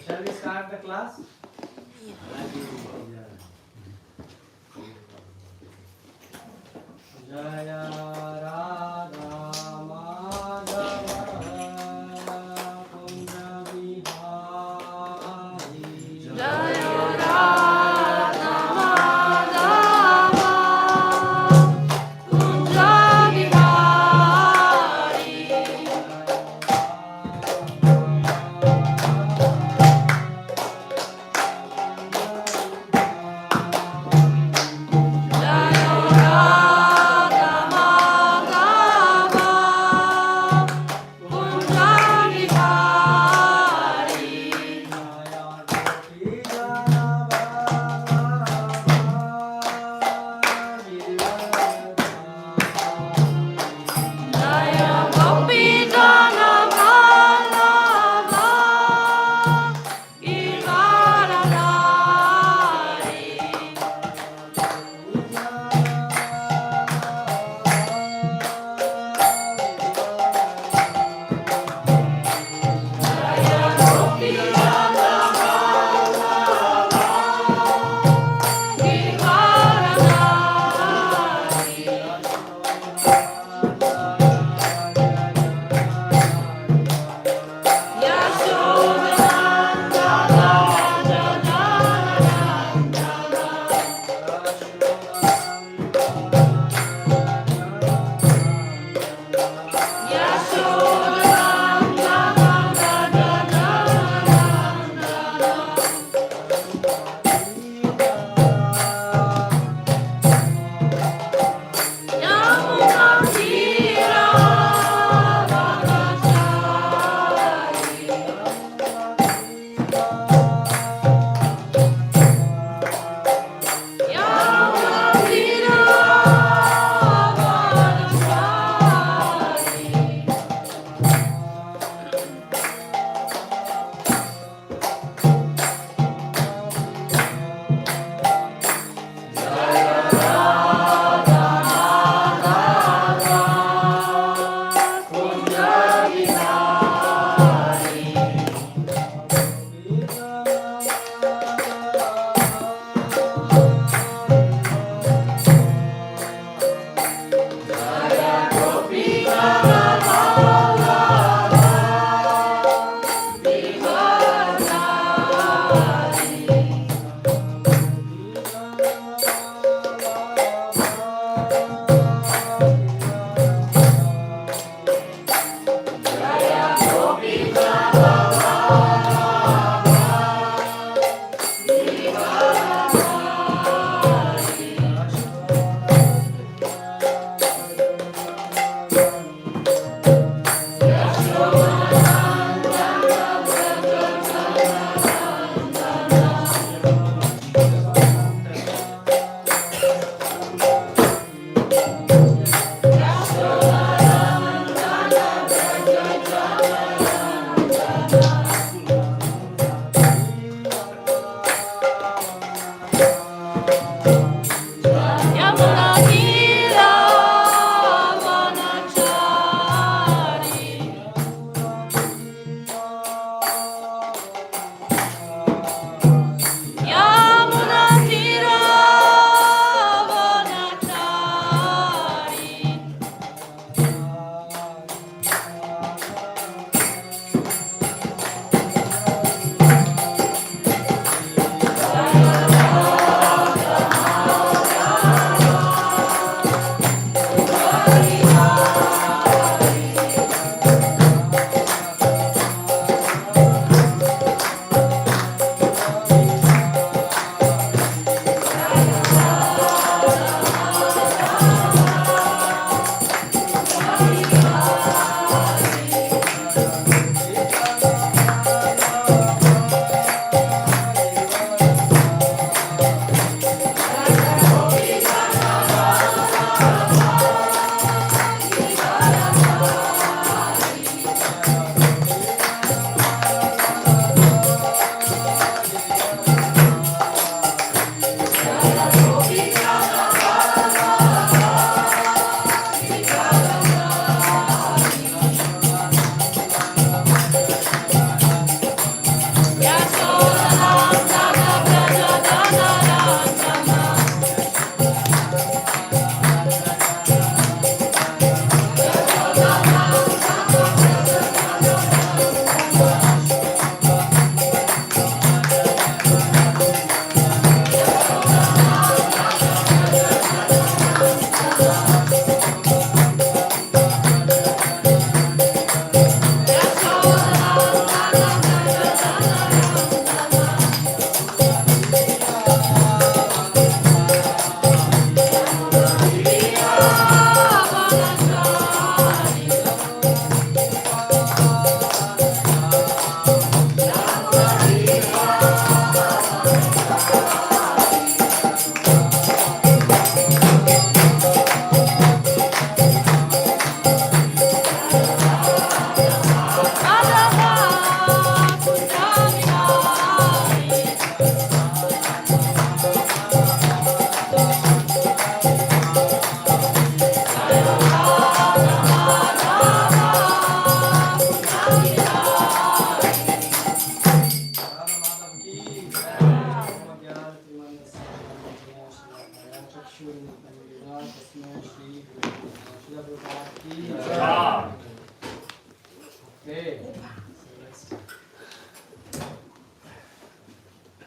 Shall we start the class? Jaya Radha Madhava Kunja Vihari Jaya Radha Madhava Kunja Vihari Jaya Radha Madhava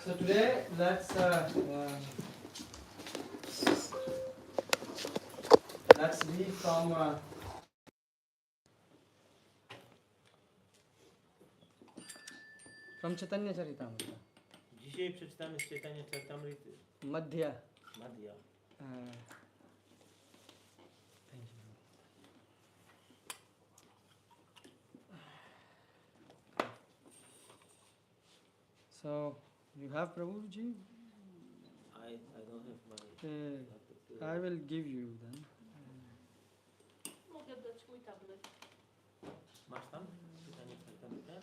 So today let's read from Chaitanya Charitamrita. Dzisiaj przeczytamy z Chaitanya Charitamrity. Madhya. Madhya. So you have Prabhuji? I don't have money. I will give you then. Mogę dać mój tablet. Masz tam? Chaitanya Charitamrita?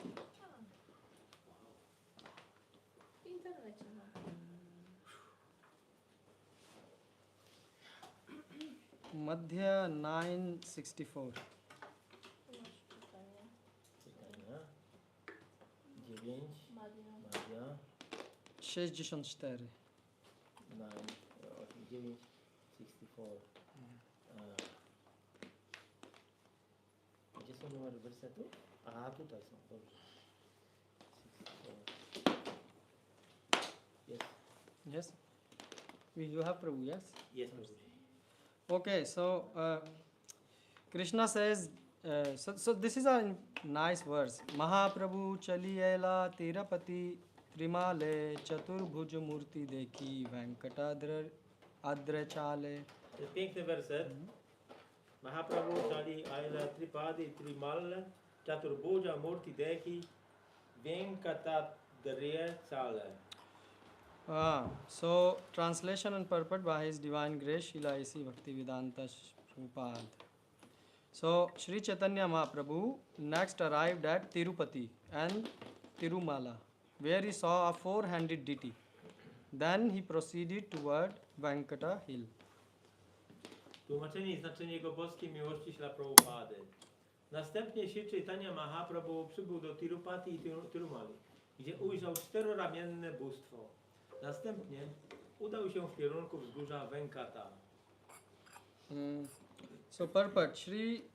W internecie mam. Madhya 964. Masz czytanie. Chaitanya. 9. Madhya. Madhya. 64. 9, 64. Gdzie są numery wersetów? A, tutaj są, dobrze. 64. Yes. Yes? You have Prabhu, yes? Yes, Prabhuji. Okay, so Krishna says, so this is a nice verse. Mahaprabhu chaliyela tirapati trimale chaturbhuj murti dekhi venkatadra adrachale. To jest piękny werset. Mahaprabhu Chali Aila Tripadi Trimal Chaturbhuja Murti Dekhi Venkatadrya Chale. So translation and purport by His Divine Grace Srila A.C. Bhaktivedanta Prabhupada. So Sri Chaitanya Mahaprabhu next arrived at Tirupati and Tirumala, where he saw a four-handed deity. Then he proceeded toward Venkata hill. Tłumaczenie i znaczenie jego boskiej miłości śla Prabhupady. Następnie Sri Chaitanya Mahaprabhu przybył do Tirupati i Tirumali, gdzie ujrzał czteroramienne bóstwo. Następnie udał się w kierunku wzgórza Venkata. So purport,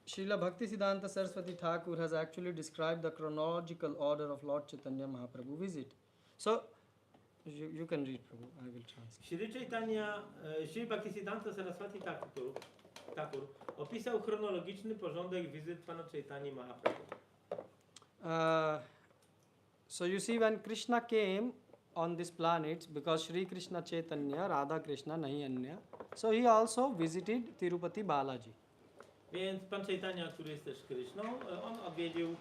Srila Bhaktisiddhanta Saraswati Thakur has actually described the chronological order of Lord Chaitanya Mahaprabhu visit. So you can read, Prabhu, I will translate. Sri Bhaktisiddhanta Saraswati Thakur opisał chronologiczny porządek wizyt Pana Chaitanya Mahaprabhu. So you see, when Krishna came on this planet, because Sri Krishna Chaitanya, Radha Krishna, nahi anya, so he also visited Tirupati Balaji. Więc Pan Chaitanya, który jest też Krishną, on odwiedził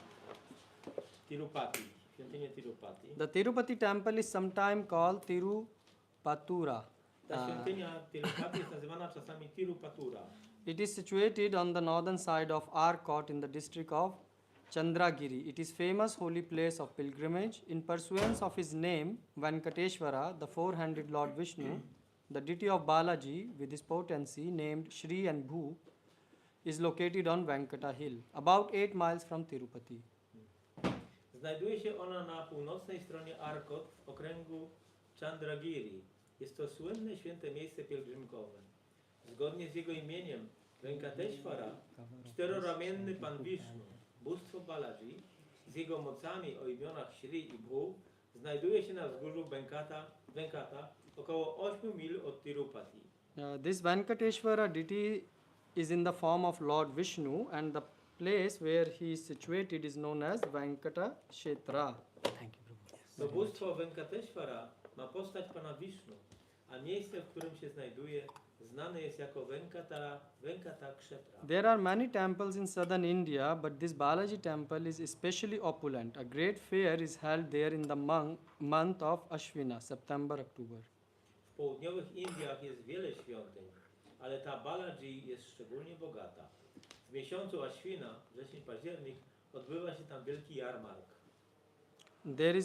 Tirupati, świątynię Tirupati. The Tirupati temple is sometimes called Tirupatura. Ta świątynia Tirupati jest nazywana czasami Tirupatura. It is situated on the northern side of Arcot in the district of Chandragiri. It is famous holy place of pilgrimage. In pursuance of his name, Venkateshwara, the four-handed Lord Vishnu, the deity of Balaji with his potency named Shri and Bhu, is located on Venkata hill, about 8 miles from Tirupati. Znajduje się ona na północnej stronie Arcot w okręgu Chandragiri. Jest to słynne święte miejsce pielgrzymkowe. Zgodnie z jego imieniem, Venkateshwara, czteroramienny Pan Vishnu, bóstwo Balaji, z jego mocami o imionach Shri i Bhu, znajduje się na wzgórzu Venkata, około 8 mil od Tirupati. This Venkateshwara deity is in the form of Lord Vishnu, and the place where he is situated is known as Venkata Kshetra. Thank you, Prabhu. To bóstwo Venkateshwara ma postać Pana Vishnu, a miejsce, w którym się znajduje, znane jest jako Venkata Kshetra. There are many temples in southern India, but this Balaji temple is especially opulent. A great fair is held there in the month of Ashwina, September-October. W południowych Indiach jest wiele świątyń, ale ta Balaji jest szczególnie bogata. W miesiącu Ashwina, wrzesień-październik, odbywa się tam wielki jarmark. There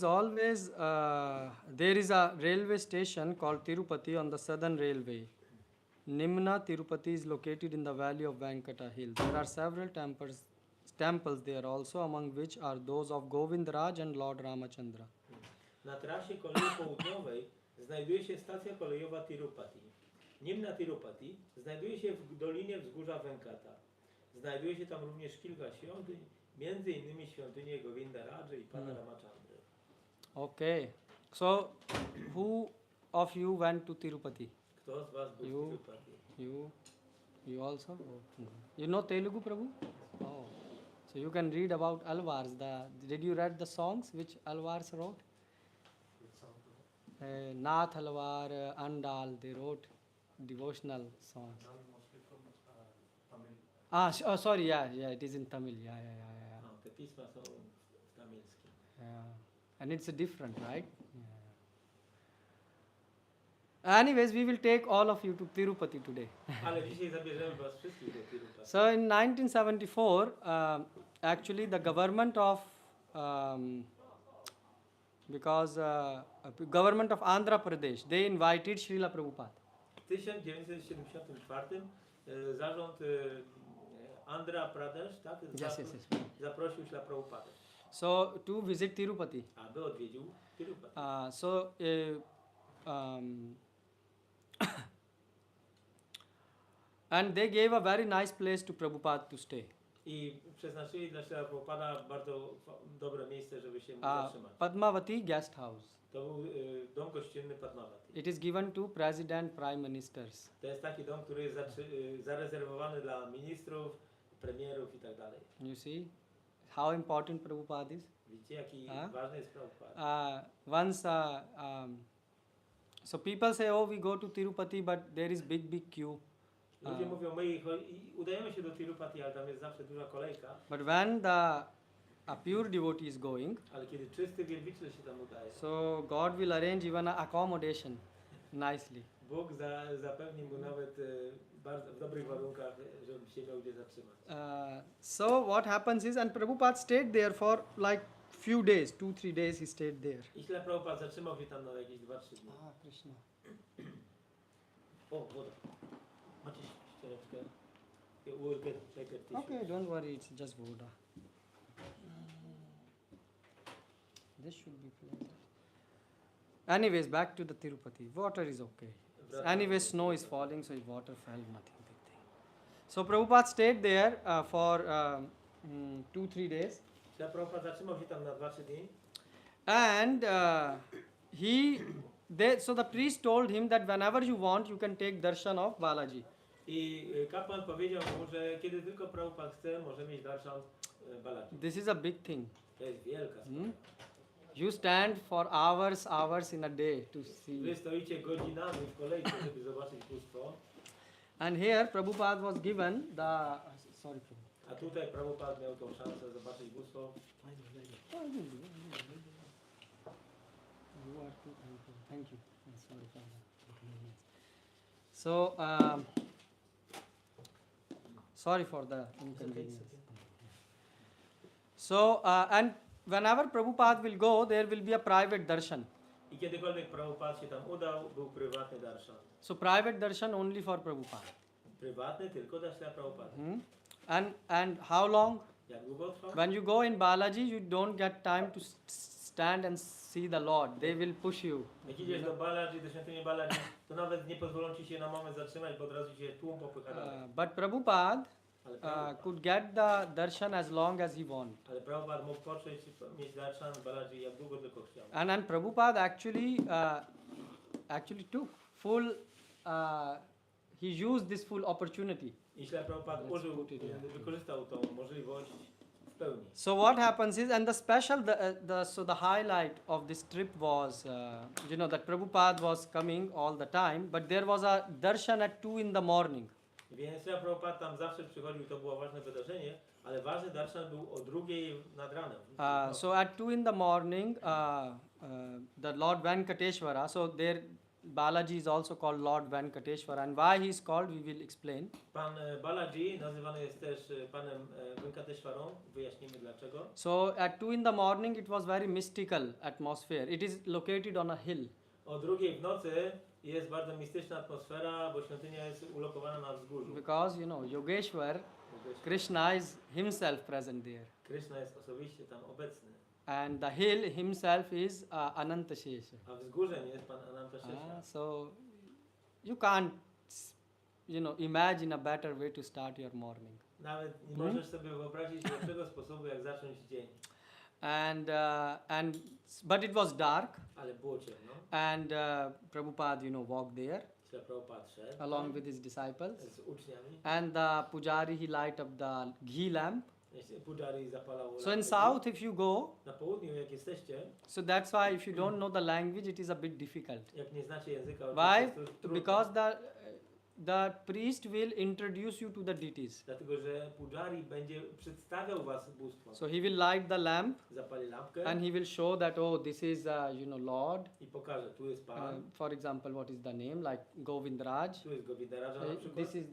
is a railway station called Tirupati on the southern railway. Nimna Tirupati is located in the valley of Venkata hill. There are several temples there also, among which are those of Govindraj and Lord Ramachandra. Na trasie kolei południowej znajduje się stacja kolejowa Tirupati. Nimna Tirupati znajduje się w dolinie wzgórza Venkata. Znajduje się tam również kilka świątyń, między innymi świątynie Govinda Raja i Pana Ramachandry. Okay. So, who of you went to Tirupati? Kto z was był You. w Tirupati? You also? Oh. You know Telugu, Prabhu? Oh. So you can read about Alvars. Did you read the songs which Alvars wrote? Nath Alvar, Andal, they wrote devotional songs. Sorry, yeah, it is in Tamil. Yeah. No, te pisma są tamilskie. Yeah. And it's different, right? Yeah. Anyways, we will take all of you to Tirupati today. Ale dzisiaj zabierzemy was wszystkich do Tirupati. So in 1974, actually the government of government of Andhra Pradesh, they invited Srila Prabhupada. W 1974 zarząd Andhra Pradesh, tak? Yes. Zaprosił Śla Prabhupadę, So to visit Tirupati. aby odwiedził Tirupati. And they gave a very nice place to Prabhupada to stay. I przeznaczyli dla Śla Prabhupada bardzo dobre miejsce, żeby się mógł zatrzymać. Padmavati Guest House. To był dom gościnny Padmavati. It is given to President, Prime Ministers. To jest taki dom, który jest zarezerwowany dla ministrów, premierów i tak dalej. You see how important Prabhupada is? Widzicie, jaki ważny jest Prabhupada. So people say, oh, we go to Tirupati, but there is big queue. Ludzie mówią, udajemy się do Tirupati, ale tam jest zawsze duża kolejka. But when a pure devotee is going, Ale kiedy czysty wielbiciel się tam udaje, so God will arrange even a accommodation nicely. Bóg zapewni mu nawet bardzo w dobrych warunkach, żeby się miał gdzie zatrzymać. So what happens is, and Prabhupada stayed there for like few days, 2-3 days he stayed there. I Śla Prabhupada zatrzymał się tam na jakieś 2-3 dni. Krishna. O, woda. Macie ściereczkę? Okay, don't worry, it's just Buddha. This should be pleasant. Anyways, back to the Tirupati. Water is okay. Anyway, snow is falling, so if water fell, nothing big thing. So Prabhupada stayed there for 2-3 days. Śla Prabhupada zatrzymał się tam na 2-3 dni. And so the priest told him that whenever you want, you can take darshan of Balaji. I kapłan powiedział mu, że kiedy tylko Prabhupada chce, może mieć darshan Balaji. This is a big thing. To jest wielka sprawa. You stand for hours in a day to see. Wy stoicie godzinami w kolejce, żeby zobaczyć bóstwo. And here Prabhupada was given the sorry Prabhu. A tutaj Prabhupada miał tą szansę zobaczyć bóstwo. You are too thank you. Sorry for that. So sorry for the inconvenience. So and whenever Prabhupada will go, there will be a private darshan. I kiedykolwiek Prabhupada się tam udał, był prywatny darshan. So private darshan only for Prabhupada. Prywatny tylko dla Śla Prabhupada. And how long? Jak długo trwa? When you go in Balaji, you don't get time to stand and see the Lord. They will push you. Jak idziesz do Balaji, do świątyni Balaji, to nawet nie pozwolą ci się na moment zatrzymać, bo od razu się tłum popycha dalej. But Prabhupada Ale could get the darshan as long as he wanted. Ale Prabhupada mógł poczuć, mieć darshan Balaji jak długo tylko chciał. And Prabhupada actually took full, he used this full opportunity. I Śla Prabhupada wykorzystał tą możliwość w pełni. So what happens is, and the special, the highlight of this trip was, that Prabhupada was coming all the time, but there was a darshan at 2 in the morning. Więc Śla Prabhupada tam zawsze przychodził, to było ważne wydarzenie, ale ważny darshan był o 2 nad ranem. So at 2 in the morning, the Lord Venkateshwara, so there Balaji is also called Lord Venkateshwara, and why he is called we will explain. Pan Balaji nazywany jest też panem Venkateshwarą, wyjaśnimy dlaczego. So at 2 in the morning it was very mystical atmosphere. It is located on a hill. O 2 w nocy jest bardzo mistyczna atmosfera, bo świątynia jest ulokowana na wzgórzu. Because Yogeshwar, Krishna is himself present there. Krishna jest osobiście tam obecny. And the hill himself is Anantashesha. A wzgórzem jest pan Anantashesha. So you can't, imagine a better way to start your morning. Nawet nie możesz sobie wyobrazić lepszego sposobu, jak zacząć dzień. But it was dark, ale było ciemno. and Prabhupada, walked there Śla Prabhupada szedł along with his disciples, z uczniami. and the pujari, he light up the ghee lamp. Pujari zapalał So in lampę. south, if you go, Na południu jak jesteście, so that's why if you don't know the language, it is a bit difficult. jak nie znacie języka, Why? oczywiście jest to trudno. Because the priest will introduce you to the deities. Dlatego, że Pujari będzie przedstawiał was bóstwom. So he will light the lamp, Zapali lampkę and he will show that, oh, this is Lord. i pokaże, tu jest Pan, For example, what is the name? Like Govindraj. tu jest Govindaraja na przykład. This is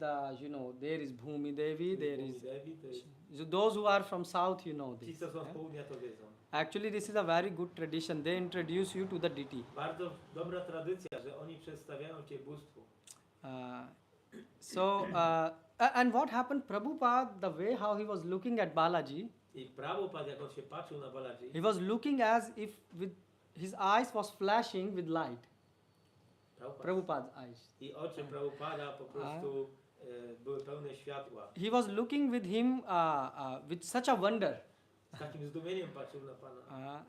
there is Bhumi Devi, there is. Devi, to jest... So those who are from south, you know Ci, this. co są z yeah? południa, to wiedzą. Actually, this is a very good tradition. They introduce you to the deity. Bardzo dobra tradycja, że oni przedstawiają cię bóstwu. And what happened? Prabhupada, the way how he was looking at Balaji, I Prabhupada, jak on się patrzył na Balaji, he was looking as if with his eyes was flashing with light. Prabhupada's eyes. i oczy Prabhupada po prostu były pełne światła. He was looking with him with such a wonder. Z takim zdumieniem patrzył na Pana.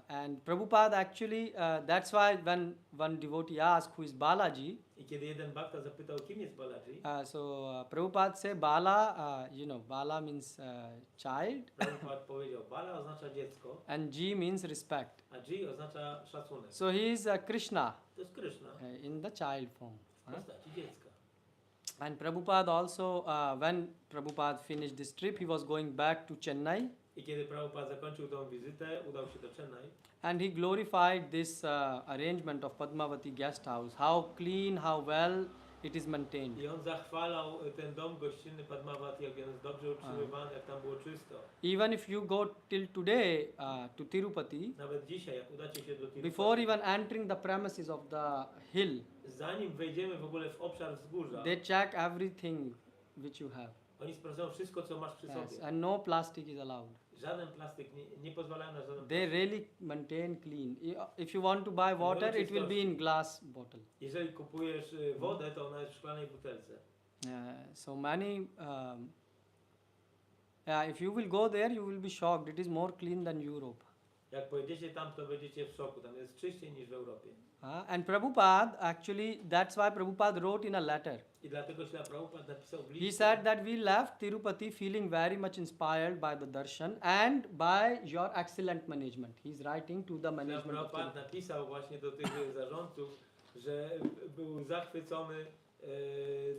And Prabhupada actually, that's why when one devotee asked who is Balaji, I kiedy jeden bhakta zapytał, kim jest Balaji, Prabhupada say Bala, Bala means child, Prabhupada powiedział, Bala oznacza dziecko, and G means respect. a Ji oznacza szacunek. So he is Krishna To jest Kryszna in the child form. w postaci dziecka. And Prabhupada also, when Prabhupada finished this trip, he was going back to Chennai, I kiedy Prabhupada zakończył tą wizytę, udał się do Chennai and he glorified this arrangement of Padmavati guest house, how clean, how well it is maintained. i on zachwalał ten dom gościnny Padmavati, jak on jest dobrze utrzymywany, jak tam było czysto. Even if you go till today to Tirupati, Nawet dzisiaj, jak udacie się do Tirupati, before even entering the premises of the hill, zanim wejdziemy w ogóle w obszar wzgórza, they check everything which you have. oni sprawdzają wszystko, co masz przy Yes, sobie. and no plastic is allowed. Żaden plastik, nie pozwalają na żaden They plastik. really maintain clean. If you want to buy water, it will be in glass bottle. Jeżeli kupujesz wodę, to ona jest w szklanej butelce. So many. If you will go there, you will be shocked. It is more clean than Europe. Jak pojedziecie tam, to będziecie w szoku. Tam jest czyściej niż w Europie. And Prabhupada, actually, that's why Prabhupada wrote in a letter. I dlatego Śla Prabhupada napisał w He liście, said that we left Tirupati feeling very much inspired by the darshan and by your excellent management. He's writing to the Śla management of Prabhupada Tirupati. napisał właśnie do tych zarządców, że był zachwycony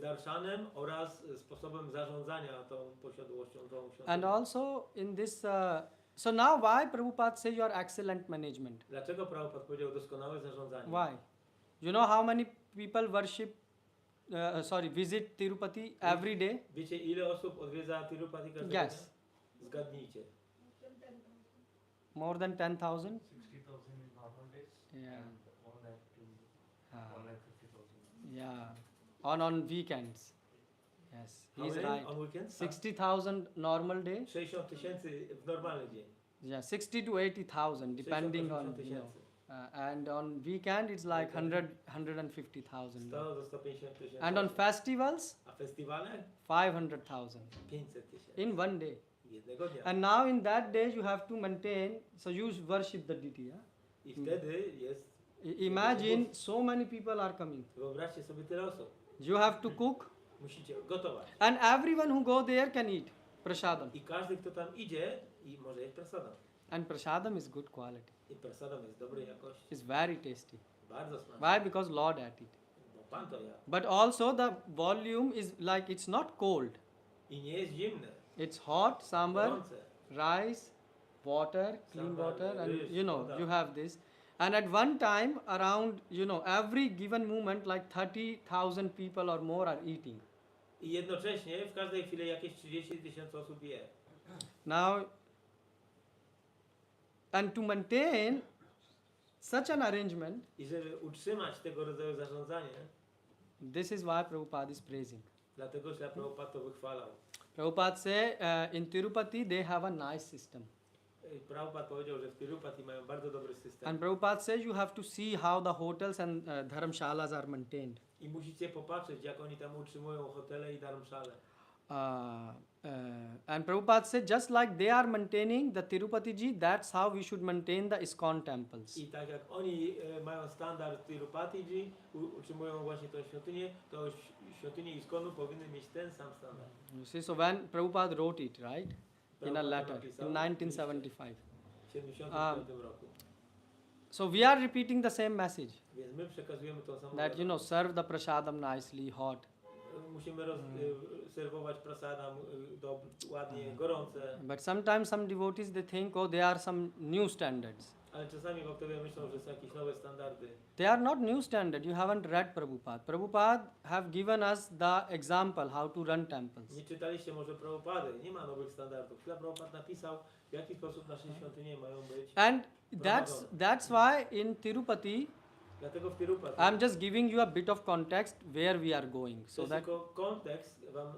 darszanem oraz sposobem zarządzania tą posiadłością, tą świątynią. And also in this, so now why Prabhupada say your excellent management? Dlaczego Prabhupada powiedział doskonałe zarządzanie? Why? You know how many people visit Tirupati every day? Wiecie, ile osób odwiedza Tirupati każdego Yes. dnia? Zgadnijcie. More than 10,000? 60,000 in normal days. Yeah. And 1 lakh to Ah. 1,50,000. Yeah. On weekends. Yes, How he's many right. on weekends? 60,000 normal day. 60 tysięcy w normalny dzień. Yeah, 60 to 80,000 depending 60 on, tysięcy. and on weekend it's like 150,000. 100 do 150 tysięcy. And on festivals, A festiwale? 500,000 500 tysięcy. in one day. Jednego dnia. And now in that day you have to maintain, so you worship the deity. Yeah? I wtedy jest, Imagine so many people are coming. wyobraźcie sobie tyle osób. You have to cook, Musicie gotować. and everyone who go there can eat prasadam. I każdy, kto tam idzie, i może jeść prasadam. And prasadam is good quality. I prasadam jest dobrej jakości. It's very tasty. Bardzo smaczny. Why? Because Lord ate it. Bo Pan to jadł. But also the volume is like it's not cold. I nie jest zimne. It's hot, sambar, Gorące. rice, water, clean Sambar, water, and ryż, woda. you have this. And at one time, around every given moment, like 30,000 people or more are eating. I jednocześnie w każdej chwili jakieś 30 tysięcy osób je. Now, and to maintain such an arrangement, I żeby utrzymać tego rodzaju zarządzanie, this is why Prabhupada is praising. dlatego że Prabhupada to wychwalał. Prabhupada say in Tirupati they have a nice system. I Prabhupada powiedział, że w Tirupati mają bardzo dobry system. And Prabhupada says you have to see how the hotels and dharamshalas are maintained. I musicie popatrzeć, jak oni tam utrzymują hotele i dharamszale. And Prabhupada said, just like they are maintaining the Tirupati ji, that's how we should maintain the ISKCON temples. I tak jak oni mają standard Tirupatiji, utrzymują właśnie tą świątynię, to świątynie ISKCONu powinny mieć ten sam standard. You see, so when Prabhupada wrote it, right, in a Prabhupada letter napisał in 1975. w 1975 roku. So we are repeating the same message Więc my przekazujemy tą samą that, you know, serve the prasadam nicely, hot. musimy serwować prasadam ładnie, gorące. But sometimes some devotees, they think, oh, they are some new standards. Ale czasami bhaktowie myślą, że są jakieś nowe standardy. They are not new standard. You haven't read Prabhupada. Prabhupada have given us the example how to run temples. Nie czytaliście może Prabhupady, nie ma nowych standardów. Chwila Prabhupada napisał, w jaki sposób nasze świątynie mają być. And that's why in Tirupati, Dlatego w Tirupati, I'm just giving you a bit of context where we are going, so to that, tylko kontekst wam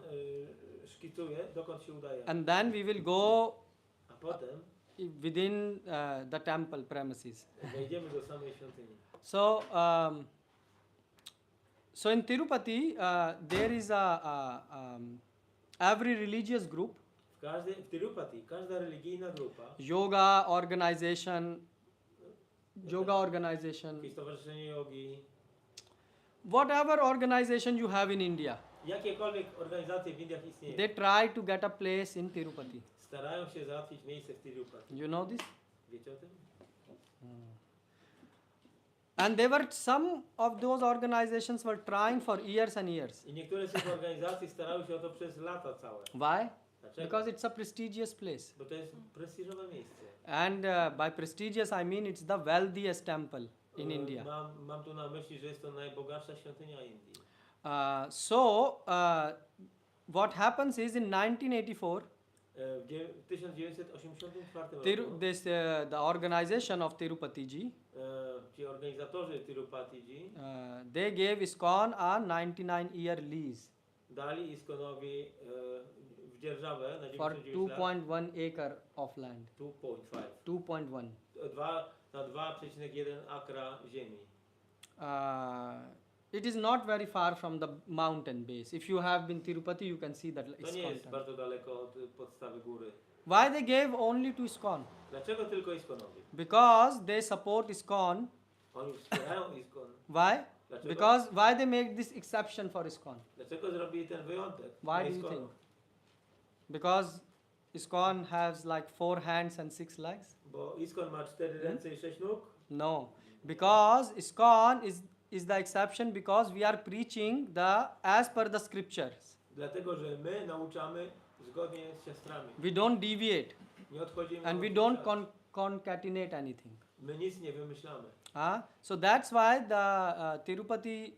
szkicuję, dokąd się udajemy. and then we will go A potem within the temple premises. wejdziemy do samej świątyni. So, so in Tirupati, there is every religious group, W Tirupati każda religijna grupa, yoga organization, jakieś stowarzyszenie jogi, whatever organization you have in India, jakiekolwiek organizacje w Indiach istnieją, they try to get a place in Tirupati. starają się załatwić miejsce w Tirupati. You know this? Wiecie o tym? And there were some of those organizations were trying for years and years. I niektóre z tych organizacji starały się o to przez lata całe. Why? Dlaczego? Because it's a prestigious place. Bo to jest prestiżowe miejsce. And by prestigious, I mean it's the wealthiest temple in India. Mam tu na myśli, że jest to najbogatsza świątynia Indii. What happens is in 1984, W 1984 roku the organization of Tirupati ji, ci organizatorzy Tirupati they gave ISKCON a 99-year lease dali ISKCONowi w dzierżawę na for 99 lat 2.1 acre of land. 2.5 2.1. na 2,1 akra ziemi. It is not very far from the mountain base. If you have been Tirupati, you can see that To nie ISKCON jest temple. bardzo daleko od podstawy góry. Why they gave only to ISKCON? Dlaczego tylko ISKCONowi? Because they support ISKCON. Oni wspierają ISKCON. Why? Dlaczego? Because why they make this exception for ISKCON? Dlaczego zrobili ten wyjątek? Why dla do you ISKCONu? think? Because ISKCON has like 4 hands and 6 legs? Bo ISKCON ma 4 ręce i 6 nóg? No. Because ISKCON is the exception because we are preaching as per the scriptures. Dlatego, że my nauczamy zgodnie z siostrami. We don't deviate Nie odchodzimy and we od don't zasad. concatenate anything. My nic nie wymyślamy. So that's why the Tirupati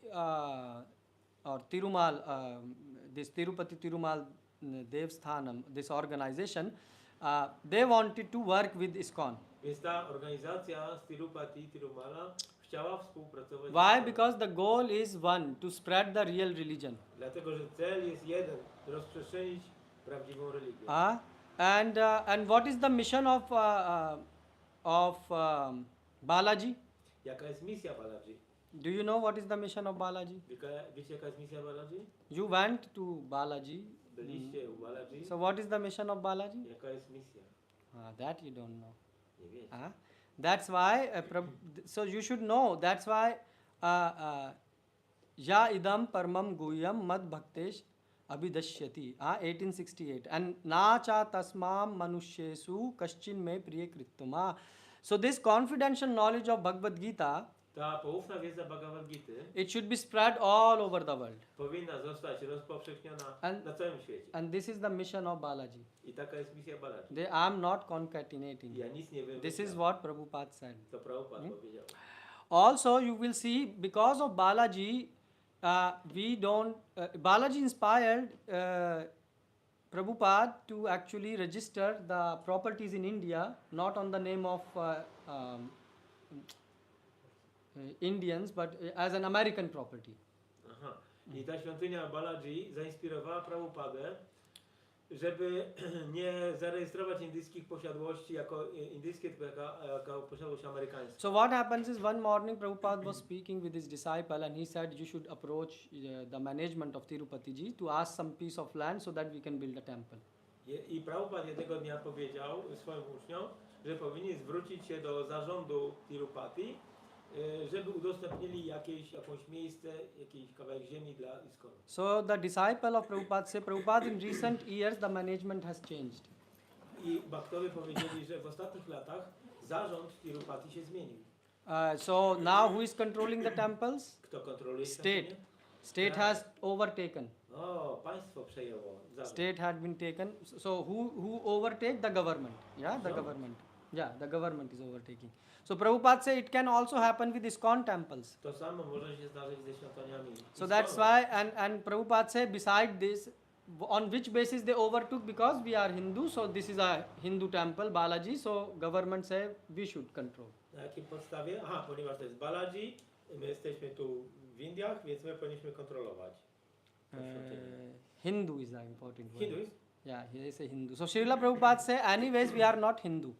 or Tirumal, this Tirupati Tirumal Devsthanam, this organization, they wanted to work with ISKCON. Więc ta organizacja z Tirupati, Tirumala chciała współpracować. Why? z ISKCON. Because the goal is one, to spread the real religion. Dlatego, że cel jest jeden, rozprzestrzenić prawdziwą religię. And what is the mission of Balaji? Jaka jest misja Balaji? Do you know what is the mission of Balaji? Wiecie, jaka jest misja Balaji? You went to Balaji. Byliście u Balaji? So what is the mission of Balaji? Jaka jest misja? That you don't know. Nie wiecie. That's why, so you should know, that's why Ya idam paramam guyam mad bhaktesh abhidashyati, 1868. And na cha tasmam manushyesu kaschin me priya krittama. So this confidential knowledge of Bhagavad Gita, Ta poufna wiedza Bhagavad Gity it should be spread all over the world. powinna zostać rozpowszechniona na całym świecie. And this is the mission of Balaji. I taka jest misja Balaji. I'm not concatenating. Ja nic nie wiem. This is what Prabhupada said. To Prabhupada powiedział. Also, you will see, because of Balaji, Balaji inspired Prabhupada to actually register the properties in India, not on the name of Indians, but as an American property. Aha. I ta świątynia Balaji zainspirowała Prabhupadę, żeby nie zarejestrować indyjskich posiadłości jako indyjskie, tylko jako posiadłość amerykańską. So what happens is one morning Prabhupada was speaking with his disciple and he said you should approach the management of Tirupati ji to ask some piece of land so that we can build a temple. I Prabhupada jednego dnia powiedział swoim uczniom, że powinni zwrócić się do zarządu Tirupati, żeby udostępnili jakieś miejsce, jakiś kawałek ziemi dla ISKCON. So the disciple of Prabhupada say, Prabhupada, in recent years the management has changed. I Bhaktowie powiedzieli, że w ostatnich latach zarząd Tirupati się zmienił. So now who is controlling the temples? Kto kontroluje State. świątynię? State has overtaken. O, państwo przejęło zarząd. State had been taken. So who overtake? The government. Yeah, the No. government. Yeah, the government is overtaking. So Prabhupada say it can also happen with ISKCON temples. To samo może się zdarzyć ze świątyniami. So that's why, and Prabhupada say beside this, on which basis they overtook? Because we are Hindu, so this is a Hindu temple, Balaji, so government say we should control. Na jakiej podstawie? Aha, ponieważ to jest Balaji, my jesteśmy tu w Indiach, więc my powinniśmy kontrolować. Hindu is the important word. Hinduizm? Yeah, he is a Hindu. So Srila Prabhupada say, anyways, we are not Hindu.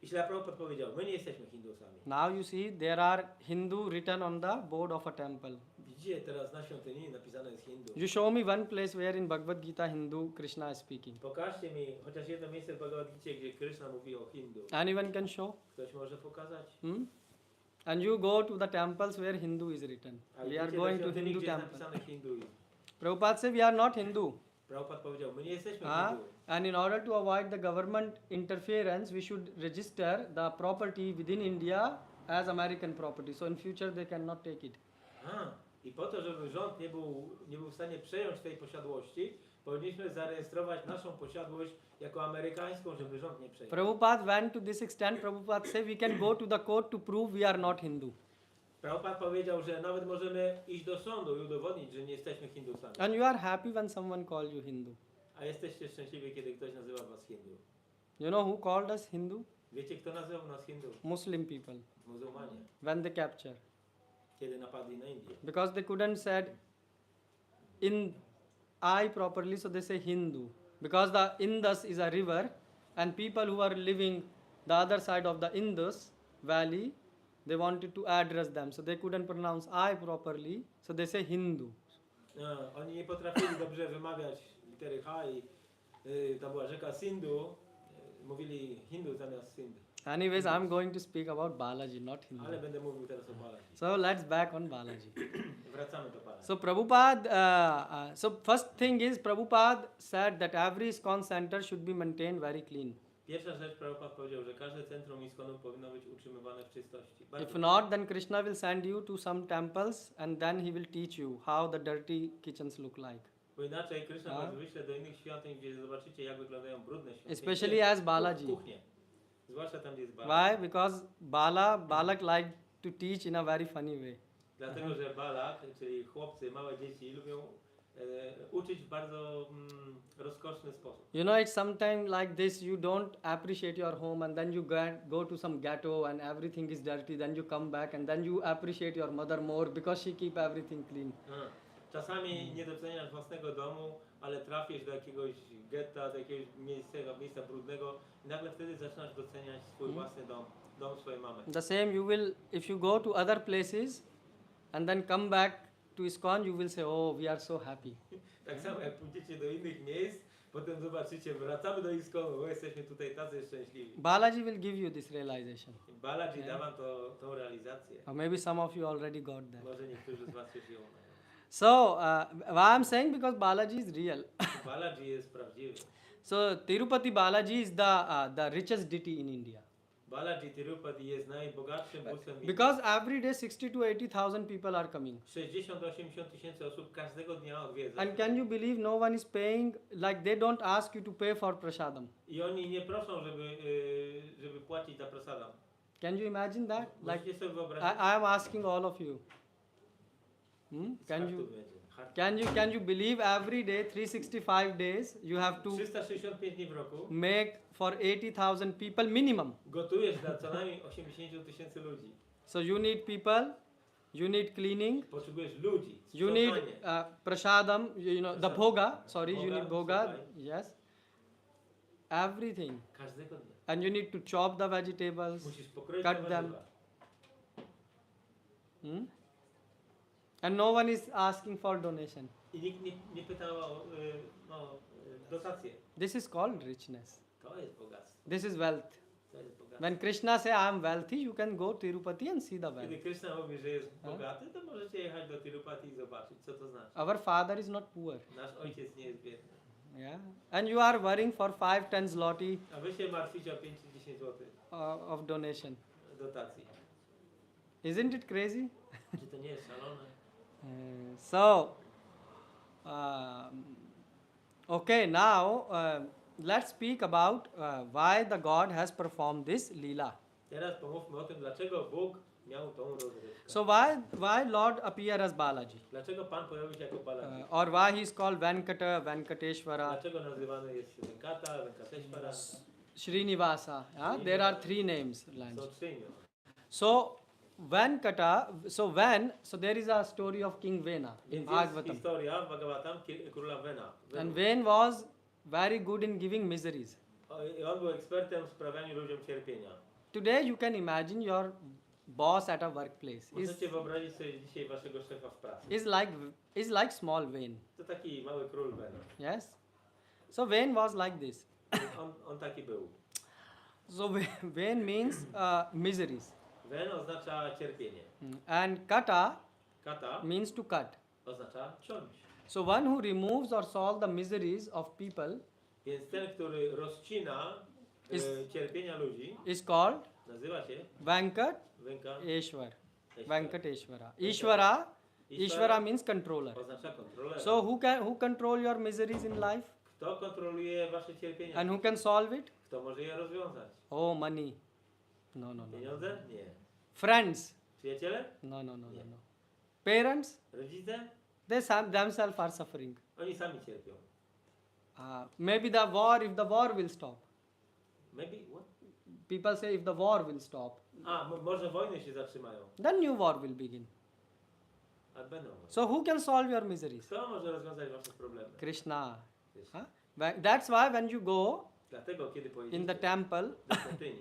I Śrila Prabhupada powiedział, my nie jesteśmy Hindusami. Now you see, there are Hindu written on the board of a temple. Widzicie, teraz na świątyni napisane jest Hindu. You show me one place where in Bhagavad Gita Hindu Krishna is speaking. Pokażcie mi chociaż jedno miejsce w Bhagavad Gita, gdzie Krishna mówi o Hindu. Anyone can show? Ktoś może pokazać? Hmm? And you go to the temples where Hindu is written. A We are idziecie do going to świątyni, Hindu gdzie jest temple. napisane Hinduizm. Prabhupada say we are not Hindu. Prabhupada powiedział, my nie jesteśmy Ah, Hindu. and in order to avoid the government interference, we should register the property within India as American property. So in future they cannot take it. I po to, żeby rząd nie był w stanie przejąć tej posiadłości, powinniśmy zarejestrować naszą posiadłość jako amerykańską, żeby rząd nie przejął. Prabhupada went to this extent. Prabhupada say we can go to the court to prove we are not Hindu. Prabhupada powiedział, że nawet możemy iść do sądu i udowodnić, że nie jesteśmy Hindusami. And you are happy when someone calls you Hindu. A jesteście szczęśliwi, kiedy ktoś nazywa was Hindu. You know who called us Hindu? Wiecie, kto nazywał nas Hindu? Muslim people. Muzułmanie. When they capture. Kiedy napadli na Indię. Because they couldn't said in I properly, so they say Hindu. Because the Indus is a river and people who are living the other side of the Indus valley, they wanted to address them. So they couldn't pronounce I properly, so they say Hindu. Oni nie potrafili dobrze wymawiać litery H i to była rzeka Sindhu. Mówili Hindu zamiast Sindh. Anyways, I'm going to speak about Balaji, not Hindu. Ale będę mówił teraz o Balaji. So let's back on Balaji. Wracamy do Balaji. So Prabhupada, so first thing is Prabhupada said that every ISKCON center should be maintained very clean. Pierwsza rzecz, Prabhupada powiedział, że każde centrum ISKCONu powinno być utrzymywane w czystości. If not, then Krishna will send you to some temples and then he will teach you how the dirty kitchens look like. Bo inaczej Krishna was wyśle do innych świątyń, gdzie zobaczycie, jak wyglądają brudne świątynie. Especially as Balaji. Kuchnie. Zwłaszcza tam, gdzie jest Balaji. Why? Because Balak like to teach in a very funny way. Dlatego, że Balak, czyli chłopcy, małe dzieci, lubią uczyć w bardzo rozkoszny sposób. You know, it's sometimes like this, you don't appreciate your home and then you go to some ghetto and everything is dirty, then you come back and then you appreciate your mother more because she keep everything clean. Czasami nie doceniasz własnego domu, ale trafisz do jakiegoś getta, do jakiegoś miejsca brudnego i nagle wtedy zaczynasz doceniać swój własny dom swojej mamy. The same you will, if you go to other places and then come back to ISKCON, you will say, oh, we are so happy. Tak samo jak pójdziecie do innych miejsc, potem zobaczycie, wracamy do ISKCONu, bo jesteśmy tutaj tacy szczęśliwi. Balaji will give you this realization. Balaji da wam tą realizację. Or maybe some of you already got that. Może niektórzy z was już ją mają. So, why I'm saying because Balaji is real. Balaji jest prawdziwy. So, Tirupati Balaji is the richest deity in India. Balaji Tirupati jest najbogatszym bóstwem w Indii. Because every day 60 to 80,000 people are coming. 60 do 80 tysięcy osób każdego dnia odwiedza. And can you believe no one is paying, like they don't ask you to pay for prasadam. I oni nie proszą, żeby płacić za prasadam. Can you imagine that? Like, Możecie sobie I wyobrazić? am asking all of you. Can you believe every day 365 days you have to 365 dni w roku make for 80,000 people minimum. gotujesz dla co najmniej 80 tysięcy ludzi. So you need people, you need cleaning, Potrzebujesz ludzi. you need sprzątanie. prasadam, you know, the Prasadam. bhoga, sorry, you Bhoga, need bhoga, słuchaj. yes, everything. Każdego dnia. And you need to chop the vegetables, Musisz pokroić cut te them. warzywa. And no one is asking for donation. I nikt nie pytał o dotacje. This is called richness. To jest bogactwo. This is wealth. To jest bogactwo. When Krishna say I am wealthy, you can go Tirupati and see the Kiedy wealth. Krishna mówi, że jest A? bogaty, to możecie jechać do Tirupati i zobaczyć, co to znaczy. Our father is not poor. Nasz ojciec nie jest biedny. Yeah. And you are worrying for 5-10 zloty A wy się martwicie o 5 czy 10 zł of donation. dotacji. Isn't it crazy? Czy to nie jest szalone? So, okay, now let's speak about why the God has performed this lila. Teraz pomówmy o tym, dlaczego Bóg miał tą rozrywkę. So why Lord appear as Balaji, Dlaczego Pan pojawił się jako Balaji? or why he is called Venkata, Venkateshwara, Dlaczego nazywany jest Venkata, Venkateshwara? Srinivasa? Yeah? There are 3 names. Lines. Są 3 imiona. So Venkata, so there is a story of King Vena in Więc jest Bhagavatam. historia w Bhagavatam króla Vena. And Ven was very good in giving miseries. I on był ekspertem w sprawianiu ludziom cierpienia. Today you can imagine your boss at a workplace Możecie wyobrazić sobie dzisiaj waszego szefa w pracy. is like small Vane. To taki mały król Vena. Yes. So Vane was like this. On taki był. So Vane means miseries. Ven oznacza cierpienie. And kata Kata means to cut. oznacza ciąć. So one who removes or solves the miseries of people Więc ten, który rozcina cierpienia ludzi, is called nazywa się Venkateshwar. Venkateshwar. Venkateshwara. Ishvara means controller. Oznacza kontroler. So who control your miseries in life Kto kontroluje wasze cierpienia? and who can solve it? Kto może je rozwiązać? Oh, money. No. Pieniądze? Nie. Friends? Przyjaciele? No. Parents? Rodzice? They themselves are suffering. Oni sami cierpią. Maybe if the war will stop. Maybe what? People say if the war will stop, Może wojny się zatrzymają. then new war will begin. A będą. So who can solve your miseries? Kto może rozwiązać wasze problemy? Krishna. Krishna. Huh? That's why when you go Dlatego, kiedy in pojedziecie the temple, do świątyni,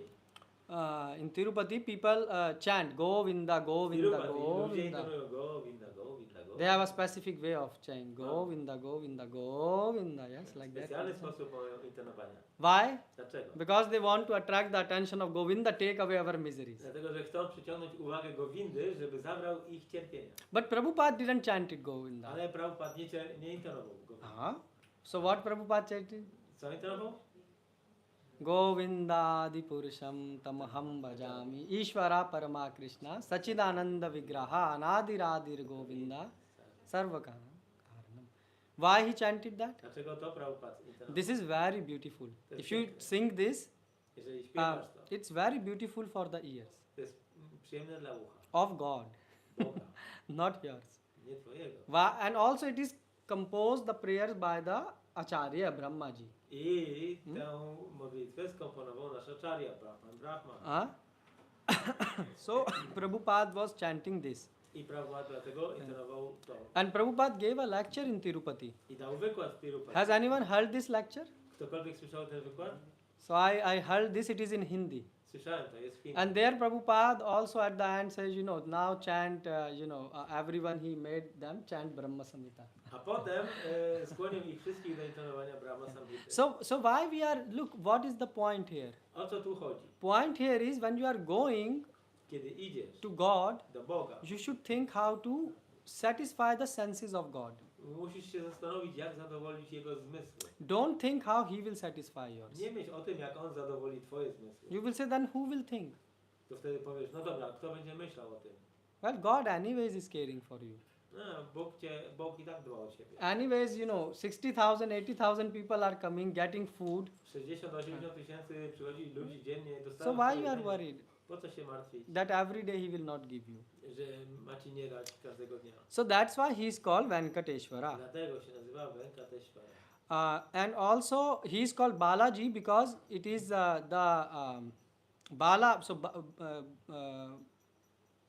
in Tirupati, people chant Govinda, Govinda, Tirupati, ludzie Govinda. intonują Govinda, Govinda, They Govinda. have a specific way of chanting Govinda, Govinda, Govinda. Yes, like Specjalny that. sposób mają intonowania. Why? Dlaczego? Because they want to attract the attention of Govinda, take away our miseries. Dlatego, że chcą przyciągnąć uwagę Gowindy, żeby zabrał ich cierpienia. But Prabhupada didn't chant it Govinda. Ale Prabhupada nie intonował Govinda. So what Prabhupada chanted? Co intonował? Govindadi Purusham Tamaham Bhajami Ishvara Parama Krishna Sachidananda Vigraha Anadiradir Govinda Sarvakana Karanam. Why he chanted that? Dlaczego to Prabhupada intonował? This is very beautiful. If you sing this, Jeżeli śpiewasz to, it's very beautiful for the ears to jest przyjemne dla ucha. of God, Boga, not yours. nie twojego. And also it is composed the prayers by the Acharya Brahmaji. I tę modlitwę skomponował nasz Acharya Brahman. So Prabhupada was chanting this. I Prabhupada dlatego intonował to. And Prabhupada gave a lecture in Tirupati. I dał wykład w Tirupati. Has anyone heard this lecture? Ktokolwiek słyszał ten wykład? So I heard this, it is in Hindi. Słyszałem, to jest w Chinach. And there Prabhupada also at the end says, now chant, everyone he made them chant Brahma Samhita. A potem skłonił ich wszystkich do intonowania Brahma Samhity. So why we are, look, what is the point here? O co tu chodzi? Point here is when you are going Kiedy idziesz to God, do Boga, you should think how to satisfy the senses of God. musisz się zastanowić, jak zadowolić Jego zmysły. Don't think how he will satisfy yours. Nie myśl o tym, jak On zadowoli twoje zmysły. You will say, then who will think? To wtedy powiesz, no dobra, kto będzie myślał o tym? Well, God anyways is caring for you. No, Bóg i tak dba o ciebie. Anyways, 60,000, 80,000 people are coming, getting food. 60-80 tysięcy przychodzi ludzi dziennie, So dostają why swoje you are jedzenie. worried Po co się martwić, that every day he will not give you? że ma ci nie dać każdego dnia? So that's why he is called Venkateshwara. Dlatego się nazywa Venkateshwara. And also he is called Balaji because it is Bala. So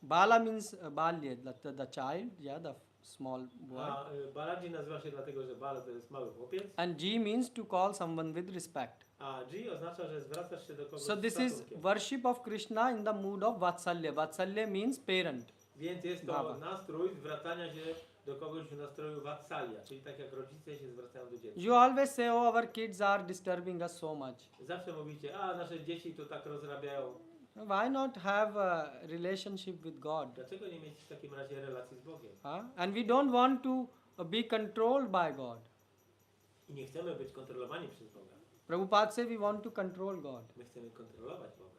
Bala means Balya, the child, the small boy. A Balaji nazywa się dlatego, że Bala to jest mały chłopiec, And G means to call someone with respect. a G oznacza, że zwracasz się do kogoś So z this is szacunkiem. worship of Krishna in the mood of Vatsalya. Vatsalya means parent. Więc jest to Baba. nastrój zwracania się do kogoś w nastroju vatsalya, czyli tak jak rodzice się zwracają do dziecka. You always say, oh, our kids are disturbing us so much. Zawsze mówicie, a nasze dzieci to tak rozrabiają. Why not have a relationship with God? Dlaczego nie mieć w takim razie relacji z Bogiem? And we don't want to be controlled by God. I nie chcemy być kontrolowani przez Boga. Prabhupada say we want to control God. My chcemy kontrolować Boga.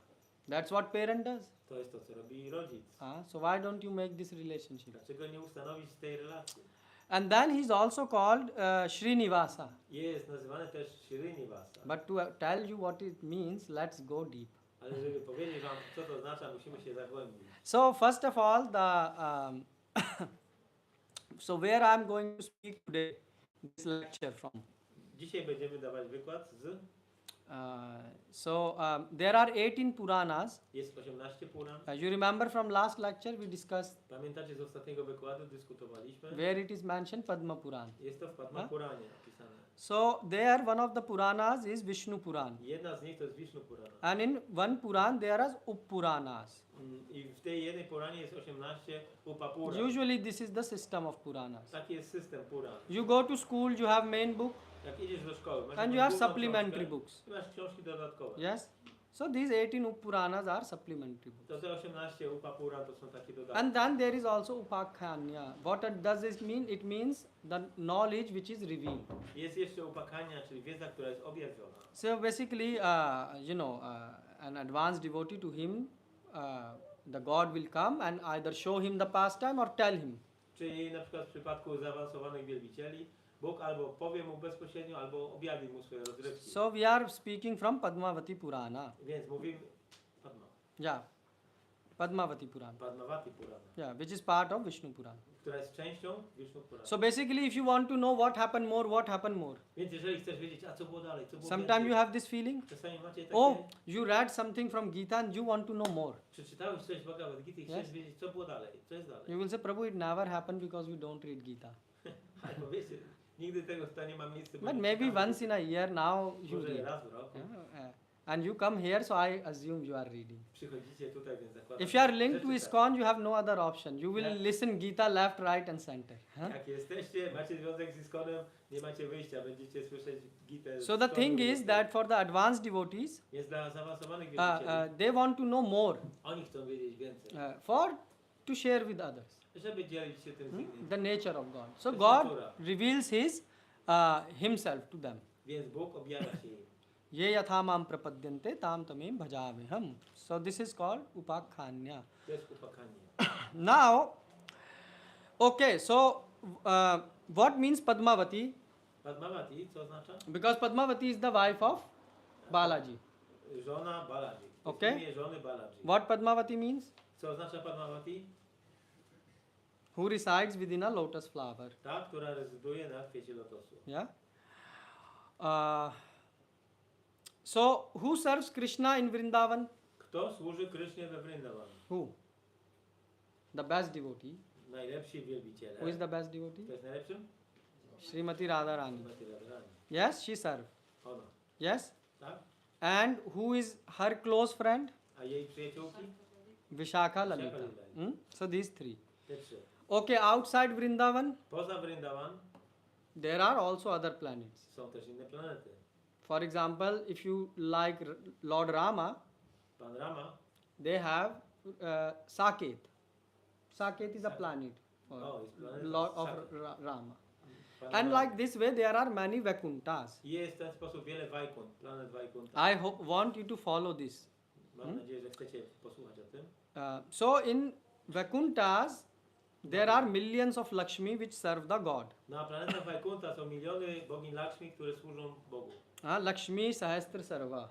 That's what parent does. To jest to, co robi rodzic. So why don't you make this relationship? Dlaczego nie ustanowić tej relacji? And then he's also called Srinivasa. Jest nazywany też Srinivasa. But to tell you what it means, let's go deep. Ale żeby powiedzieć wam, co to oznacza, musimy się zagłębić. So first of all, so where I'm going to speak today, this lecture from. Dzisiaj będziemy dawać wykład z... There are 18 Puranas. Jest 18 Puran. You remember from last lecture we discussed Pamiętacie z ostatniego wykładu, dyskutowaliśmy. where it is mentioned Padma Puran. Jest to w Padma Puranie napisane. So there one of the Puranas is Vishnu Puran. Jedna z nich to jest Vishnu Purana. And in one Puran there are Uppuranas. I w tej jednej Puranie jest 18 Upapuran. Usually this is the system of Puranas. Taki jest system Puran. You go to school, you have main book Jak idziesz do szkoły, masz and you jakąś have główną supplementary książkę books. i masz książki dodatkowe. Yes? So these 18 Uppuranas are supplementary books. To te 18 Upapuran to są takie dodatki. And then there is also Upakhanya. What does this mean? It means the knowledge which is revealed. Jest jeszcze Upakania, czyli wiedza, która jest objawiona. So basically, an advanced devotee to him, the God will come and either show him the pastime or tell him. Czyli na przykład w przypadku zaawansowanych wielbicieli, Bóg albo powie mu bezpośrednio, albo objawi mu swoje rozrywki. So we are speaking from Padmavati Purana. Więc mówimy Yeah, Padmavati Purana. Padmavati Purana, Yeah, which is part of Vishnu Purana. która jest częścią Vishnu Purana. So basically, if you want to know what happened more. Więc jeżeli chcesz wiedzieć, a co było dalej, co było Sometimes więcej, you have this feeling. czasami macie takie, Oh, you read something from Gita and you want to know more. przeczytałeś coś z Bhagavad Gita i chcesz Yes. wiedzieć, co było dalej, co jest dalej. You will say, Prabhu, it never happened because we don't read Gita. Ale wiecie, nigdy tego to nie ma miejsca. bo But nie maybe czytamy. once in a year now you Może read. raz w roku. And you come here, so I assume you are reading. Przychodzicie tutaj, więc zakładam. If you are że linked to czytacie. ISKCON, you have no other option. You will Yeah. listen Gita left, right, and center. Jak jesteście, macie związek z ISKCONem, nie macie wyjścia, będziecie słyszeć Gitę. So the thing is that for the advanced devotees, Jest dla zaawansowanych wielbicieli. they want to know more, Oni chcą wiedzieć więcej, to share with others żeby dzielić się tym z innymi. the nature of God. So To jest God natura. reveals Himself to them. Więc Bóg objawia się im. Ye yatha mam prapadyante tam tamem bhajameham. So this is called upakhanya. To jest upakanie. Now, okay, so what means Padmavati? Padmavati, co oznacza? Because Padmavati is the wife of Balaji. Żona Balaji. Okay. Imię żony Balaji. What Padmavati means? Co oznacza Padmavati? Who resides within a lotus flower. Ta, która rezyduje na kwiecie lotosu. Yeah. So who serves Krishna in Vrindavan? Kto służy Krysznie we Vrindavan? Who? The best devotee. Najlepsi wielbiciele. Who is the best devotee? Kto jest najlepszym? Srimati Radharani. Srimati Radharani. Yes, she serves. Ona. Yes. Tak? And who is her close friend? A jej przyjaciółki? Vishakha Lalita. Vishakha Lalita. So these three. Te trzy. Okay, outside Vrindavan, Poza Vrindavan there are also other planets. są też inne planety. For example, if you like Lord Rama, Pan Rama, they have Saket. Saket is a planet for it's planet Lord of Saket. Rama. Pan And Rama. like this way, there are many Vaikunthas. Jest w ten sposób wiele Vaikunt, planet Vaikunta. I want you to follow this. Mam nadzieję, że chcecie posłuchać o tym. So in Vaikunthas, there are millions of Lakshmi which serve the God. Na planetach Vaikunta są miliony bogiń Lakshmi, które służą Bogu. Lakshmi Sahastra Sarva.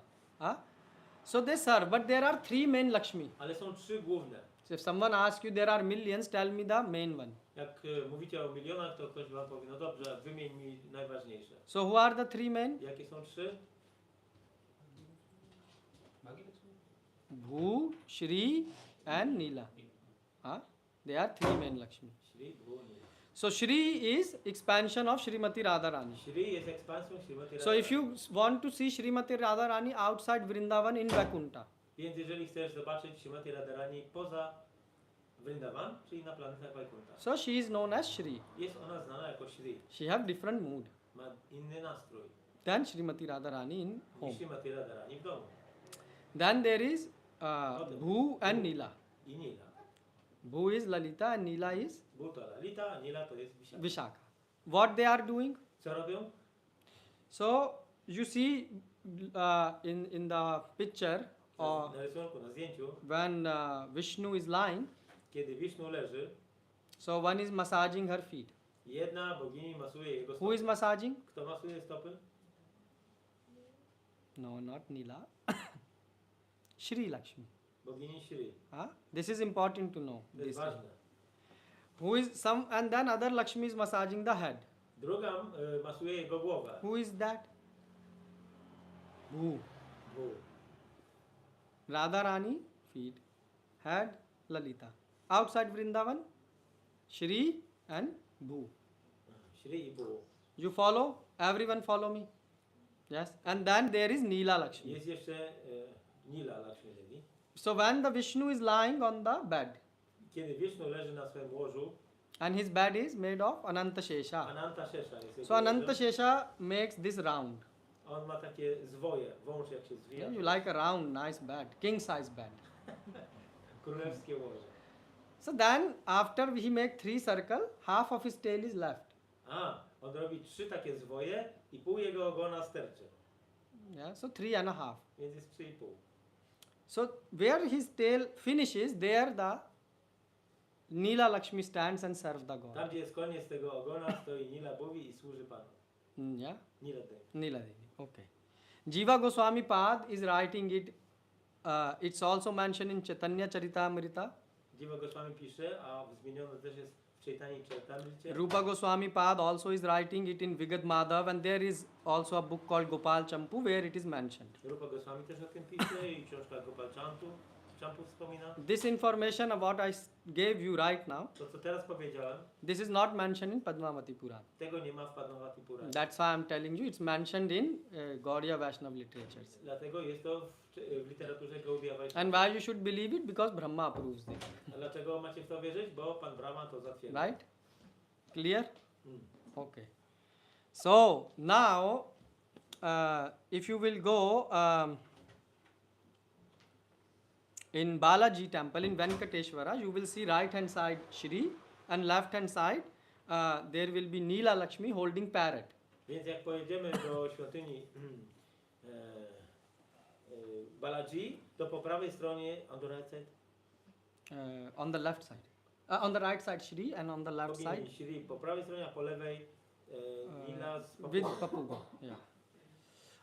So they serve, but there are three main Lakshmi. Ale są trzy główne. So if someone asks you there are millions, tell me the main one. Jak mówicie o milionach, to ktoś wam powie, no dobrze, wymień mi najważniejsze. So who are the three main? Jakie są trzy? Bhu, Shri and Nila. They are three main Lakshmi. Shri, Bhu, Nila. So Shri is expansion of Srimati Radharani. Shri jest ekspansją Srimati So if you want to see Srimati Radharani outside Vrindavan in Vaikuntha, Więc jeżeli chcesz zobaczyć Srimati Radharani poza Vrindavan, czyli na planetach Vaikuntha. So she is known as Shri. Jest ona znana jako Shri. She have different mood Ma inny nastrój than Srimati Radharani in home. niż Śrimati Radharani w domu. Then there is Bhu and Nila. I Nila. Bhu is Lalita and Nila is Bhu to Lalita, a Nila to jest Vishaka. Vishaka. What they are doing? Co robią? So you see in the picture Na rysunku, na zdjęciu, when Vishnu is lying, kiedy Vishnu leży, so one is massaging her feet. jedna bogini masuje jego Who stopy. is massaging? Kto masuje stopy? No, not Nila. Shri Lakshmi. Bogini Shri. Huh? This is important to know. To jest This ważne. Who is some and then other Lakshmi is massaging the head. Druga masuje jego głowę. Who is that? Bhu. Bhu. Radharani feet. Head Lalita. Outside Vrindavan, Shri and Bhu. Shri i Bhu. You follow? Everyone follow me? Yes. And then there is Neela Lakshmi. Jest jeszcze Nila Lakshmi Devi. So when the Vishnu is lying on the bed Kiedy Vishnu leży na swoim łożu, and his bed is made of Ananta Shesha. Ananta Shesha jest jego So Ananta łożem. Shesha makes this round. On ma takie zwoje, wąż jak się zwija. You like a round, nice bed, king size bed. Królewskie łoże. So then after he make 3 circle, half of his tail is left. On robi 3 takie zwoje i pół jego ogona sterczy. Yeah, so 3.5. Więc jest 3,5. So where his tail finishes, there the Neela Lakshmi stands and serves the god. Tam gdzie jest koniec tego ogona, stoi Nila Bhuvi i służy Panu. Yeah, Nila Devi. Neela Devi. Okay. Jiva Goswami Pad is writing it. It's also mentioned in Chaitanya Charitamrita. Jiva Goswami pisze, a zmienione też jest w Chaitanya Charitamrita. Rupa Goswami Pad also is writing it in Vigad Madhav, and there is also a book called Gopal Champu where it is mentioned. Rupa Goswami też o tym pisze i książka Gopal Champu wspomina. This information of what I gave you right now, To co teraz powiedziałem, this is not mentioned in Padmavati Puran. tego nie ma w Padmavati Puranie. That's why I'm telling you it's mentioned in Gaudiya Vaishnava literatures. Dlatego jest to w literaturze Gaudiya Vaishnava. And why you should believe it? Because Brahma approves it. A dlaczego macie w to wierzyć? Bo Pan Brahma to zatwierdza. Right? Clear? Mm. Okay. So now, if you will go in Balaji temple in Venkateshwara, you will see right hand side Shri and left hand side there will be Neela Lakshmi holding parrot. Więc jak pojedziemy do świątyni Balaji, to po prawej stronie, on the right side, On the left side. On the right side Shri and on the left side bogini Shri po prawej stronie, a po lewej Nila z with Papuga. Papuga. Yeah.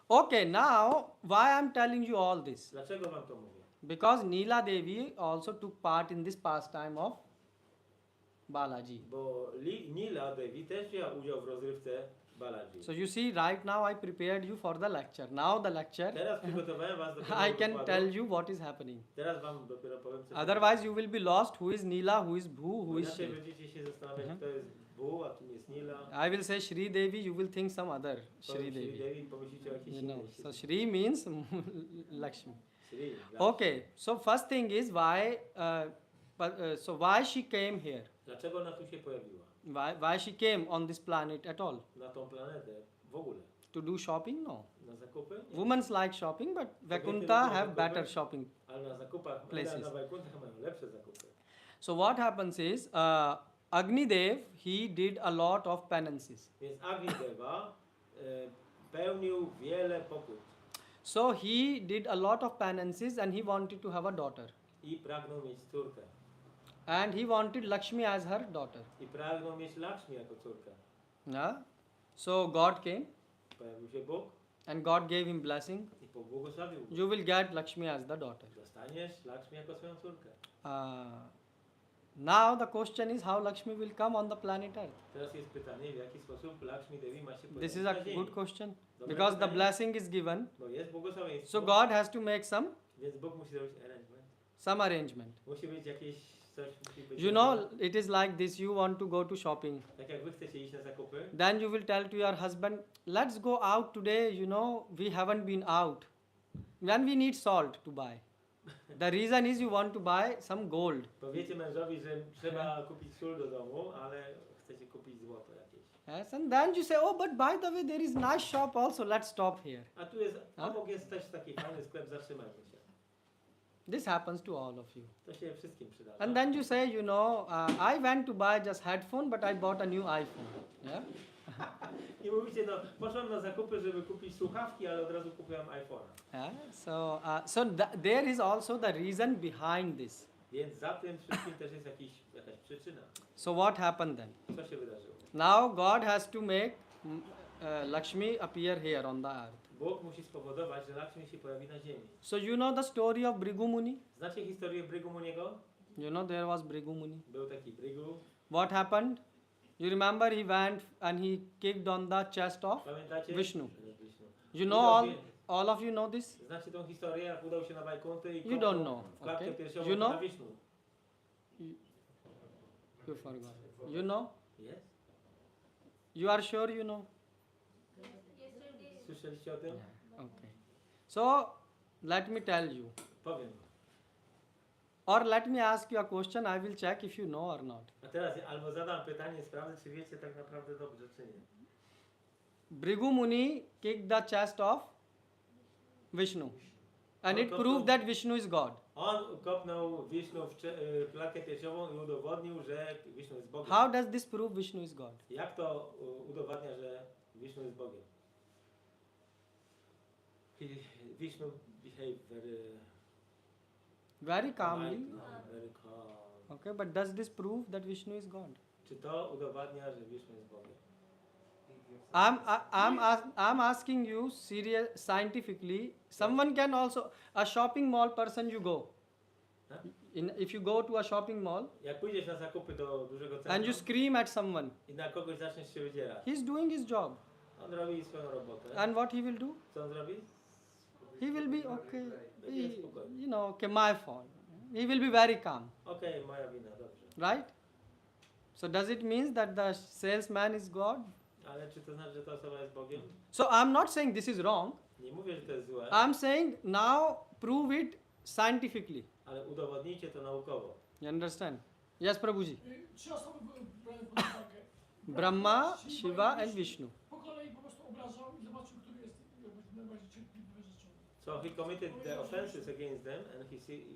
Okay, now why I'm telling you all this? Dlaczego wam to mówię? Because Neela Devi also took part in this pastime of Balaji. Bo Nila Devi też wzięła udział w rozrywce Balaji. So you see, right now I prepared you for the lecture. Now the lecture, Teraz przygotowałem was do I tego can wykładu. tell you what is happening. Teraz wam dopiero powiem, co Otherwise, you will be lost. Who is Neela? Who is Bhu? Who is inaczej Shri? będziecie się zastanawiać, kto jest Bhu, a kim jest Nila. I will say Shri Devi. You will think some other Shri Shri Devi. Devi, pomyślicie o jakiejś You know. innej So Shri. Shri means Lakshmi. Shri, Okay. So first thing is why. So why she came here? Dlaczego ona tu się pojawiła? Why she came on this planet at all? Na tą planetę w ogóle. To do shopping? No. Na zakupy? Nie. Women like shopping, but Vaikuntha lubią have zakupy. better shopping. Ale na zakupach, Places. na Wajkuntach mają lepsze zakupy. So what happens is Agnidev he did a lot of penances. Więc Agnideva pełnił wiele pokut So he did a lot of penances and he wanted to have a daughter. i pragnął mieć córkę. And he wanted Lakshmi as her daughter. I pragnął mieć Lakshmi jako córkę. Yeah? So God came Pojawił się Bóg and God gave him blessing. i pobłogosławił go. You will get Lakshmi as the daughter. Dostaniesz Lakshmi jako swoją córkę. Now the question is how Lakshmi will come on the planet Earth. Teraz jest pytanie, w jaki sposób Lakshmi Devi ma się This pojawić is a na ziemi. good question Dobre because the pytanie, blessing is given. bo jest błogosławieństwo, So God has to make więc Bóg musi zrobić arrangement. some arrangement. Musi być jakieś coś, musi być. You know, it is like this. You want to go to shopping. Tak jak wy chcecie iść na zakupy, Then you will tell to your husband, let's go out today. You know, we haven't been out. When we need salt to buy. The reason is you want to buy some gold. Powiecie mężowi, że trzeba kupić sól do domu, ale chcecie kupić złoto jakieś. Yes, and then you say, oh, but by the way, there is nice shop also. Let's stop here. A tu jest, A? obok jest też taki fajny sklep, zatrzymajmy się. This happens to all of you. To się wszystkim przyda. And then you say, you know, I went to buy just headphone, but I bought a new iPhone. Yeah. I mówicie, no poszłam na zakupy, żeby kupić słuchawki, ale od razu kupiłam iPhone'a. Yeah. So there is also the reason behind this. Więc za tym wszystkim też jest jakaś przyczyna. So what happened then? Co się wydarzyło? Now God has to make Lakshmi appear here on the earth. Bóg musi spowodować, że Lakshmi się pojawi na ziemi. So you know the story of Brigu Muni? Znacie historię Brygu Muniego? You know there was Brigu Muni. Był taki Brygu. What happened? You remember he went and he kicked on the chest of Pamiętacie? Vishnu. Vishnu. You know all of you know this? Znacie tą historię, jak udał się na Wajkunty i You don't know, w klatkę okay? piersiową You know? na Wisznu. You forgot. You know? Jest? You are sure you know? Słyszeliście o tym? Okay. So let me tell you. Powiem. Or let me ask you a question. I will check if you know or not. A teraz albo zadam pytanie, sprawdzę, czy wiecie tak naprawdę dobrze, czy nie. Brigu Muni kicked the chest of Vishnu. And it proved that Vishnu is God. On kopnął Wisznu w klatkę piersiową i udowodnił, że Wisznu jest Bogiem. How does this prove Vishnu is God? Jak to udowadnia, że Wisznu jest Bogiem? Wisznu behave Very calmly. very calm. Okay, but does this prove that Vishnu is God? Czy to udowadnia, że Wisznu jest Bogiem? I'm asking you serious scientifically. Someone can also a shopping mall person you go. Huh? If you go to a shopping mall Jak pójdziesz na zakupy do dużego and centrum you scream at someone, i na kogoś zaczniesz się wydzierać, he's doing his job. on robi swoją robotę. And what he will do? Co on zrobi? He will be okay. Będzie spokojny. You know, okay, my fault. He will be very calm, Okej, moja wina, dobrze. right? So does it mean that the salesman is God? Ale czy to znaczy, że ta osoba jest Bogiem? So I'm not saying this is wrong. Nie mówię, że to jest złe, I'm saying now prove it scientifically. ale udowodnijcie to naukowo. You understand? Yes, Prabhuji. Trzy osoby były brane pod uwagę. Brahma, Shiva and Vishnu. Po kolei po prostu obrażał i zobaczył, który jest najbardziej cierpliwy, wyrzeczony. So he committed the offenses against them and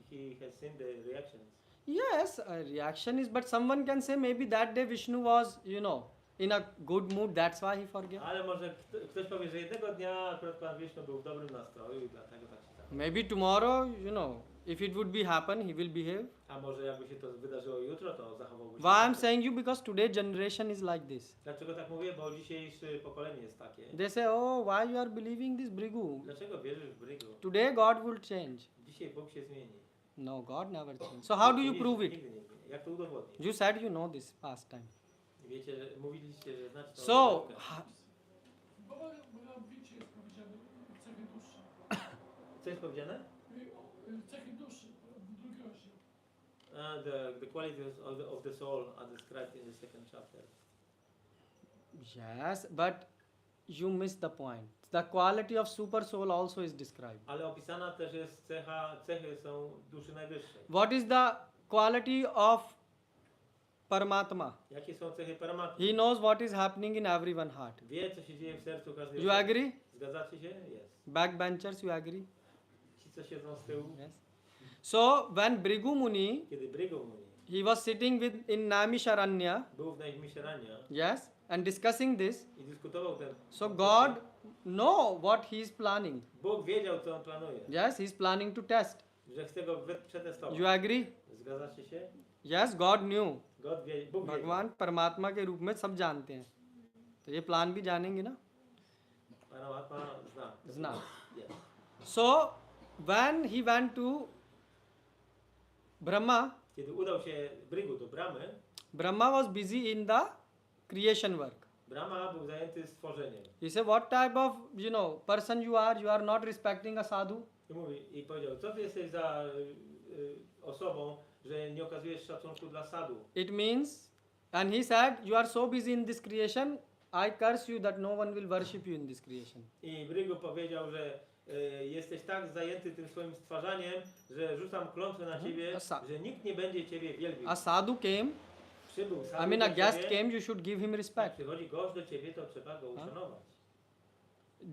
he has seen the reactions. Yes, a reaction is, but someone can say maybe that day Vishnu was, you know, in a good mood, that's why he forgave. Ale może ktoś powie, że jednego dnia akurat Pan Wisznu był w dobrym nastroju i dlatego tak się stało. Maybe tomorrow, you know, if it would be happen, he will behave. A może jakby się to wydarzyło jutro, to zachowałby się. Why I'm saying you because today generation is like this. Dlaczego tak mówię? Bo dzisiejsze pokolenie jest takie. They say, oh, why you are believing this Brigu? Dlaczego wierzysz w Brygu? Today God will change. Dzisiaj Bóg się zmieni. No, God never changed. So how do you prove it? Nigdy nie zmieni. Jak to udowodnić? You said you know this past time. Wiecie, że mówiliście, że znacie to. So, Bo wiecie, jest powiedziane cechy duszy. Co jest powiedziane? Cechy duszy, w drugi rozdział. The qualities of the soul are described in the second chapter. yes, but you missed the point. The quality of super soul also is described. Ale opisana też jest cechy są duszy najwyższej. What is the quality of Paramatma? Jakie są cechy Paramatmy? He knows what is happening in everyone's heart. Wie, co się dzieje w sercu każdej You agree? Zgadzacie się? Jest. Backbenchers, you agree? Ci, co siedzą z tyłu. Yes. So when Brigu Muni, Kiedy Brygu mówi, he was sitting in Naimisharanya, był w Naimisharanya yes, and discussing this, i dyskutował ten. so God know what he is planning. Bóg wiedział, co on planuje. Yes, he is planning to test. Że chce go przetestować. You agree? Zgadzacie się? Yes, God knew. Bóg wiedział. भगवान परमात्मा के रूप में सब जानते हैं तो ये प्लान भी जानेंगे ना Paramatma zna. Zna. Yes. So when he went to Brahma, Kiedy udał się Brygu do Bramy, Brahma was busy in the creation work. Brahma był zajęty stworzeniem. He said, what type of, you know, person you are not respecting a sadhu. I powiedział, co ty jesteś za osobą, że nie okazujesz szacunku dla sadu. It means, and he said, you are so busy in this creation, I curse you that no one will worship you in this creation. I Brygu powiedział, że jesteś tak zajęty tym swoim stwarzaniem, że rzucam klątwę na ciebie, że nikt nie będzie ciebie wielbił. A sadhu came, Przybył I sadhu mean a do guest ciebie, came, you should give him jak respect. przychodzi gość do ciebie, to trzeba go uszanować.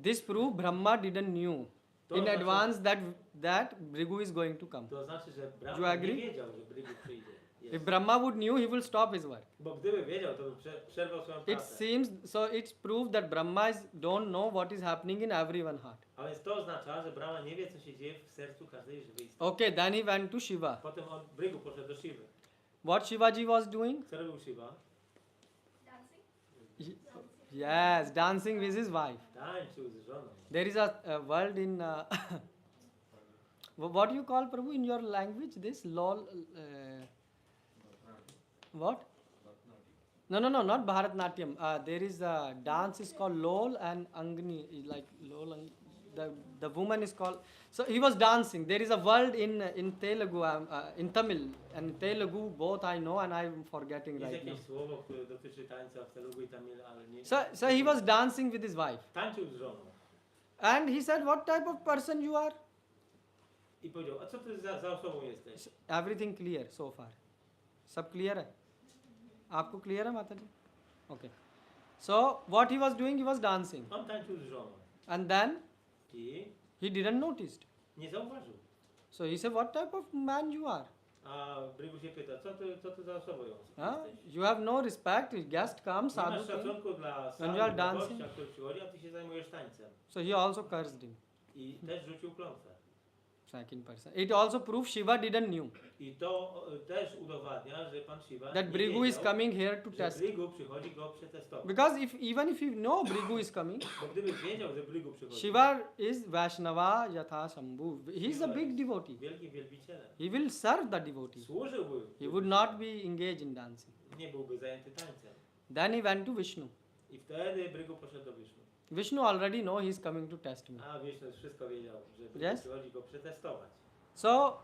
This proof Brahma didn't knew To in znaczy- advance that Bhrigu is going to come. To znaczy, że You Brahma nie agree? wiedział, że Bhrigu przyjdzie. If Brahma would knew, he will stop his work. Bo gdyby wiedział, to by przerwał swoją It pracę. seems so. It's proof that Brahma don't know what is happening in everyone's heart. A więc to oznacza, że Brahma nie wie, co się dzieje w sercu każdej żywej istoty. Okay, then he went to Shiva. Potem on Bhrigu poszedł do Shiwy. What Shivaji was doing? Co robił Shiva? Yes, dancing with his wife. Tańczył z żoną. There is a word in what do you call Prabhu in your language? This lol. What? No, not Bharatnatyam. There is a dance is called lol and angni. Like lol, the woman is called. So he was dancing. There is a word in Telugu, in Tamil and Telugu. Both I know and I'm forgetting Jest right now. jakieś słowo, które dotyczy tańca w Telugu i Tamilu, ale nie... So he was dancing with his wife, Tańczył z żoną. and he said, "What type of person you are?" I powiedział, a co ty za osobą jesteś? Everything clear so far. सब clear है? आपको clear है माता जी? Okay. So what he was doing, he was dancing, On tańczył z żoną. and then I he didn't notice. nie zauważył. So he said, "What type of man you are? A Bhrigu się pyta, co ty za osobą Huh? jesteś? You have no respect. Guest comes, Nie masz sadhu came." szacunku dla you are sadhu, dla dancing. gościa, który przychodzi, a ty się zajmujesz tańcem. So he also cursed him. I też rzucił klątwę. Second person. It also proves Shiva didn't knew I to też udowadnia, że pan Shiva that nie Bhrigu is wiedział, coming here to że test. Bhrigu przychodzi go przetestować. Because even if you know Bhrigu is coming, Bo gdyby wiedział, że Bhrigu przychodzi, Shiva is Vaishnava Yatha Shambhu. He is a big devotee. wielkim wielbicielem, He will serve the devotee. służyłby, He would not be engaged in dancing. nie byłby zajęty tańcem. Then he went to Vishnu. I wtedy Bhrigu poszedł do Wisznu. Vishnu already know he is coming to test me. A Wisznu już wszystko wiedział, że Bhrigu Yes. przychodzi go przetestować. So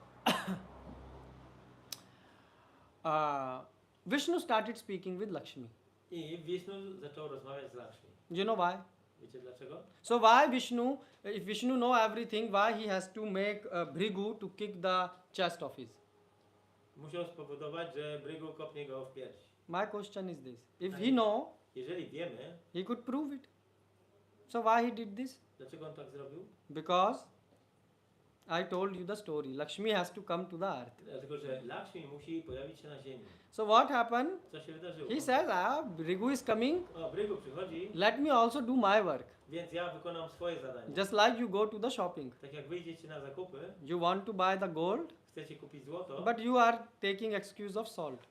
Vishnu started speaking with Lakshmi. I Wisznu zaczął rozmawiać z Lakshmi. You know why? Wiecie dlaczego? So why Vishnu, if Vishnu know everything, why he has to make Bhrigu to kick the chest of his? Musiał spowodować, że Bhrigu kopnie go w pierś. My question is this. If he know, Jeżeli wiemy, he could prove it. So why he did this? dlaczego on tak zrobił? Because I told you the story. Lakshmi has to come to the earth. Dlatego, że Lakshmi musi pojawić się na ziemi. So what happened? Co się wydarzyło? He says, Bhrigu is coming. O, Bhrigu przychodzi, Let me also do my work. więc ja wykonam swoje zadanie. Just like you go to the shopping. Tak jak wyjdziecie na zakupy, You want to buy the gold, chcecie kupić złoto, but you are taking excuse of salt.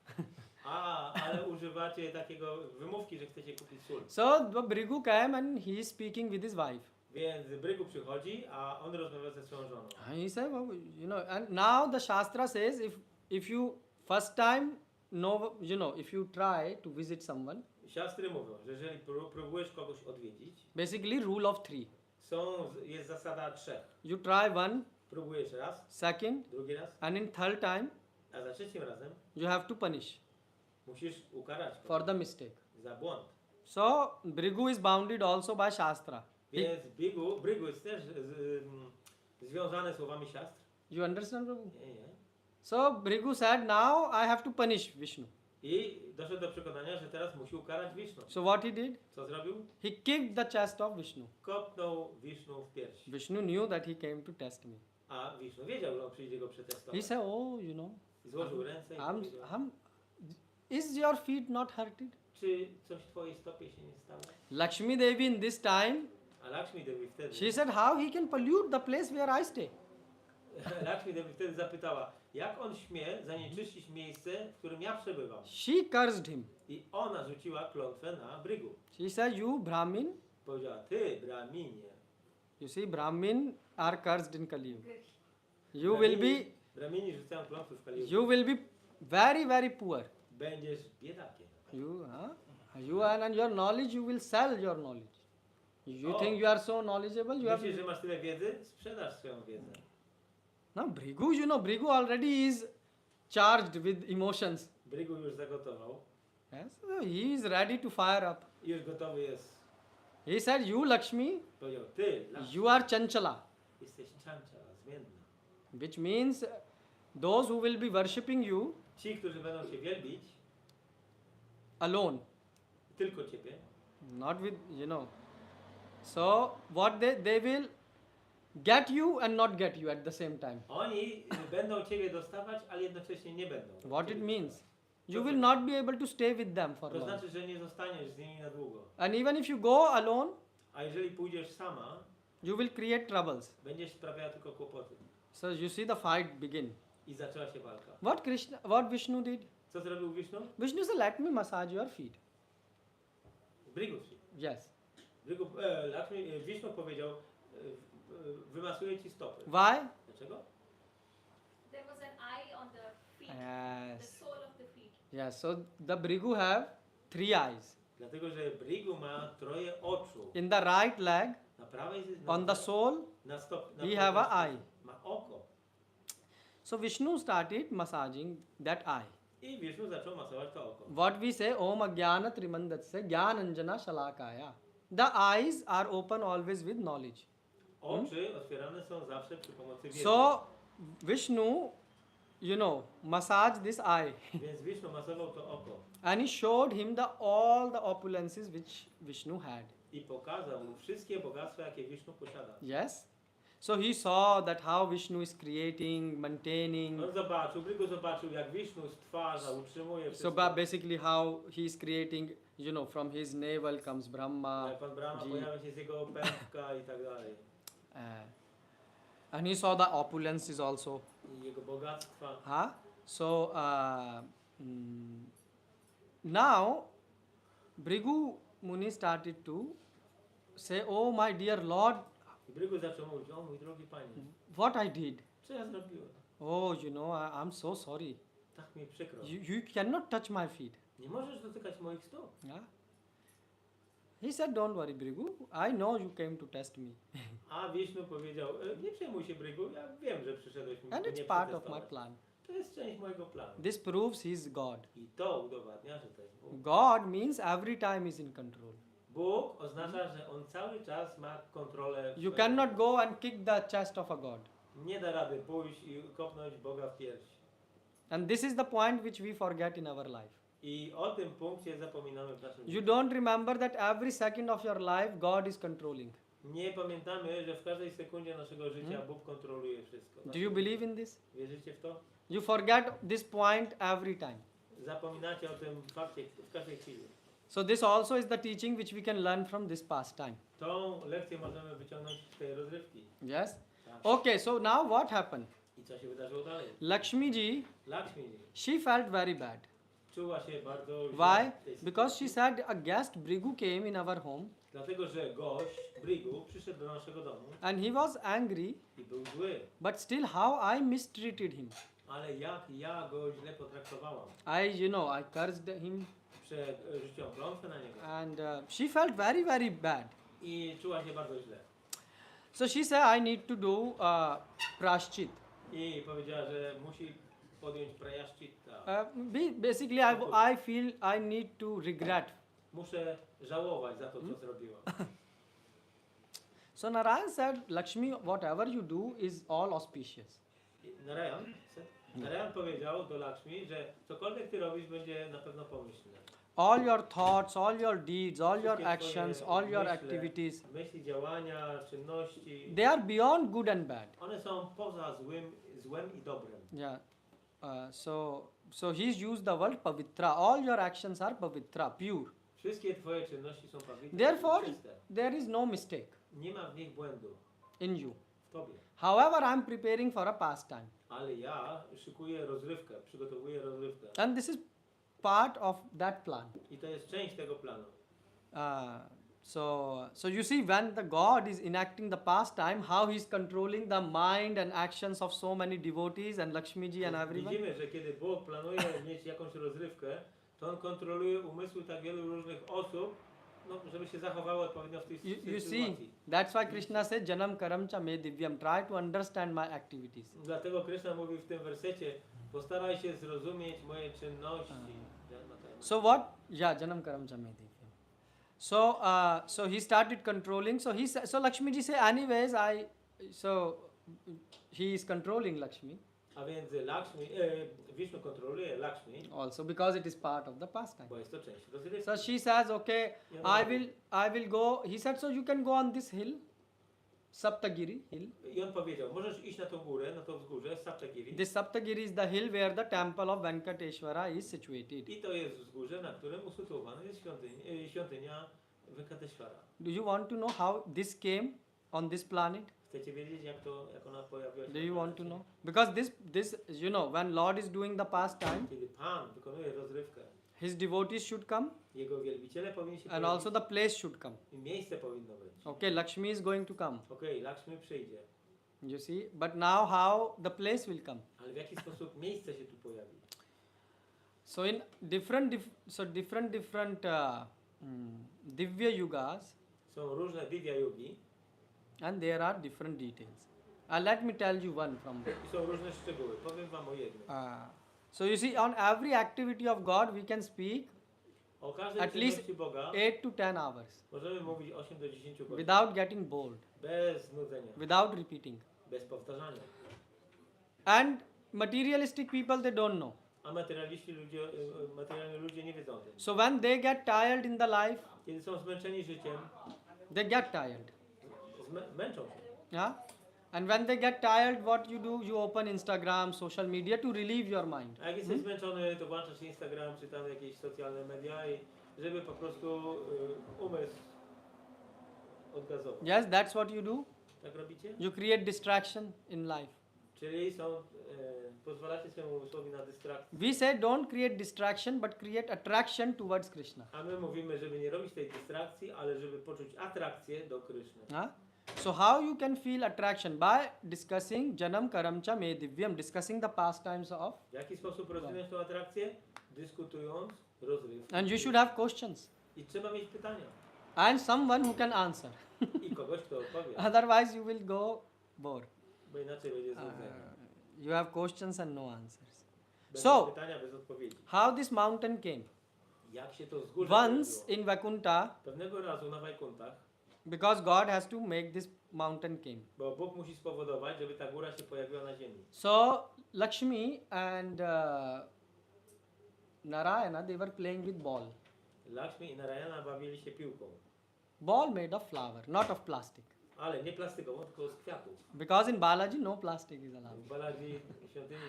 ale używacie takiego wymówki, że chcecie kupić sól. So the Bhrigu came and he is speaking with his wife. Więc Bhrigu przychodzi, a on rozmawia ze swoją żoną. And he said, well, you know, and now the Shastra says if you first time know, you know, if you try to visit someone, Siostry mówią, że jeżeli próbujesz kogoś odwiedzić, basically rule of three. jest zasada 3. You try one, Próbujesz raz, second, drugi raz, and in third time a za trzecim razem you have to punish musisz ukarać for kogoś the mistake. za błąd. So Bhrigu is bounded also by Shastra. Więc Bhrigu jest też związany słowami siastr. You understand, Prabhu? Nie. So Bhrigu said, now I have to punish Vishnu. I doszedł do przekonania, że teraz musi ukarać Wisznu. So what he did? Co zrobił? He kicked the chest of Vishnu. Kopnął Wisznu w pierś. Vishnu knew that he came to test me. A Wisznu wiedział, że on przyjdzie go He przetestować. said, oh, you know, I złożył ręce i powiedział, is your feet not hurted? czy coś w twojej stopie się nie stało? Lakshmi Devi in this time, A Lakshmi Devi wtedy, she said, how he can pollute the place where I stay? Lakshmi Devi wtedy zapytała, jak on śmie zanieczyścić miejsce, w którym ja przebywam? She cursed him. I ona rzuciła klątwę na Bhrigu. She said, you Brahmin, Powiedziała, ty Brahminie. you see, Brahmin are cursed in Kali Yuga. You will be, Brahmini rzucają klątwy w Kali Yuga. you will be very, very poor. Będziesz biedakiem. You and your knowledge, you will sell your knowledge. You Oh. think you are so knowledgeable, you have. Myślisz, że masz tyle wiedzy? Sprzedasz swoją wiedzę. No, Bhrigu, you know, Bhrigu already is charged with emotions. Bhrigu już zagotował Yes, so he is ready to fire up. i już gotowy jest. He said, you Lakshmi, Powiedział, ty, Lakshmi, you are Chanchala. jesteś czanczara, zmienna. which means those who will be worshipping you Ci, którzy będą Cię wielbić, alone, tylko Ciebie, not with, So what they will get you and not get you at the same time. oni będą Ciebie dostawać, ale jednocześnie nie będą. What it Ciebie means? dostawać. You Co will to not be able to stay with them for To long. znaczy, że nie zostaniesz z nimi na długo. And even if you go alone, A jeżeli pójdziesz sama, you will create troubles. będziesz sprawiała tylko kłopoty. So you see the fight begin. I zaczęła się walka. What Vishnu did? Co zrobił Wisznu? Vishnu said, let me massage your feet. Brigus. Yes. Wisznu powiedział, wymasuję Ci stopy. Why? Dlaczego? There was an eye on the feet, the Yes. sole of the feet. Yes. So the Brigu have 3 eyes. Dlatego, że Brigu ma troje oczu. In the right leg, Na prawej, on the sole, na stop, na we prawej have a stopie eye. ma oko. So Vishnu started massaging that eye. I Wisznu zaczął masować to oko. What we say, Om Agyana Trimandatse Gyananjana Shalakaya. The eyes are open always with knowledge. Oczy otwierane są zawsze przy pomocy wiedzy. So Vishnu, massaged this eye Więc Wisznu masował to oko and he showed him all the opulences which Vishnu had. i pokazał mu wszystkie bogactwa, jakie Wisznu posiada. Yes. So he saw that how Vishnu is creating, maintaining. On zobaczył, Brigu zobaczył, jak Wisznu stwarza, utrzymuje So wszystko. basically how he is creating, from his navel comes Brahma. Jak Pan Brahma Ji. pojawia się z jego pępka i tak dalej. And he saw the opulences also. I jego bogactwa. Huh? So now Brigu Muni started to say, oh my dear Lord, I Brigu zaczął mówić, o mój drogi Panie, what I did. co ja zrobiłem? Oh, I'm so sorry. Tak mi przykro. You cannot touch my feet. Nie możesz dotykać moich stóp. Yeah? He said, don't worry, Brigu. I know you came to test me. A Wisznu powiedział, nie przejmuj się Brigu, ja wiem, że przyszedłeś mi And mnie it's part of my przetestować. plan. To jest część mojego planu. This proves he is God. I to udowadnia, że to jest Bóg. God means every time is in control. Bóg oznacza, że On cały czas ma kontrolę. You swojego- cannot go and kick the chest of a God. Nie da rady pójść i kopnąć Boga w pierś. And this is the point which we forget in our life. I o tym punkcie zapominamy w naszym You życiu. don't remember that every second of your life God is controlling. Nie pamiętamy, że w każdej sekundzie naszego życia Bóg kontroluje wszystko. Do you believe in this? Wierzycie w to? You forget this point every time. Zapominacie o tym fakcie w każdej chwili. So this also is the teaching which we can learn from this pastime. Tą lekcję możemy wyciągnąć z tej rozrywki. Yes? Tak. Okay, so now what happened? I co się wydarzyło dalej? Lakshmi ji, Lakshmi she felt very bad. czuła się bardzo źle Why? w tej Because she sytuacji. said a guest Brigu came in our home Dlatego, że gość, Brigu, przyszedł do naszego domu and he was angry, i był zły. but still how I mistreated him. Ale jak ja go źle potraktowałam. I cursed him Rzuciłam klątwę na niego. and she felt very, very bad. I czuła się bardzo źle. So she said, I need to do prashchit. I powiedziała, że musi podjąć prayashchitta. Basically, I feel I need to regret. Muszę żałować za to, co zrobiłam. So Narayan said, Lakshmi, whatever you do is all auspicious. I Narayan powiedział do Lakshmi, że cokolwiek ty robisz, będzie na pewno pomyślne. All your thoughts, all your deeds, all your Wszystkie actions, twoje all your myśle, activities, Myśli, działania, czynności, they are beyond good and bad. one są poza złem i dobrem. Yeah. So he's used the word pavitra. All your actions are pavitra, pure. Wszystkie twoje czynności są pawitne, Therefore, czyste. there is no mistake Nie ma w nich błędu in you. w tobie. However, I'm preparing for a pastime. Ale ja szykuję rozrywkę, przygotowuję rozrywkę. And this is part of that plan. I to jest część tego planu. So you see, when the God is enacting the pastime, how he's controlling the mind and actions of so many devotees and Lakshmiji and everyone. Widzimy, że kiedy Bóg planuje mieć jakąś rozrywkę, to On kontroluje umysły tak wielu różnych osób, no, żeby się zachowały odpowiednio w tej You see, sytuacji. that's why Krishna said, Janam karam cha me divyam. Try to understand my activities. Dlatego Krishna mówi w tym wersecie, postaraj się zrozumieć moje czynności. So what? Yeah, Janam karam cha me divyam. So he started controlling. So Lakshmiji say, anyways, So he is controlling Lakshmi A więc Lakshmi, Vishnu kontroluje Lakshmi, also because it is part of the pastime. bo jest to część rozrywki. So she says, okay, I will go. He said, so you can go on this hill, Saptagiri hill. I on powiedział, możesz iść na tą górę, na to wzgórze, Saptagiri. This Saptagiri is the hill where the temple of Venkateshwara is situated. I to jest wzgórze, na którym usytuowana jest świątynia Venkateshwara. Do you want to know how this came on this planet? Chcecie wiedzieć, jak ona pojawiła się? Do na you want to planecie? know? Because this you know, when Lord is doing the pastime, Kiedy Pan wykonuje rozrywkę, his devotees should come jego wielbiciele powinni się and pojawić also the place should come. i miejsce powinno być. Okay, Lakshmi is going to come. Okej, Lakshmi przyjdzie, You see, but now how the place will come? ale w jaki sposób miejsce się tu pojawi? So in different Divya yugas, Są różne divya yogi and there are different details. Let me tell you one from there. i są różne szczegóły. Powiem wam o jednym. So you see, on every activity of God, we can speak O każdej at least czynności Boga 8 to 10 hours możemy mówić 8 do 10 godzin. without getting bored, Bez nudzenia, without repeating. bez powtarzania. And materialistic people, they don't know. A materialni ludzie nie wiedzą o tym. So when they get tired in the life, Kiedy są zmęczeni życiem, they get tired. męczą się. Yeah? And when they get tired, what you do? You open Instagram, social media to relieve your mind. A jak jesteś zmęczony, to włączasz Instagram czy tam jakieś socjalne media, i żeby po prostu umysł odgazował. Yes, that's what you do. Tak robicie? You create distraction in life. Czyli pozwalacie swojemu umysłowi na dystrakcję. We say don't create distraction, but create attraction towards Krishna. A my mówimy, żeby nie robić tej dystrakcji, ale żeby poczuć atrakcję do Kryszny. Huh? So how you can feel attraction? By discussing Janam Karamcha Me Divyam, discussing the pastimes of. W jaki sposób rozwinąć tą atrakcję? Dyskutując, rozrywki. And you should have questions. I trzeba mieć pytania. And someone who can answer. I kogoś, kto odpowie. Otherwise you will go bored. Bo inaczej będzie znudzenie. You have questions and no answers. Będą So, pytania bez odpowiedzi. how this mountain came? Jak się to wzgórze Once pojawiło? in Vaikuntha, Pewnego razu na Wajkuntach, because God has to make this mountain came. bo Bóg musi spowodować, żeby ta góra się pojawiła na ziemi. So Lakshmi and Narayana, they were playing with ball. Lakshmi i Narayana bawili się piłką. Ball made of flower, not of plastic. Ale nie plastykową, tylko z kwiatów. Because in Balaji no plastic is W allowed. Balaji świątyni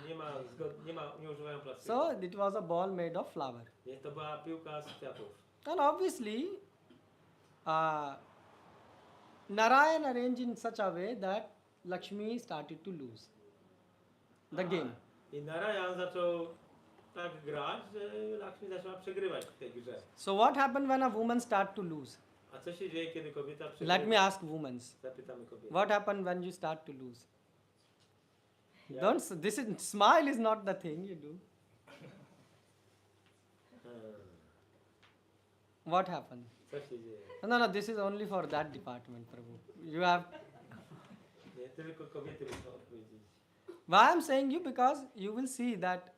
nie używają plastiku. So it was a ball made of flower. Więc to była piłka z kwiatów. And obviously, Narayan arranged in such a way that Lakshmi started to lose the game. I Narayan zaczął tak grać, że Lakshmi zaczęła przegrywać w tej grze. So what happened when a woman start to lose? A co się dzieje, kiedy kobieta przegrywa? Let me ask women. Zapytamy kobietę. What happened when you start to lose? Jak- Don't smile is not the thing you do. What happened? Co się dzieje? No, this is only for that department, Prabhu. You have. Nie, tylko kobiety muszą odpowiedzieć. Why I'm saying you? Because you will see that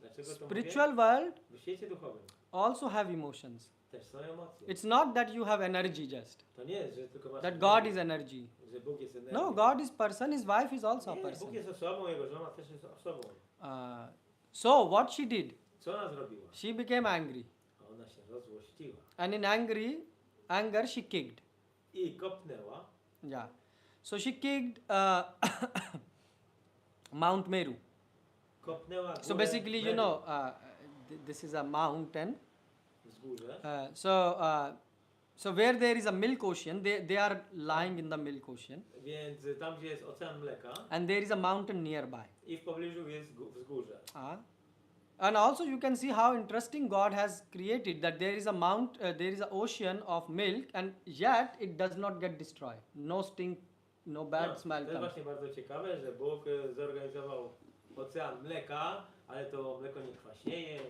Dlaczego to spiritual world mówię? W świecie duchowym also have emotions. też są emocje. It's not that you have energy just. To nie jest, że tylko masz That energię, God is energy. że Bóg jest energią. No, God is person. His wife is also a Nie, person. Bóg jest osobą, jego żona też jest osobą. So what she did? Co ona zrobiła? She became angry, A ona się rozłościła and in anger she kicked. i kopnęła. Yeah. So she kicked Mount Meru. Kopnęła So górę basically, you Meru know, this is a mountain. wzgórze. So where there is a milk ocean, they are lying in the milk ocean, Więc tam, gdzie jest ocean mleka and there is a mountain nearby. i w pobliżu jest wzgórze. And also you can see how interesting God has created that there is a ocean of milk, and yet it does not get destroyed. No stink, no bad smell To jest comes. właśnie bardzo ciekawe, że Bóg zorganizował ocean mleka, ale to mleko nie kwaśnieje,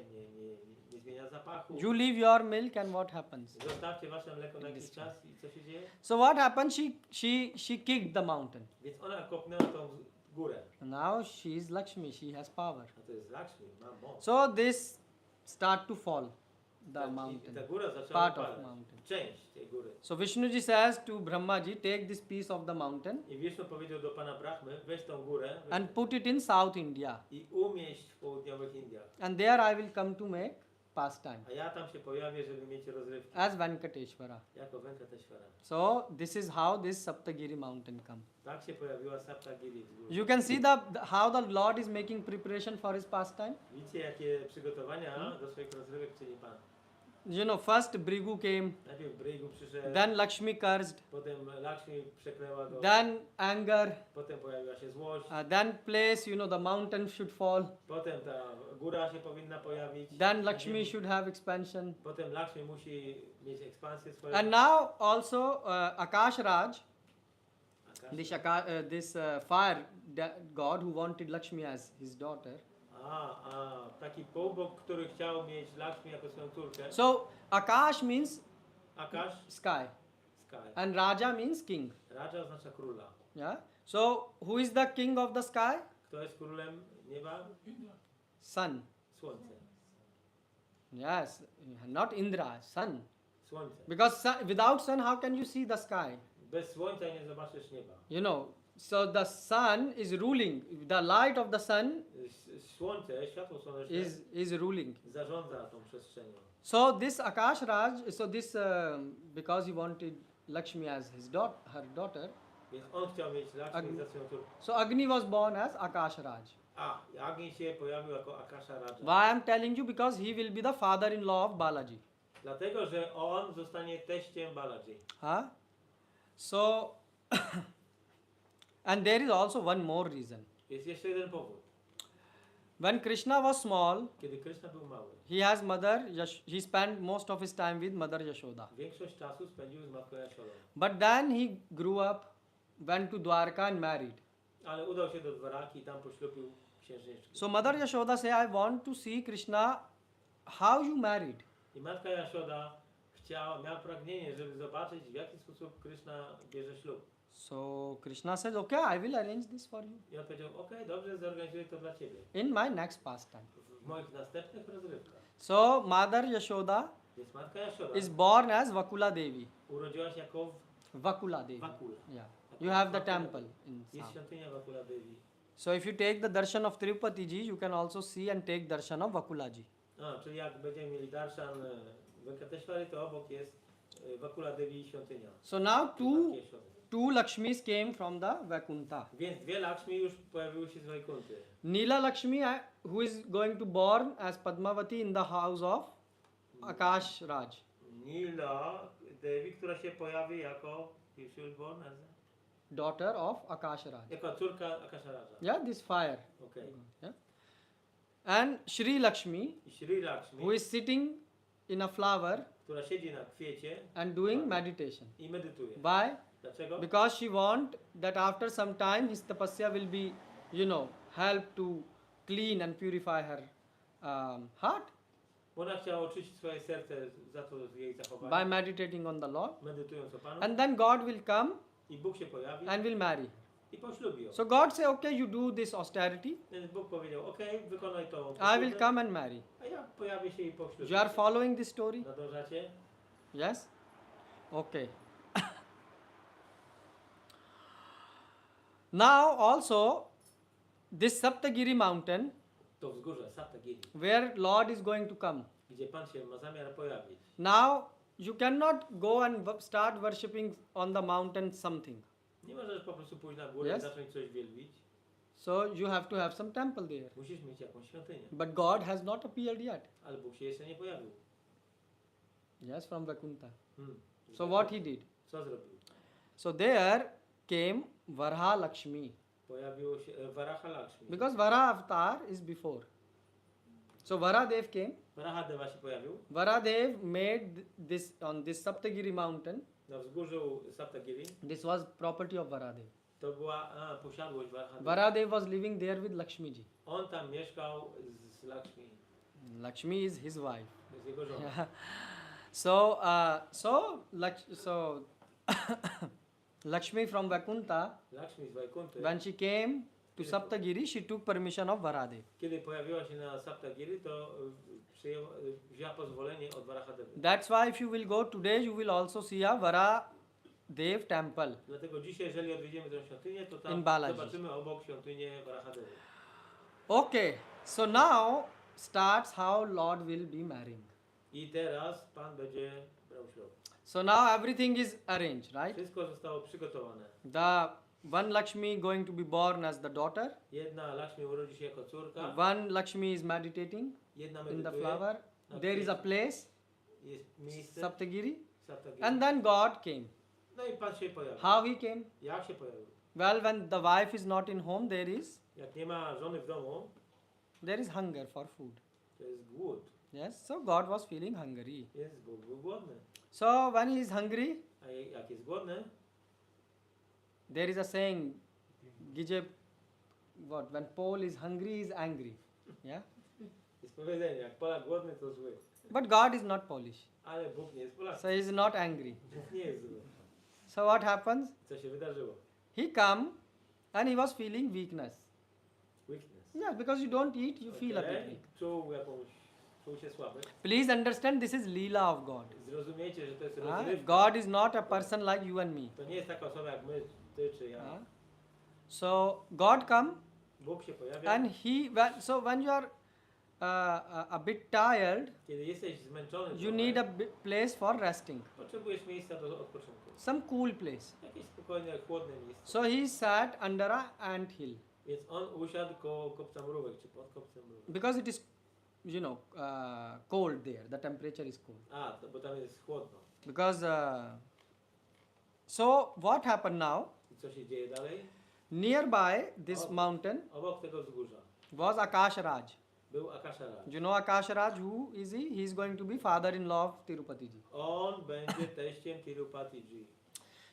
nie zmienia zapachu. You leave your milk, and what happens? Zostawcie wasze mleko na jakiś czas i co się dzieje? So what happened? She kicked the mountain. Więc ona kopnęła tą górę. Now she is Lakshmi. She has power. A to jest Lakshmi, ma moc. So this start to fall. the mountain, Ta góra zaczęła part of opadać. mountain. Część tej góry. So Vishnuji says to Brahmaji, take this piece of the mountain I Wisznu powiedział do pana Brahmy, weź tą górę and put it in South India, i umieść w południowych Indiach. and there I will come to make pastime A ja tam się pojawię, żeby mieć rozrywki. as Venkateshwara. Jako Venkateshwara. So this is how this Saptagiri mountain come. Tak się pojawiła Saptagiri wzgórze. You can see how the Lord is making preparation for his pastime. Widzicie, jakie przygotowania do swoich rozrywek czyni Pan. You know, first Brigu came, Najpierw Brygu przyszedł, then Lakshmi cursed, potem Lakshmi przeklęła go, then anger, potem pojawiła się złość, then place, you know, the mountain should fall, potem ta góra się powinna pojawić, then Lakshmi should have expansion. potem Lakshmi musi mieć ekspansję swoją. And now also Akash Raj, Akash. this fire god who wanted Lakshmi as his daughter. Taki półbóg, który chciał mieć Lakshmi jako swoją córkę. So Akash means Akash, sky, sky. and Raja means king. Raja oznacza króla. Yeah. So who is the king of the sky? Kto jest królem nieba? Indra. Sun. Słońce. Yes, not Indra, sun. Słońce. Because without sun, how can you see the sky? Bez słońca nie zobaczysz nieba. You know, so the sun is ruling. The light of the sun Słońce, światło słoneczne is ruling. zarządza tą przestrzenią. So this Akash Raj, so this because he wanted Lakshmi as her daughter. Więc on chciał mieć Lakshmi za swoją córkę. So Agni was born as Akash Raj. Agni się pojawił jako Akasha Raja. Why I'm telling you? Because he will be the father-in-law of Balaji. Dlatego, że on zostanie teściem Balaji. Huh? So, and there is also one more reason. Jest jeszcze jeden powód. When Krishna was small, Kiedy Krishna był mały, he spent most of his time with Mother Yashoda. większość czasu spędził z matką Jaszodą. But then he grew up, went to Dwarka and married. Ale udał się do Dwaraki i tam poślubił księżniczkę. So Mother Yashoda said, I want to see Krishna, how you married. I matka Jaszoda miała pragnienie, żeby zobaczyć, w jaki sposób Krishna bierze ślub. So Krishna said, okay, I will arrange this for you I on powiedział, okej, dobrze, zorganizuję to dla ciebie. in my next pastime. W moich następnych rozrywkach. So Mother Yashoda Więc matka Jaszoda is born as Vakula Devi. urodziła się jako Vakula Devi. Wakula. Yeah. You have the temple in Jest South. świątynia Wakula Devi. So if you take the darshan of Tirupati ji, you can also see and take darshan of Vakula ji. Czyli jak będziemy mieli darshan Venkateshwary, to obok jest Wakula Devi i świątynia. So now Matki Jaszody. two Lakshmis came from the Vaikuntha. Więc dwie Lakshmi już pojawiły się z Wajkunty. Neela Lakshmi, who is going to born as Padmavati in the house of Akash Raj. Nila Devi, która się pojawi jako Daughter of Akash Raj. jako córka Akasha Raja. Yeah, this fire. Okay. Yeah. And Shri Lakshmi, I Shri Lakshmi, who is sitting in a flower która siedzi na kwiecie and doing meditation. i medytuje. Why? Dlaczego? Because she want that after some time his tapasya will be, you know, help to clean and purify her heart Bo ona chciała oczyścić swoje serce za to jej by zachowanie, meditating on the Lord. medytując o Panu. And then God will come I Bóg się pojawi and will marry. i poślubi ją. So God say, okay, you do this austerity, Więc Bóg powiedział, okej, wykonaj to. I will come and marry. A ja pojawię się i poślubię. You are following this story? Nadążacie? Yes? Okay. Now also this Saptagiri mountain To wzgórze Saptagiri, where Lord is going to come. gdzie Pan się ma zamiar pojawić. Now you cannot go and start worshipping on the mountain something. Nie możesz po prostu pójść na górę i Yes. zacząć coś wielbić. So you have to have some temple there. Musisz mieć jakąś świątynię. But God has not appeared yet. Ale Bóg się jeszcze nie pojawił. Yes, from Vaikuntha. Hmm. So what he did? Co zrobił? So there came Varha Lakshmi. Pojawiło się Varaha Lakshmi. Because Vara avatar is before. So Varadev came. Varahadeva się pojawił Varadev made this on this Saptagiri mountain. na wzgórzu Saptagiri. This was property of Varadev. To była posiadłość Varahadeva. Varadev was living there with Lakshmiji. On tam mieszkał z Lakshmi, Lakshmi is his wife. z jego żoną. So Lakshmi from Vaikuntha, Lakshmi z Wajkunty, when she came to Saptagiri, she took permission of Varadev. Kiedy pojawiła się na Saptagiri, to wzięła pozwolenie od Varahadevy. That's why if you will go today, you will also see a Varadev temple. Dlatego dzisiaj, jeżeli odwiedzimy tę świątynię, to In tam Balaji. zobaczymy obok świątynię Varahadevy. Okay, so now starts how Lord will be marrying. I teraz Pan będzie brał ślub. So now everything is arranged, right? Wszystko zostało przygotowane. The one Lakshmi going to be born as the daughter, Jedna Lakshmi urodzi się jako córka, one Lakshmi is meditating jedna in the medytuje, flower. There is a place, jest miejsce Saptagiri, Saptagiri. and then God came. No i Pan się pojawił. How he came? Jak się pojawił? Well, when the wife is not in home, Jak nie ma żony w domu, there is hunger for food. to jest głód. Yes, so God was feeling hungry. Jest Bóg był głodny. So when he is hungry, A jak jest głodny, there is a saying, Gije, what? When Paul is hungry, he is angry. Yeah, jest powiedzenie, jak Polak głodny, to zły. but God is not Polish, Ale Bóg nie jest Polakiem. so he is not angry. Bóg nie jest zły. So what happens? Co się wydarzyło? He come, and he was feeling weakness. Weakness. Yeah, because you don't eat, you feel a bit Okej, weak. Czuł się słaby. Please understand, this is Leela of God. Zrozumiecie, że to jest Ah, rozrywka. God is not a person like you and me. To nie jest taka osoba jak my, ty czy ja. Ah. So God come, Bóg się pojawia. and so when you are a bit tired, Kiedy jesteś zmęczony, you need a place for resting, potrzebujesz miejsca do odpoczynku. some cool place. Jakieś spokojne, chłodne miejsce. So he sat under a ant hill Więc on usiadł koło kopca mrówek, czy pod kopcem mrówek. because it is, cold there. The temperature is cold. Bo tam jest chłodno. Because so what happened now? I co się dzieje dalej? Nearby this mountain Obok tego wzgórza was Akash Raj. był Akasha Raj. You know Akash Raj? Who is he? He is going to be father-in-law of Tirupati ji. On będzie teściem Tirupati Ji.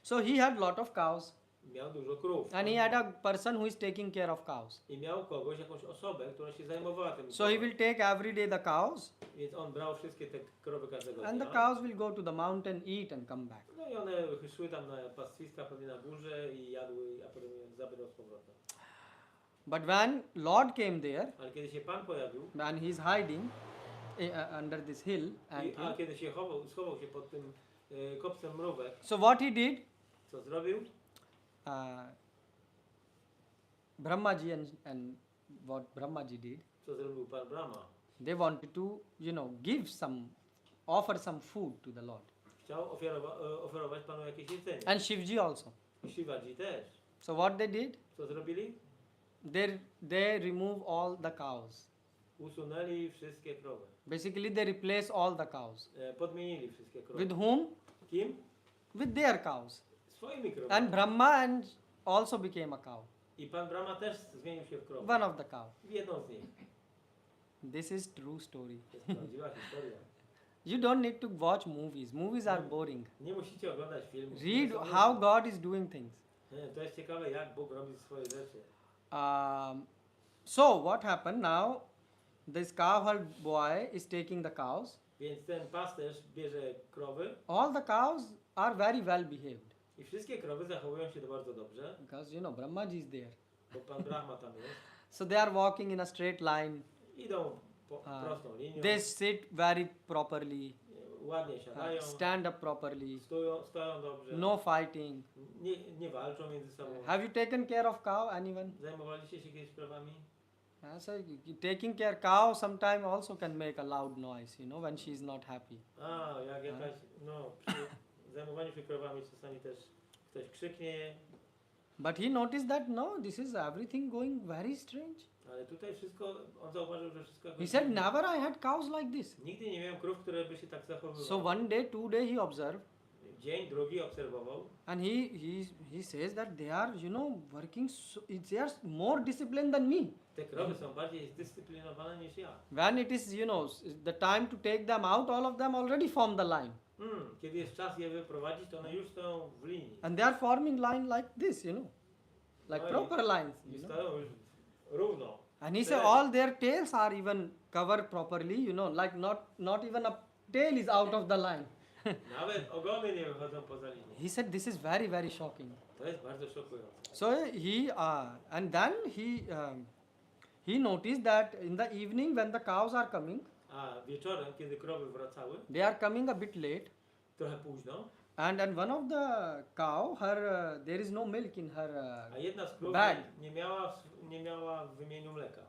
So he had lot of cows, Miał dużo krów. and he had a person who is taking care of cows. I miał kogoś, jakąś osobę, która się zajmowała tym. So he will take every day the cows, Więc on brał wszystkie te krowy każdego and the dnia. cows will go to the mountain, eat, and come back. No i one szły tam na pastwiska, pewnie na górze i jadły, a potem je zabrał z powrotem. But when Lord came there, Ale kiedy się Pan pojawił, and he is hiding under this hill, a kiedy się schował się pod tym kopcem mrówek, so what he did, co zrobił? Brahmaji and what Brahmaji did, Co zrobił Pan Brahma? they wanted to, offer some food to the Lord. Chciał oferować Panu jakieś jedzenie. And Shivji also. I Shivaji też. So what they did, Co zrobili? they remove all the cows. Usunęli wszystkie krowy. Basically, they replace all the cows. Podmienili wszystkie krowy. With whom? Kim? With their cows. Swoimi krowami. And Brahma also became a cow. I Pan Brahma też zmienił się w krowę. One of the cow. W jedną z nich. This is true story. To jest prawdziwa historia. You don't need to watch movies. Movies are boring. Nie musicie oglądać filmów. Read how God is doing things. To jest ciekawe, jak Bóg robi swoje rzeczy. So what happened now? This cowherd boy is taking the cows. Więc ten pasterz bierze krowy All the cows are very well behaved i wszystkie krowy zachowują się to bardzo dobrze, because Brahmaji is there. bo Pan Brahma tam jest. So they are walking in a straight line. Idą prostą linią, They sit very properly, ładnie siadają, stand up properly, stoją dobrze, no fighting. nie walczą między sobą. Have you taken care of cow, anyone? Zajmowaliście się kiedyś krowami? So taking care cow sometimes also can make a loud noise, when she is not happy. Jak jakaś, przy zajmowaniu się krowami czasami też ktoś krzyknie, But he noticed that this is everything going very strange. ale tutaj wszystko, on zauważył, że wszystko He jakoś... said, never I had cows like this. Nigdy nie miałem krów, które by się tak zachowywały. So one day, 2 days he observed, Dzień, drugi obserwował and he says that they are, working, they are more disciplined than me. te krowy są bardziej zdyscyplinowane niż ja. When it is, the time to take them out, all of them already form the line. Kiedy jest czas je wyprowadzić, to one już stoją w linii. And they are forming line like this, like proper lines. I stoją już równo. And he said all their tails are even covered properly, like not even a tail is out of the line. Nawet ogony nie wychodzą poza linię. He said, this is very, very shocking. To jest bardzo szokujące. So and then he noticed that in the evening when the cows are coming, A wieczorem, kiedy krowy wracały, they are coming a bit late, trochę późno, and one of the cow, there is no milk in her a jedna z krów bag. nie miała w wymieniu mleka.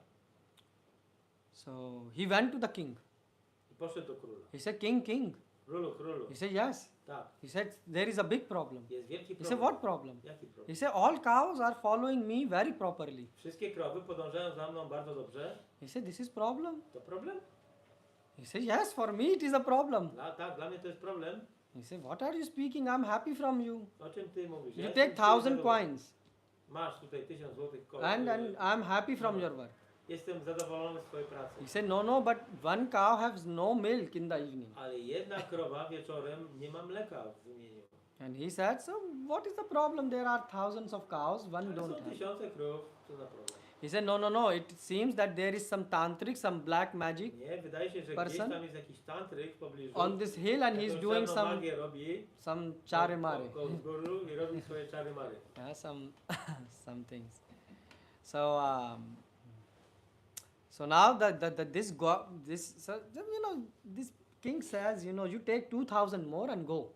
So he went to the king. I poszedł do króla. He said, King. Królu. He said, yes. Tak, He said, there is a big problem. jest wielki He said, problem. what problem? Jaki problem? He said, all cows are following me very properly. Wszystkie krowy podążają za mną bardzo dobrze. He said, this is problem. To problem? He said, yes, for me it is a problem. Tak, dla mnie to jest problem. He said, what are you speaking? I'm happy from you. O czym ty mówisz? You jestem take 1000 zadowolony. coins, Masz tutaj 1000 złotych and I'm happy from your work. Jestem zadowolony z twojej pracy. He said, no, but one cow has no milk in the evening. Ale jedna krowa wieczorem nie ma mleka w wymieniu. And he said, so what is the problem? There are thousands of cows, one Ale don't są have. tysiące krów, co za problem? He said, no, it seems that there is some tantric, some black magic Nie, wydaje się, że Person? gdzieś tam jest jakiś tantryk w pobliżu. on this hill and he's Jakąś doing czarną some magię robi chare mare. z góry i robi swoje czary mary. Yeah, some things. So now this king says, you take 2000 more and go.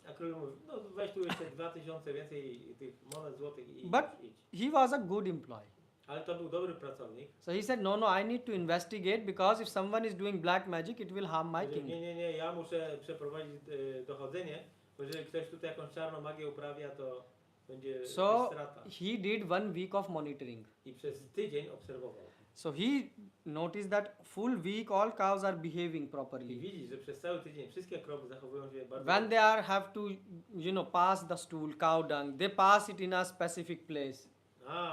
A król mówi, no weź tu jeszcze 2000 więcej tych monet złotych i But idź. he was a good employee. Ale to był dobry pracownik. So he said, no, I need to investigate because if someone is doing black magic, it will harm my Że king. nie, ja muszę przeprowadzić dochodzenie, bo jeżeli ktoś tutaj jakąś czarną magię uprawia, to będzie So strata. he did 1 week of monitoring. I przez tydzień obserwował. So he noticed that full week all cows are behaving I properly. widzi, że przez cały tydzień wszystkie krowy zachowują się bardzo When they have to, pass the stool, cow dung, they pass it in a specific place.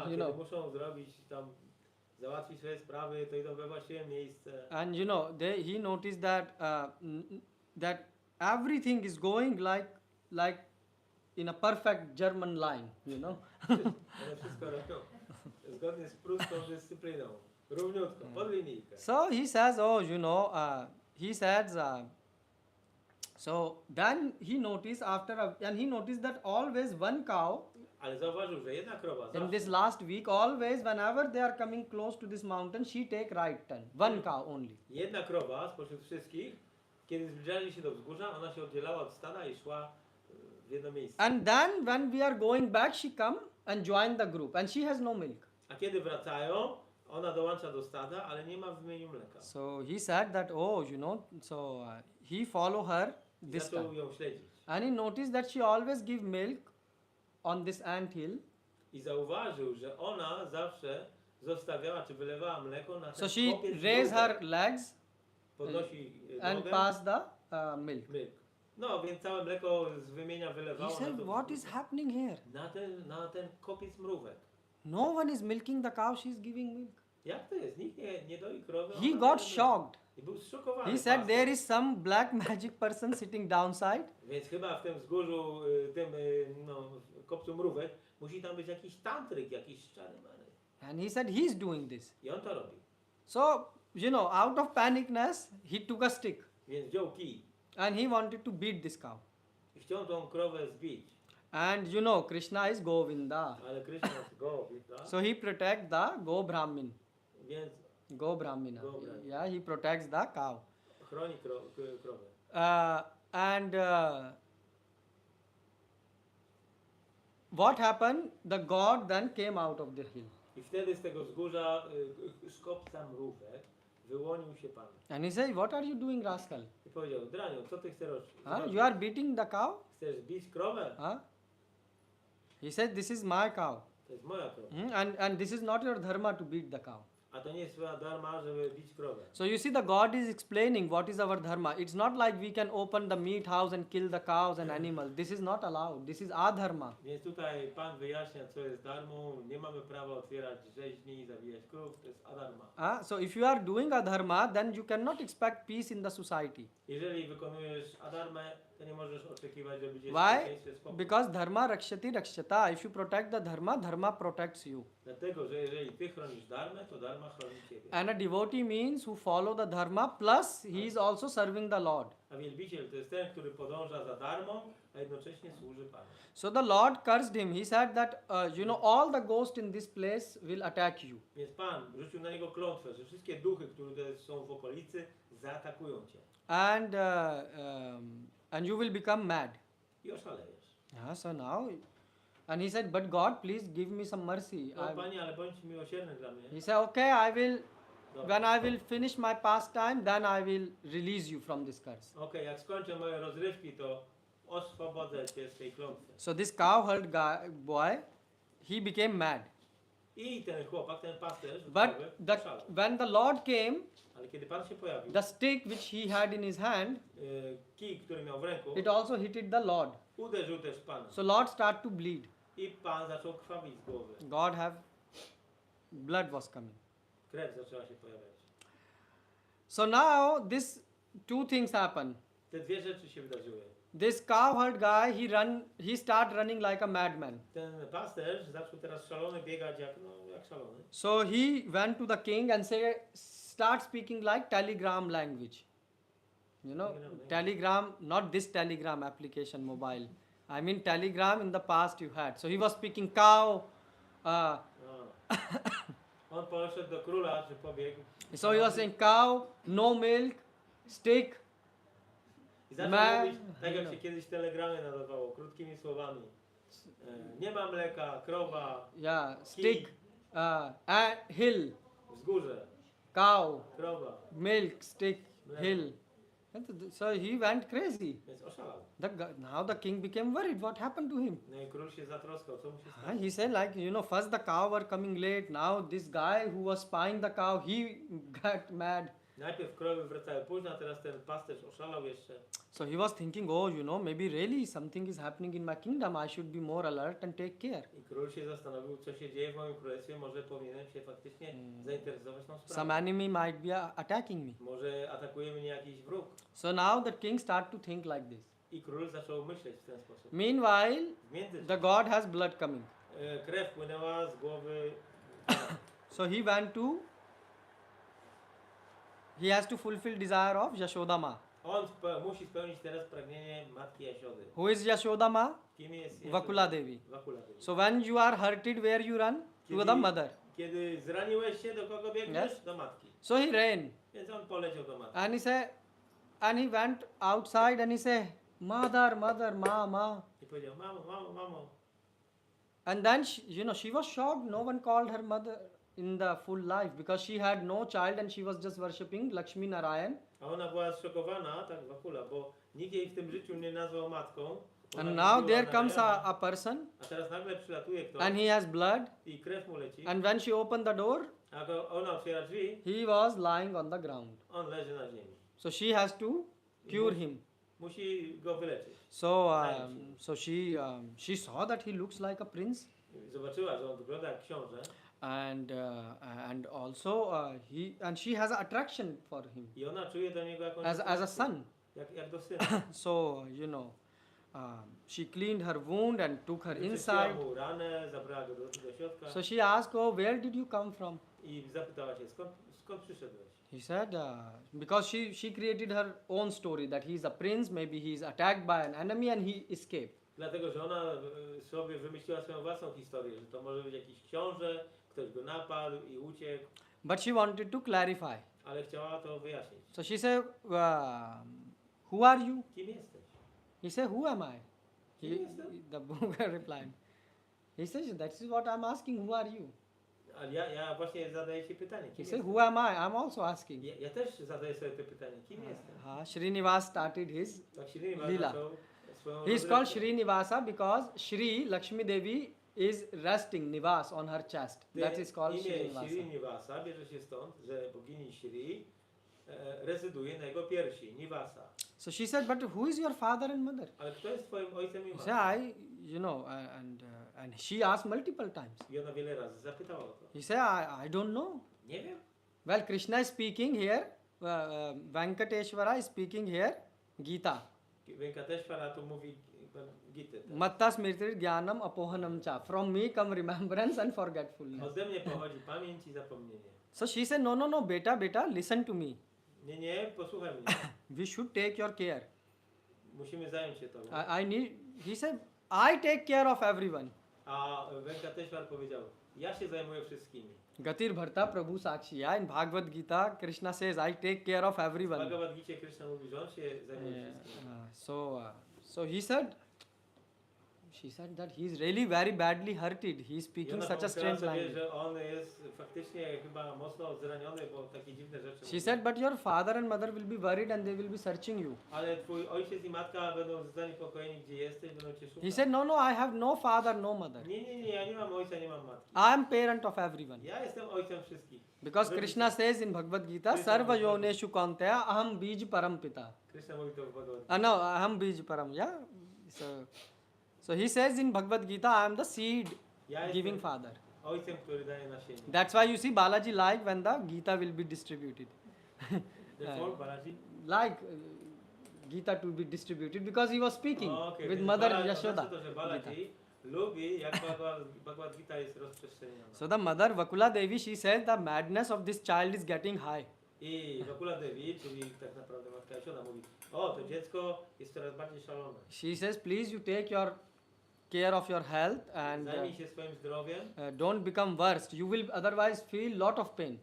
kiedy know. muszą zrobić tam, załatwić swoje sprawy, to idą we właściwe miejsce. And he noticed that everything is going like in a perfect German line, One wszystko robią zgodnie z pruską dyscypliną. Równiutko, pod linijkę. So he says, so then he noticed and he noticed that always one cow Ale zauważył, że jedna krowa in this last week, always whenever they are coming close to this mountain, she take right turn. One cow only. Jedna krowa spośród wszystkich, kiedy zbliżali się do wzgórza, ona się oddzielała od stada i szła w jedno miejsce. And then when we are going back, she come and join the group, and she has no milk. A kiedy wracają, ona dołącza do stada, ale nie ma w wymieniu mleka. So he said that, he follow her this Zaczął time. ją śledzić. And he noticed that she always give milk on this ant hill. I zauważył, że ona zawsze zostawiała, czy wylewała mleko na So ten she kopiec raise mrówek. her legs Podnosi and nogę, pass the milk. myk. No, więc całe mleko z wymienia He wylewało said, na, what is happening here? na ten kopiec mrówek. No one is milking the cow, she is giving milk. Jak to jest? Nikt nie doi krowy. He ona got daje mleko. shocked. I był zszokowany. He said pastor. there is some black magic person sitting downside. Więc chyba w tym wzgórzu, kopcu mrówek, musi tam być jakiś tantryk, jakiś czary mary. And he said he's doing this. I on to robi. So, out of panicness, he took a stick Więc wziął kij and he wanted to beat this cow. i chciał tą krowę zbić. And Krishna is Govinda. Ale Krishna go, prawda? So he protects the Go Brahmin. Więc Go Brahmina. Go Brahmina. Yeah, he protects the cow. chroni krowę. What happened? The god then came out of the hill. I wtedy z tego wzgórza, z kopca mrówek, wyłonił się Pan. And he said, what are you doing, rascal? I powiedział, Draniu, co ty chcesz robić? You are beating the cow? Chcesz bić krowę? Huh? He said, this is my cow. To jest moja krowa. And this is not your dharma to beat the cow. A to nie jest twoja dharma, żeby bić krowę. So you see, the God is explaining what is our dharma. It's not like we can open the meat house and kill the cows and animals. This is not allowed. This is our dharma. Więc tutaj Pan wyjaśnia, co jest darmą. Nie mamy prawa otwierać rzeźni i zabijać krów. To jest adharma. So if you are doing a dharma, then you cannot expect peace in the society. Jeżeli wykonujesz adharmę, to nie możesz oczekiwać, że będzie Why? bezpieczeństwie, spokój. Because dharma rakshati rakshata. If you protect the dharma, dharma protects you. Dlatego, że jeżeli ty chronisz dharmę, to dharma chroni ciebie. And a devotee means who follow the dharma, plus he is also serving the Lord. A wielbiciel to jest ten, który podąża za darmą, a jednocześnie służy Panu. So the Lord cursed him. He said that, all the ghosts in this place will attack you. Więc Pan rzucił na niego klątwę, że wszystkie duchy, które są w okolicy, zaatakują cię. And you will become mad. I oszalejesz. Yeah, so now, and he said, but God, please give me some mercy. No Panie, ale bądź miłosierny dla mnie. He said, okay, I will, Dobra. when I will finish my pastime, then I will release you from this curse. Okej, jak skończę moje rozrywki, to oswobodzę cię z tej klątwy. So this cowherd boy, he became mad. I ten chłopak, ten pasterz, But oszalał. when the Lord came, Ale kiedy Pan się pojawił, the stick which he had in his hand, kij, który miał w ręku, it also hit the Lord. uderzył też Pana. So Lord started to bleed. I Pan zaczął krwawić z głowy. God have, blood was coming. Krew zaczęła się pojawiać. So now this two things happen. Te dwie rzeczy się wydarzyły. This cowherd guy, he started running like a madman. Ten pasterz zaczął teraz szalony biegać jak szalony. So he went to the king and start speaking like telegram language. Telegram, not this telegram application mobile. I mean telegram in the past you had. So he was speaking cow. On poszedł do króla, czy pobiegł. So he was saying cow, no milk, stick. I zaczął Man, mówić, tak jak się kiedyś telegramy nadawało, krótkimi słowami. Nie ma mleka, krowa, Yeah, stick, and hill, wzgórze, cow, krowa. milk, stick, hill. So he went crazy. Więc oszalał. Now the king became worried. What happened to him? No i król się zatroskał, co mu się stało. He said first the cow were coming late. Now this guy who was spying the cow, he got mad. Najpierw krowy wracały późno, a teraz ten pasterz oszalał jeszcze. So he was thinking, maybe really something is happening in my kingdom. I should be more alert and take care. I król się zastanowił, co się dzieje w moim królestwie, może powinienem się faktycznie zainteresować tą sprawą. Some enemy might be attacking me. Może atakuje mnie jakiś wróg. So now the king started to think like this. I król zaczął myśleć w ten sposób. Meanwhile, W międzyczasie the god has blood coming. krew płynęła z głowy. So he went to, he has to fulfill desire of Yashoda Ma. On musi spełnić teraz pragnienie matki Jasiody. Who is Yashoda Ma? Kim jest Jasioda? Vakula Devi. Vakula Devi. So when you are hurted, where you run? To the mother. Kiedy zraniłeś się, do kogo biegniesz? Yes. Do matki. So he ran. Więc on poleciał do matki. And he went outside and he said, Mother, ma. I powiedział, mamo. And then she was shocked. No one called her mother in the full life because she had no child and she was just worshipping Lakshmi Narayan. A ona była zszokowana, tak Vakula, bo nikt jej w tym życiu nie nazwał matką. Ona And nie now była there comes Narayana. a person A teraz nagle przylatuje ktoś and he has blood. i krew mu leci. And when she opened the door, A ona otwiera drzwi, he was lying on the ground. on leży na ziemi. So she has to cure him. Musi go wyleczyć. So she saw that he looks like a prince. Zobaczyła, że on wygląda jak książę. And also she has attraction for him I ona czuje do niego jakąś as a son. Jak do syna. So she cleaned her wound and took her Wyczyściła inside. mu ranę, zabrała go do środka So she asked, where did you come from? i zapytała się, skąd przyszedłeś? He said, because she created her own story that he is a prince, maybe he is attacked by an enemy and he escaped. Dlatego, że ona sobie wymyśliła swoją własną historię, że to może być jakiś książę, ktoś go napadł i uciekł, But she wanted to clarify. ale chciała to wyjaśnić. So she said, who are you? Kim jesteś? He said, who am I? Kim The book replied. He says, that is what I'm asking, who are you? Ale ja właśnie zadaję ci pytanie, He kim said, jesteś? who am I? I'm also asking. Ja też zadaję sobie to pytanie, kim jesteś? Srinivas started his. Tak Śriniwas Lila. zaczął swoją He is called rozrywkę. Srinivasa because Shri Lakshmi Devi is resting Nivas on her chest. That is called Imię Srinivasa. Śrinivasa bierze się stąd, że bogini Shri rezyduje na jego piersi, Nivasa. So she said, but who is your father and mother? Ale kto jest twoim ojcem i He matką? said, and she asked multiple times. I ona wiele razy zapytała o to. He said, I don't know. Nie wiem. Well, Krishna is speaking here, Venkateshwara is speaking here, Gita. Venkateshwara to mówi Gitę. tak? Matta smriti jnanam apohanam cha. From me come remembrance and forgetfulness. Ode mnie pochodzi pamięć i zapomnienie. So she said, no, beta, listen to me. Nie, posłuchaj mnie. We should take your care. Musimy zająć się tobą. He said, I take care of everyone. A Venkateshwar powiedział, ja się zajmuję wszystkimi. Gatir Bharta Prabhu Sakshiya in Bhagavad Gita, Krishna says, I take care of W everyone. Bhagavad Gicie Krishna mówi, że on się zajmuje wszystkimi. So he said, she said that he is really very badly hurted. He is I speaking ona such a pomyślała strange sobie, language. że on jest faktycznie chyba mocno zraniony, bo takie dziwne rzeczy She mówi. said, but your father and mother will be worried and they will be searching you. Ale twój ojciec i matka będą zaniepokojeni, gdzie jesteś, będą cię szukać. He said, no, I have no father, no mother. Nie, ja nie mam ojca, nie mam matki. I am parent of everyone. Ja jestem ojcem wszystkich. Because Krishna says in Bhagavad Gita, Sarva Yoneshu Kauntaya Aham Bij Parampita. Krishna mówi to w Bhagavad Gita. No, Aham Bij Param, yeah. So he says in Bhagavad Gita, I am the seed Ja giving jestem father. ojcem, który daje nasienie. That's why you see Balaji like when the Gita will be distributed. Therefore, Balaji, Like Gita to be distributed because he was speaking okay, with więc mother Balaji- Yashoda. to znaczy to, że Gita. Balaji lubi, jak Bhagavad Gita jest rozprzestrzeniona. So the mother Vakula Devi, she says the madness of this child is getting high. I Vakula Devi, czyli tak naprawdę matka Yashoda mówi, o, to dziecko jest coraz bardziej szalone. She says, please you take your care of your health and Zajmij się swoim zdrowiem. don't become worst. You will otherwise feel lot of pain.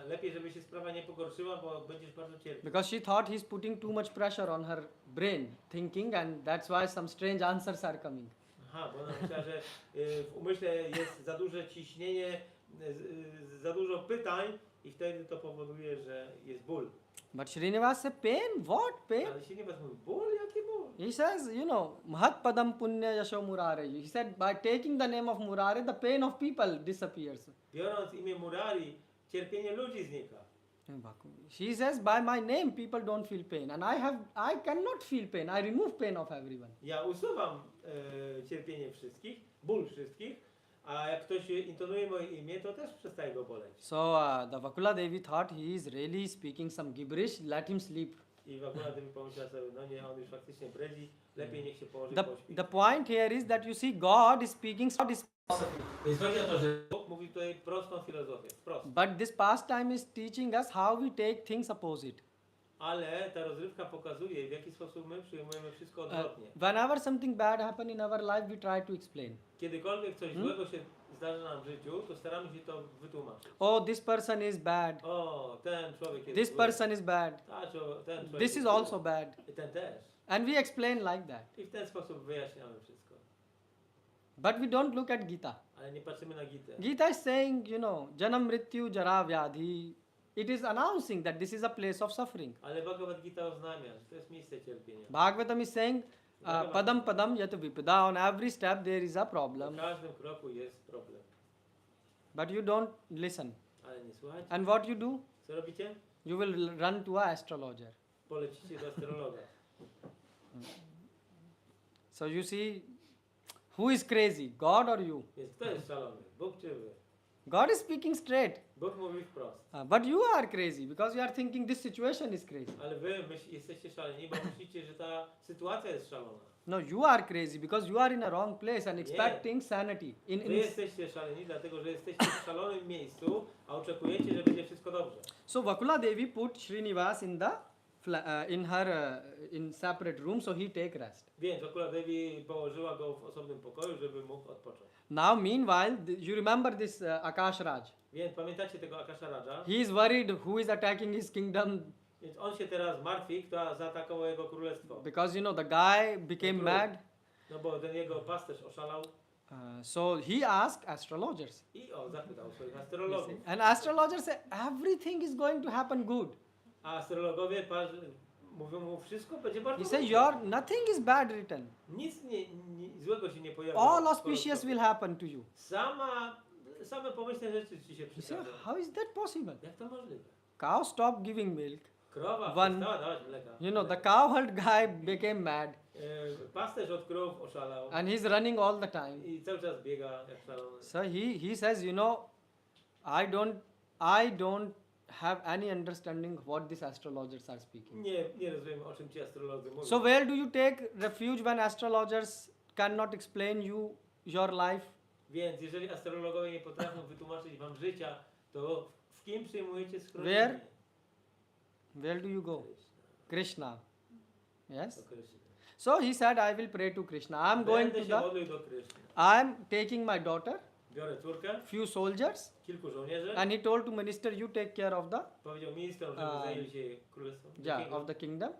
Lepiej, żeby się sprawa nie pogorszyła, bo będziesz bardzo cierpiał. Because she thought he's putting too much pressure on her brain thinking and that's why some strange answers are coming. Aha, bo ona myślała, że w umyśle jest za duże ciśnienie, za dużo pytań i wtedy to powoduje, że jest ból. But Srinivas said, pain? What pain? Ale się nie was mówi, ból? Jaki ból? He says, Mahat Padam Punya Yasho Murare. He said, by taking the name of Murare, the pain of people disappears. Biorąc imię Murari, cierpienie ludzi znika. She says, by my name, people don't feel pain. And I cannot feel pain. I remove pain of everyone. Ja usuwam cierpienie wszystkich, ból wszystkich, a jak ktoś intonuje moje imię, to też przestaje go boleć. So the Vakula Devi thought he is really speaking some gibberish, let him sleep. I w ogóle gdybym pomyślał sobie, no nie, on już faktycznie bredzi, lepiej niech się położy The, pośpi. the point here is that you see God is speaking, Więc chodzi o to, że Bóg mówi tutaj prostą filozofię, wprost. but this pastime is teaching us how we take things opposite. Ale ta rozrywka pokazuje, w jaki sposób my przyjmujemy wszystko odwrotnie. Whenever something bad happens in our life, we try to explain. Kiedykolwiek coś złego się zdarza nam w życiu, to staramy się to wytłumaczyć. Oh, this person is bad. O, ten człowiek jest This zły. person is bad. Ten człowiek This jest is zły. also bad. I ten też. And we explain like that. I w ten sposób wyjaśniamy wszystko. But we don't look at Gita. Ale nie patrzymy na Gitę. Gita is saying, Janam Mrityu Jara Vyadhi. It is announcing that this is a place of suffering. Ale Bhagavad Gita oznamia, że to jest miejsce cierpienia. Bhagavatam is saying, padam padam yat vipada. On every step there is a problem. W każdym kroku jest problem. But you don't listen. Ale nie słuchajcie. And what you do? Co robicie? You will run to a astrologer. Polecicie do astrologa. So you see, who is crazy, God or you? Więc kto jest szalony? Bóg czy wy? God is speaking straight. Bóg mówi wprost. But you are crazy because you are thinking this situation is crazy. Ale wy jesteście szaleni, bo myślicie, że ta sytuacja jest szalona. No, you are crazy because you are in a wrong place and expecting sanity. Wy jesteście szaleni, dlatego że jesteście w szalonym miejscu, a oczekujecie, że będzie wszystko dobrze. So Vakula Devi put Srinivas in the in separate room so he take rest. Więc Vakula Devi położyła go w osobnym pokoju, żeby mógł odpocząć. Now meanwhile, you remember this Akash Raj. Więc pamiętacie tego Akasha Raja? He is worried who is attacking his kingdom Więc on się teraz martwi, kto zaatakował jego królestwo. because the guy became mad. No bo ten jego pasterz oszalał So he asked astrologers. i on zapytał swoich astrologów. And astrologers say everything is going to happen good. A astrologowie mówią mu, wszystko będzie bardzo He said, dobrze. nothing is bad written. Nic złego się nie pojawia. All w auspicious horoskopie. will happen to you. Same pomyślne rzeczy ci się He said, przytrafią. how is that possible? Jak to możliwe? Cow stopped giving milk. Krowa One- przestała dawać mleka. The cow herd guy became mad Pasterz od krów oszalał and he's running all the time. i cały czas biega jak szalony. So he says, I don't have any understanding what these astrologers are speaking. Nie rozumiem, o czym ci astrolodzy mówią. So where do you take refuge when astrologers cannot explain you your life? Więc jeżeli astrologowie nie potrafią wytłumaczyć wam życia, to w kim przyjmujecie Where? schronienie? Where do you go? Krishna. Yes. Do Kryszny. So he said, I will pray to Krishna. I'm going Będę to się the. modlił do Kryszny. I'm taking my daughter, Biorę córkę, few soldiers, kilku żołnierzy, and he told to minister, you take care of the powiedział ministrom, żeby zajęli się królestwem, yeah of the kingdom,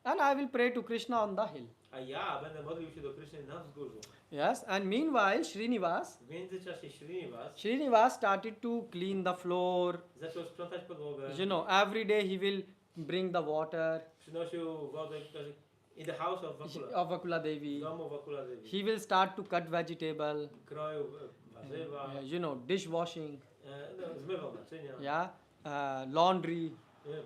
and I will pray to Krishna on the hill. a ja będę modlił się do Kryszny na wzgórzu. Yes. And meanwhile, W międzyczasie Srinivas Srinivas started to clean the floor. zaczął sprzątać podłogę, You know, every day he will bring the water przynosił wodę in the house of Vakula, of Vakula w Devi. domu Vakula Devi. He will start to cut vegetable. Kroił warzywa, You know, dishwashing. zmywał naczynia, Yeah. Laundry.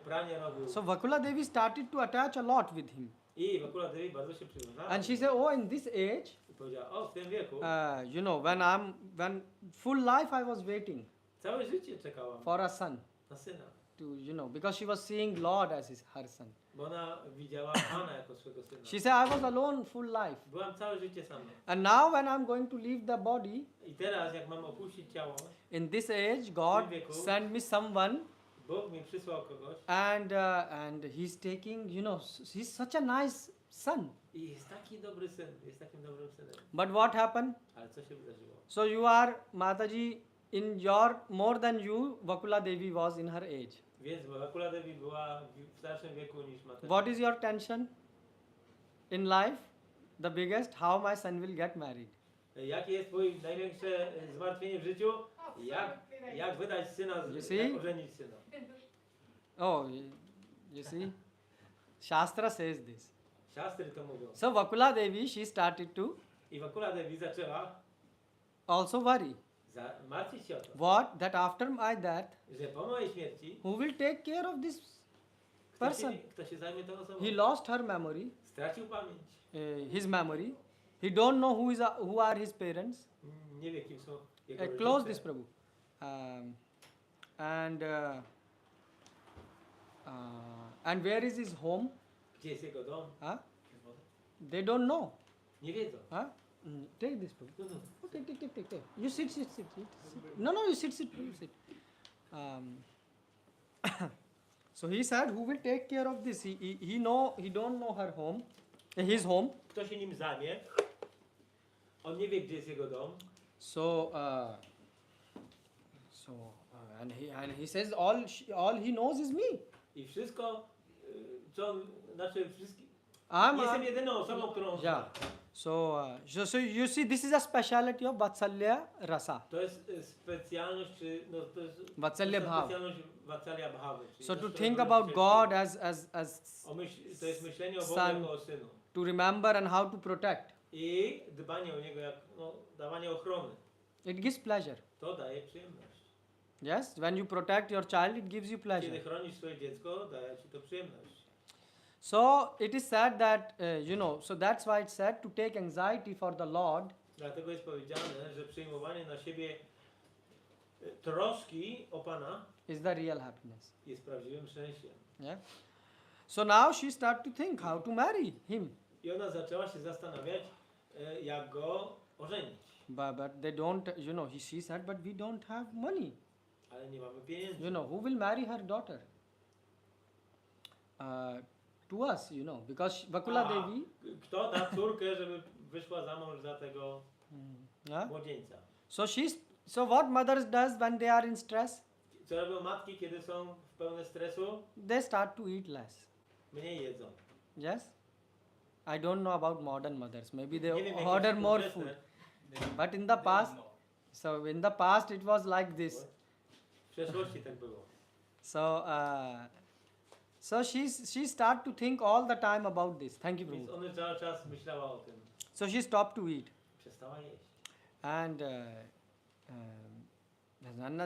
pranie robił. So Vakula Devi started to attach a lot with him. I Vakula Devi bardzo się przywiązała. And she said, oh, in this age, I powiedziała, o w tym wieku, you know, when full life I was waiting całe życie czekałam for a son na syna. to, you know, because she was seeing Lord as her son. Bo ona widziała Pana jako swego syna. She said, I was alone full life. Byłam całe życie sama. And now when I'm going to leave the body, I teraz, jak mam opuścić ciało, in this age, God sent me someone, Bóg mi przysłał kogoś and he's taking, you know, he's such a nice son. i jest taki dobry syn, jest takim dobrym synem. But what happened? Ale co się wydarzyło? So you are, Mataji, in your, more than you, Vakula Devi was in her age. Więc Vakula Devi była w starszym wieku niż Mata. What is your tension in life? The biggest, how my son will get married. Jakie jest twoje największe zmartwienie w życiu? Jak wydać syna, You see? jak ożenić syna? Oh, you see? Shastra says this. Siastry to mówią. So Vakula Devi, she started to I Vakula Devi zaczęła also worry. martwić się o to, What? That after my death, że po mojej śmierci who will take care of this person? kto się zajmie tą osobą? He lost her memory, Stracił pamięć. his memory. He don't know who are his parents. Nie wie, kim są jego Close rodzice. this, Prabhu. And where is his home? Gdzie jest jego dom? Huh? They don't know. Nie wiedzą. Huh? Take this, Prabhu. No, no. Okay, take. You sit. No, you sit. You sit. So he said, who will take care of this? He don't know her home, his home. Kto się nim zajmie? On nie wie, gdzie jest jego dom. And he says all he knows is me. I wszystko, co on, znaczy wszystkie, I'm jestem jedyną osobą, którą on yeah. zna. So you see, this is a speciality of Vatsalya Rasa. To jest specjalność, czy no to jest Vatsalya Bhav. specjalność Vatsalya Bhav. So to think about God as To jest myślenie o Bogu son, jako o synu. to remember and how to protect. I dbanie o niego, jak dawanie ochrony. It gives pleasure. To daje przyjemność. Yes, when you protect your child, it gives you Kiedy pleasure. chronisz swoje dziecko, daje ci to przyjemność. So it is said that so that's why it's said to take anxiety for the Lord Dlatego jest powiedziane, że przyjmowanie na siebie troski o Pana is the real happiness. jest prawdziwym szczęściem. Yeah. So now she start to think how to marry him, I ona zaczęła się zastanawiać, jak go ożenić. but they don't. She said, but we don't have money. Ale nie mamy pieniędzy. Who will marry her daughter? To us, because Vakula A Devi. kto da córkę, żeby wyszła za mąż za tego Yeah? młodzieńca? So what mothers does when they are in stress? Co robią matki, kiedy są w pełnym stresu? They start to eat less. Mniej jedzą. Yes? I don't know about modern mothers. Maybe Nie they wiem, jakie order są more współczesne. food. But in the past, in the past it was like this. W przeszłości tak było. So she start to think all the time about this. Thank you, Więc Prabhu. ona cały czas myślała o tym. So she stopped to eat. Przestała jeść. And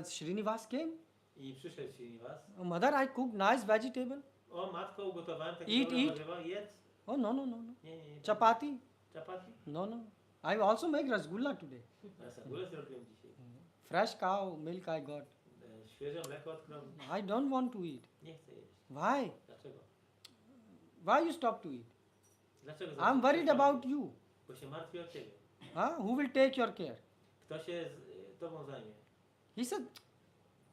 Srinivas came. I przyszedł Srinivas. Oh, mother, I cooked nice vegetable. O, matko, ugotowałem takie Eat, dobre eat. warzywa. Jedz. Oh, no. Nie. Chapati? Chapati? No. I also make rasgulla today. Ja sagulę zrobiłem dzisiaj. Fresh cow milk I got. Świeże mleko od krowy. I don't want to eat. Nie chcę jeść. Why? Dlaczego? Why you stop to eat? Dlaczego? I'm worried about you. Bo się martwię o ciebie. Who will take your care? Kto się tobą zajmie? He said,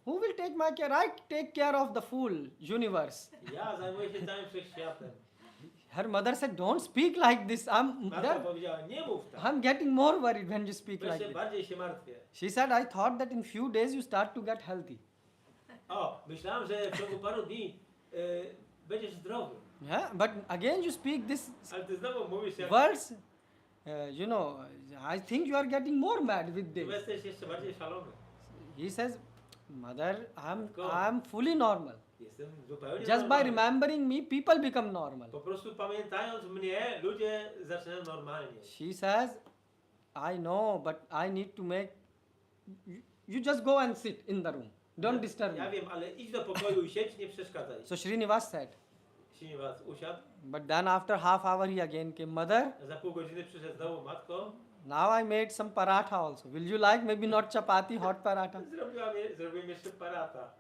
who will take my care? I take care of the full universe. Ja zajmuję się całym wszechświatem. Her mother said, don't speak like this. Matka powiedziała, nie mów tak. I'm getting more worried when you speak like Wreszcie this. bardziej się martwię. She said, I thought that in few days you start to get healthy. O, myślałam, że w ciągu paru dni będziesz zdrowy. Yeah, but again you speak this Ale ty znowu mówisz, jak words. I think you are getting more mad with ty this. jesteś jeszcze bardziej szalony. He says, mother, I'm fully normal. Jestem zupełnie Just by normalny. remembering me, people become normal. Po prostu pamiętając mnie, ludzie zaczynają normalnie. She says, I know, but I need to make. You just go and sit in the room. Don't disturb Ja me. wiem, ale idź do pokoju i siedź, nie przeszkadzaj. So Srinivas said. Srinivas usiadł, But then after half hour he again came, mother, za pół godziny przyszedł znowu matko. now I made some paratha also. Will you like maybe not chapati, hot paratha? Zrobiłem jeszcze parata.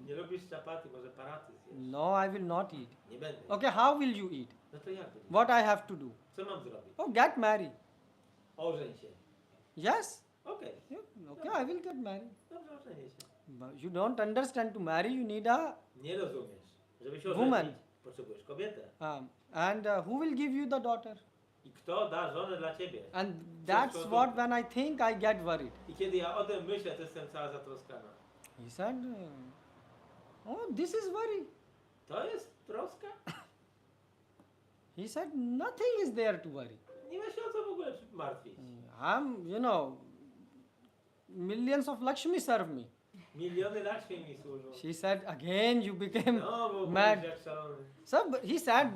Nie lubisz chapati, może paraty zjesz. No, I will not eat. Nie będę. Okay, how will you eat? No to jak będzie? What I have to do? Co mam zrobić? Oh, get married. Ożeń się. Yes. Okej, Yeah, okay, I will get married. dobrze, ożenię się. But you don't understand. To marry, you need a Nie rozumiesz. Żeby się Woman. ożenić, potrzebujesz kobietę. and who will give you the daughter? I kto da żonę dla ciebie? And that's what when I think I get worried. I kiedy ja o tym myślę, to jestem cała zatroskana. He said, oh, this is worry. To jest troska? He said, nothing is there to worry. Nie ma się o co w ogóle martwić. Millions of Lakshmi serve me. Miliony Lakshmi mi służą. She said, again you became No, bo mad. mówisz jak szalony. So he said,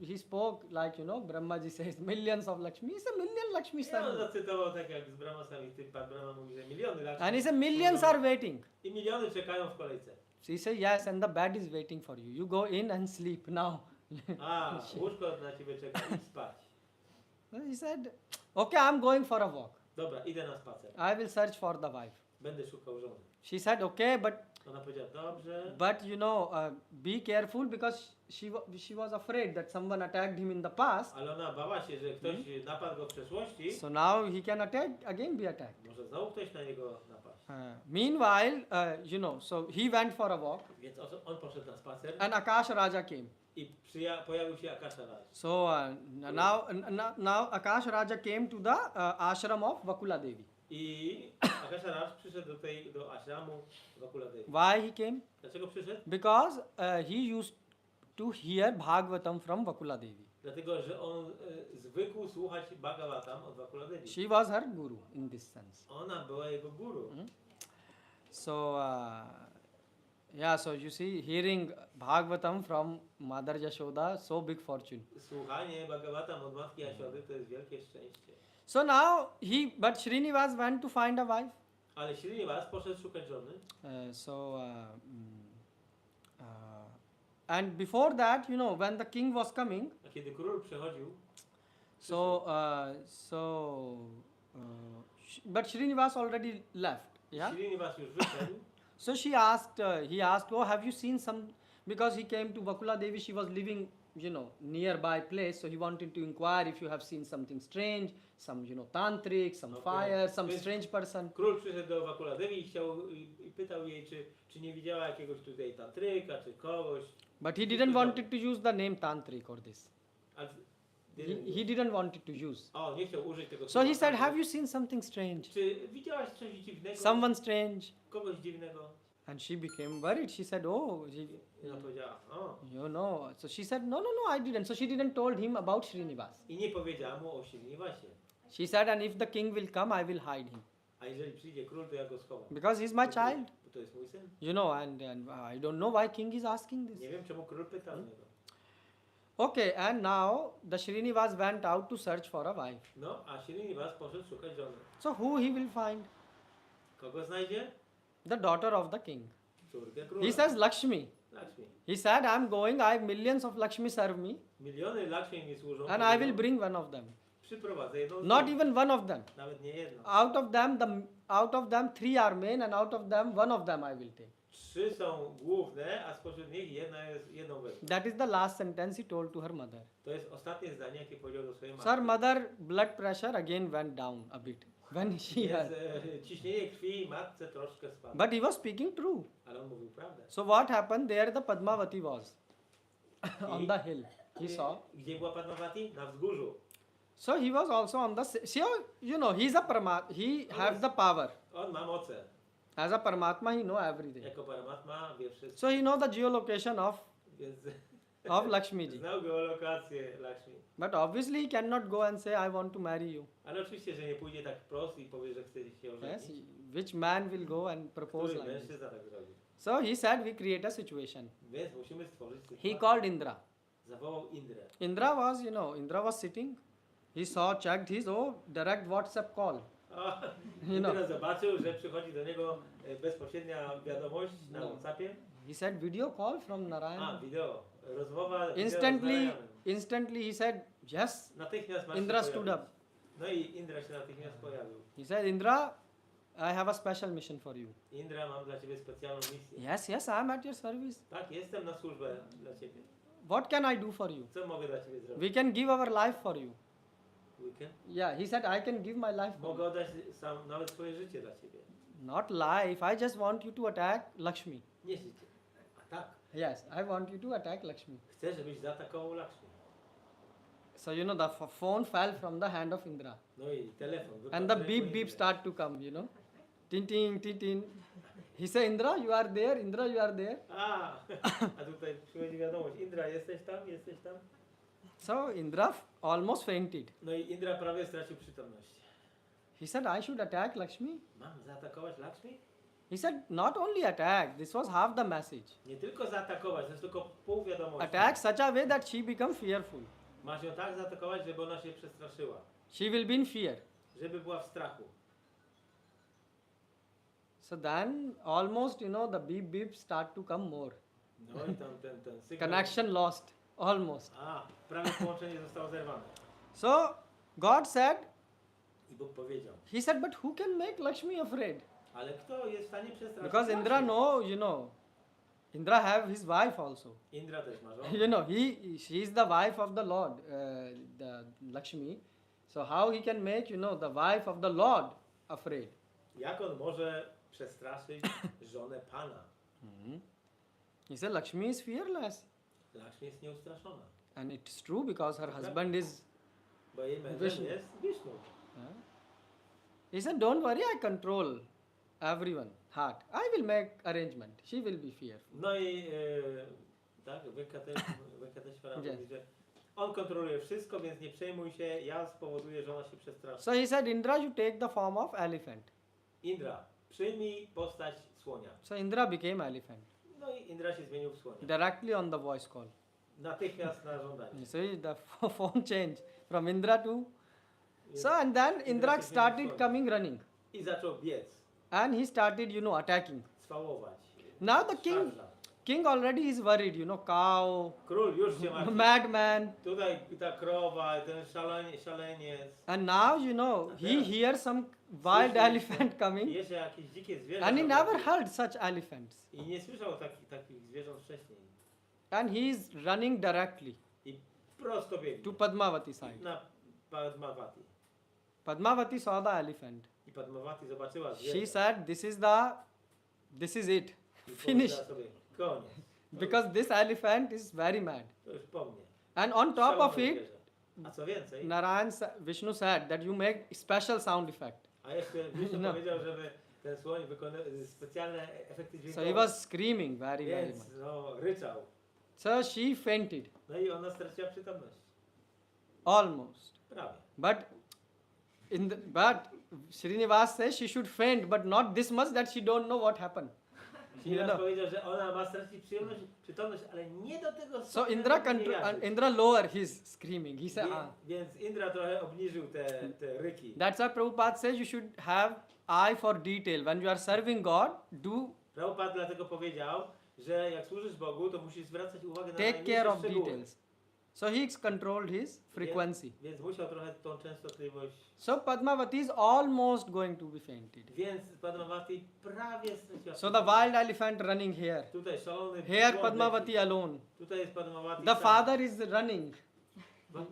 he spoke like, Brahmaji says, millions of Lakshmi. He said, million Lakshmi Ja on serve me. zacytował tak jak z Brahmasami, Pan Brahma mówi, że miliony Lakshmi. And he said, millions are waiting. I miliony czekają w kolejce. She said, yes, and the bed is waiting for you. You go in and sleep now. A, łóżko na ciebie czeka, idź spać. He said, okay, I'm going for a walk. Dobra, idę na spacer. I will search for the wife. Będę szukał żony. She said, okay, Ona powiedziała, dobrze, but be careful because she was afraid that someone attacked him in the past. ale ona bała się, że ktoś napadł go w przeszłości. So now he can again be attacked. Może znowu ktoś na niego napaść. Meanwhile, so he went for a walk Więc on poszedł na spacer and Akash Raja came. i pojawił się Akasha Raj. So now Akash Raja came to the ashram of Vakula Devi. I Akasha Raj przyszedł do ashramu Vakula Devi. Why he came? Dlaczego przyszedł? Because he used to hear Bhagavatam from Vakula Devi. Dlatego, że on zwykł słuchać Bhagavatam od Vakula Devi. She was her guru in this sense. Ona była jego guru. So, so you see, hearing Bhagavatam from Mother Yashoda, so big fortune. Słuchanie Bhagavatam od matki Jasiody to jest wielkie szczęście. So now but Srinivas went to find a wife. Ale Srinivas poszedł szukać żony. And before that, when the king was coming, A kiedy król przychodził, but Srinivas already left. Yeah. Srinivas już wyszedł. So he asked, oh, have you seen some? Because he came to Vakula Devi, she was living, nearby place. So he wanted to inquire if you have seen something strange, some, tantric, some Okay. fire, some Więc strange person. Król przyszedł do Vakula Devi i pytał jej, czy nie widziała jakiegoś tutaj tantryka, czy kogoś. But he didn't wanted to use the name tantric or this. A He didn't want it to use. O, nie chciał użyć tego So słowa he said, tantryk. have you seen something strange? Czy widziałaś coś dziwnego? Someone strange? Kogoś dziwnego? And she became worried. She said, oh, I ona powiedziała, So she said, no, I didn't. So she didn't told him about Srinivas. I nie powiedziała mu o Srinivasie. She said, and if the king will come, I will hide him. A jeżeli przyjdzie król, to ja go schowam. Because he's my child. Bo to jest mój syn. And I don't know why king is asking this. Nie wiem, czemu król pytał niego. Okay, and now the Srinivas went out to search for a wife. No, a Srinivas poszedł szukać żony. So who he will find? Kogo znajdzie? The daughter of the king. Córkę króla. He says Lakshmi. Lakshmi. He said, I'm going, I have millions of Lakshmi serve me, Miliony Lakshmi mi służą. and I will bring one of them. przyprowadzę jedną z Not nich. even one of them. Nawet nie jedną. Out of them, three are men, and out of them, one of them I will take. 3 są główne, a spośród nich jedna jest jedną wezmę. That is the last sentence he told to her mother. To jest ostatnie zdanie, jakie powiedział do swojej So her matki. mother blood pressure again went down a bit when she Więc heard. ciśnienie krwi matce troszkę spadło. But he was speaking true. Ale on mówił prawdę. So what happened? There the Padmavati was on the hill. He saw. Gdzie była Padmavati? Na wzgórzu. So he was also on the. So you know he's a he has the power. On ma moce. As a Paramatma, he know everything. Jako Paramatma wie wszystko. So he know the geolocation Więc of Lakshmi ji. znał geolokację Lakshmi. But obviously he cannot go and say I want to marry you. Ale oczywiście, że nie pójdzie tak wprost i powie, że chce się Yes. ożenić. Which man will go and propose Który like this? mężczyzna tak zrobi. So he said we create a situation. Więc musimy stworzyć He sytuację. called Indra. Zawołał Indrę. Indra was sitting. He saw, checked his direct WhatsApp call. O, You know. Indra zobaczył, że przychodzi do niego bezpośrednia wiadomość na No. WhatsAppie. He said video call from Narayan. Wideo. Rozmowa wideo z Instantly, Narayanem. instantly he said yes. Natychmiast masz Indra się stood pojawił. up. No i Indra się natychmiast pojawił. He said, Indra, I have a special mission for you. Indra, mam dla ciebie specjalną misję. Yes, yes, I am at your service. Tak, jestem na służbę dla ciebie. What can I do for you? Co mogę dla ciebie We zrobić? can give our life for you. Weekend? Yeah, he said, I can give my life for Mogę you. oddać sam nawet swoje życie dla ciebie. Not life, I just want you to attack Lakshmi. Nie życie. A tak. Yes, I want you to attack Lakshmi. Chcę, żebyś zaatakował Lakshmi. So, you know, the phone fell from the hand of Indra. No i telefon. And the wypadł z beep ręki beep Indry. start to come, you know. Tin tin tin tin. He said, Indra, you are there. Indra, you are there. A tutaj przychodzi wiadomość. Indra, jesteś tam? Jesteś tam? So Indra almost fainted. No i Indra prawie stracił przytomność. He said, I should attack Lakshmi. Mam zaatakować Lakshmi? He said, not only attack, this was half the message. Nie tylko zaatakować, to jest tylko pół wiadomości. Attack such a way that she become fearful. Masz ją tak zaatakować, żeby ona się przestraszyła. She will be in fear. Żeby była w strachu. So then almost, you know, the beep beep start to come more. No i tam ten sygnał. Connection lost. Almost. Prawie połączenie zostało zerwane. So God said, I Bóg powiedział, he said, but who can make Lakshmi afraid? ale kto jest w stanie przestraszyć Because Indra Lakshmi? know, you know, Indra have his wife also. Indra też ma żonę. You know, she is the wife of the Lord, the Lakshmi. So how he can make, you know, the wife of the Lord afraid? Jak on może przestraszyć żonę Pana? He said, Lakshmi is fearless. Lakshmi jest nieustraszona. And it's true because her husband is. Bo jej mężem Vishnu. jest Wisznu. He said, don't worry, I control everyone. Heart. I will make arrangement. She will be fearful. No i tak, Venkateshwara Yes. mówi, że on kontroluje wszystko, więc nie przejmuj się, ja spowoduję, że ona się przestraszy. So he said, Indra, you take the form of elephant. Indra, przyjmij postać słonia. So Indra became elephant. No i Indra się zmienił w słonia. Directly on the voice call. Natychmiast na żądanie. You see, the phone changed from Indra to. So and then Indra started coming running. I zaczął biec, And he started, you know, attacking. cwałować. Now the szarża. king already is worried, you know, cow, Król już się martwi. madman. Tutaj ta krowa, ten szaleniec. And now, you know, he hears some wild Słyszy elephant coming. Jeszcze jakieś dzikie zwierzę. And he never heard such elephants. I nie słyszał takich zwierząt wcześniej. And he is running directly I prosto biegnie. to Padmavati side. Na Padmavati. Padmavati saw the elephant. I Padmavati zobaczyła She zwierzę. said, this is it. I Finish. powiedziała sobie, koniec. Because this elephant is very mad. To już po mnie. And on top of Szalone it, zwierzę. A co więcej, Vishnu said that you make special sound effect. a jeszcze Wisznu No. powiedział, żeby ten słoń wykonał specjalne efekty So dźwiękowe. he was screaming very Więc much. no, ryczał. So she fainted. No i ona straciła przytomność. Almost. Prawie. But but Srinivas says she should faint, but not this much that she don't know what happened. Srinivas know. powiedział, że ona ma stracić przytomność, ale nie do tego So stopnia, Indra żeby nie jarzyć. Indra lower his screaming. He said, Więc Indra trochę obniżył te ryki. That's why Prabhupada says you should have eye for detail. When you are serving God, Prabhupada dlatego powiedział, że jak służysz Bogu, to musisz zwracać uwagę na take care najmniejsze of szczegóły. details. So he controlled his frequency. Więc musiał trochę tą częstotliwość. So Padmavati is almost going to be fainted. Więc Padmavati prawie straciła. So the wild elephant running here. Tutaj szalony. Here słon Padmavati leci. alone. Tutaj jest Padmavati. The sam. father is running.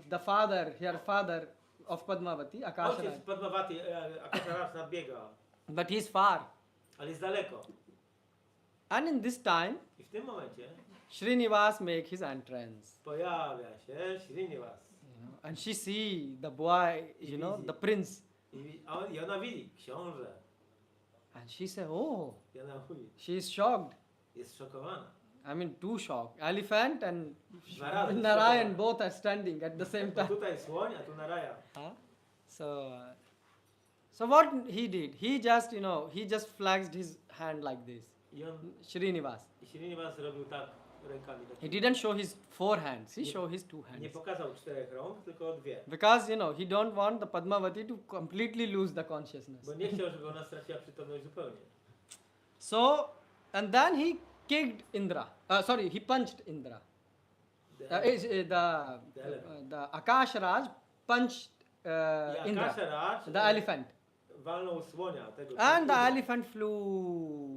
The father, here father of Padmavati, Ojciec Akasharaj. Padmavati, Akasharaj nadbiega, But he is far. ale jest daleko. And in this time, I w tym momencie Srinivas make his entrance. pojawia się Srinivas. And she see the boy, the prince. I ona widzi książę. And she say, oh, I ona mówi, she is shocked. jest szokowana. I mean, too shocked. Elephant and Dwa razy Narayan szokowana. both are standing at the same Bo time. tutaj słoń, a tu Narayan. Huh? So what he did? He just flexed his hand like this. I on, Srinivas. Srinivas robił tak rękami. He didn't show his 4 hands. He showed his 2 Nie hands. pokazał 4 rąk, tylko 2. Because he don't want the Padmavati to completely lose the consciousness. Bo nie chciał, żeby ona straciła przytomność zupełnie. So, and then he kicked Indra. He punched Indra. The Akash Raj punched I Indra, Akasharaj the elephant, walnął słonia. Tego and the Indra. elephant flew.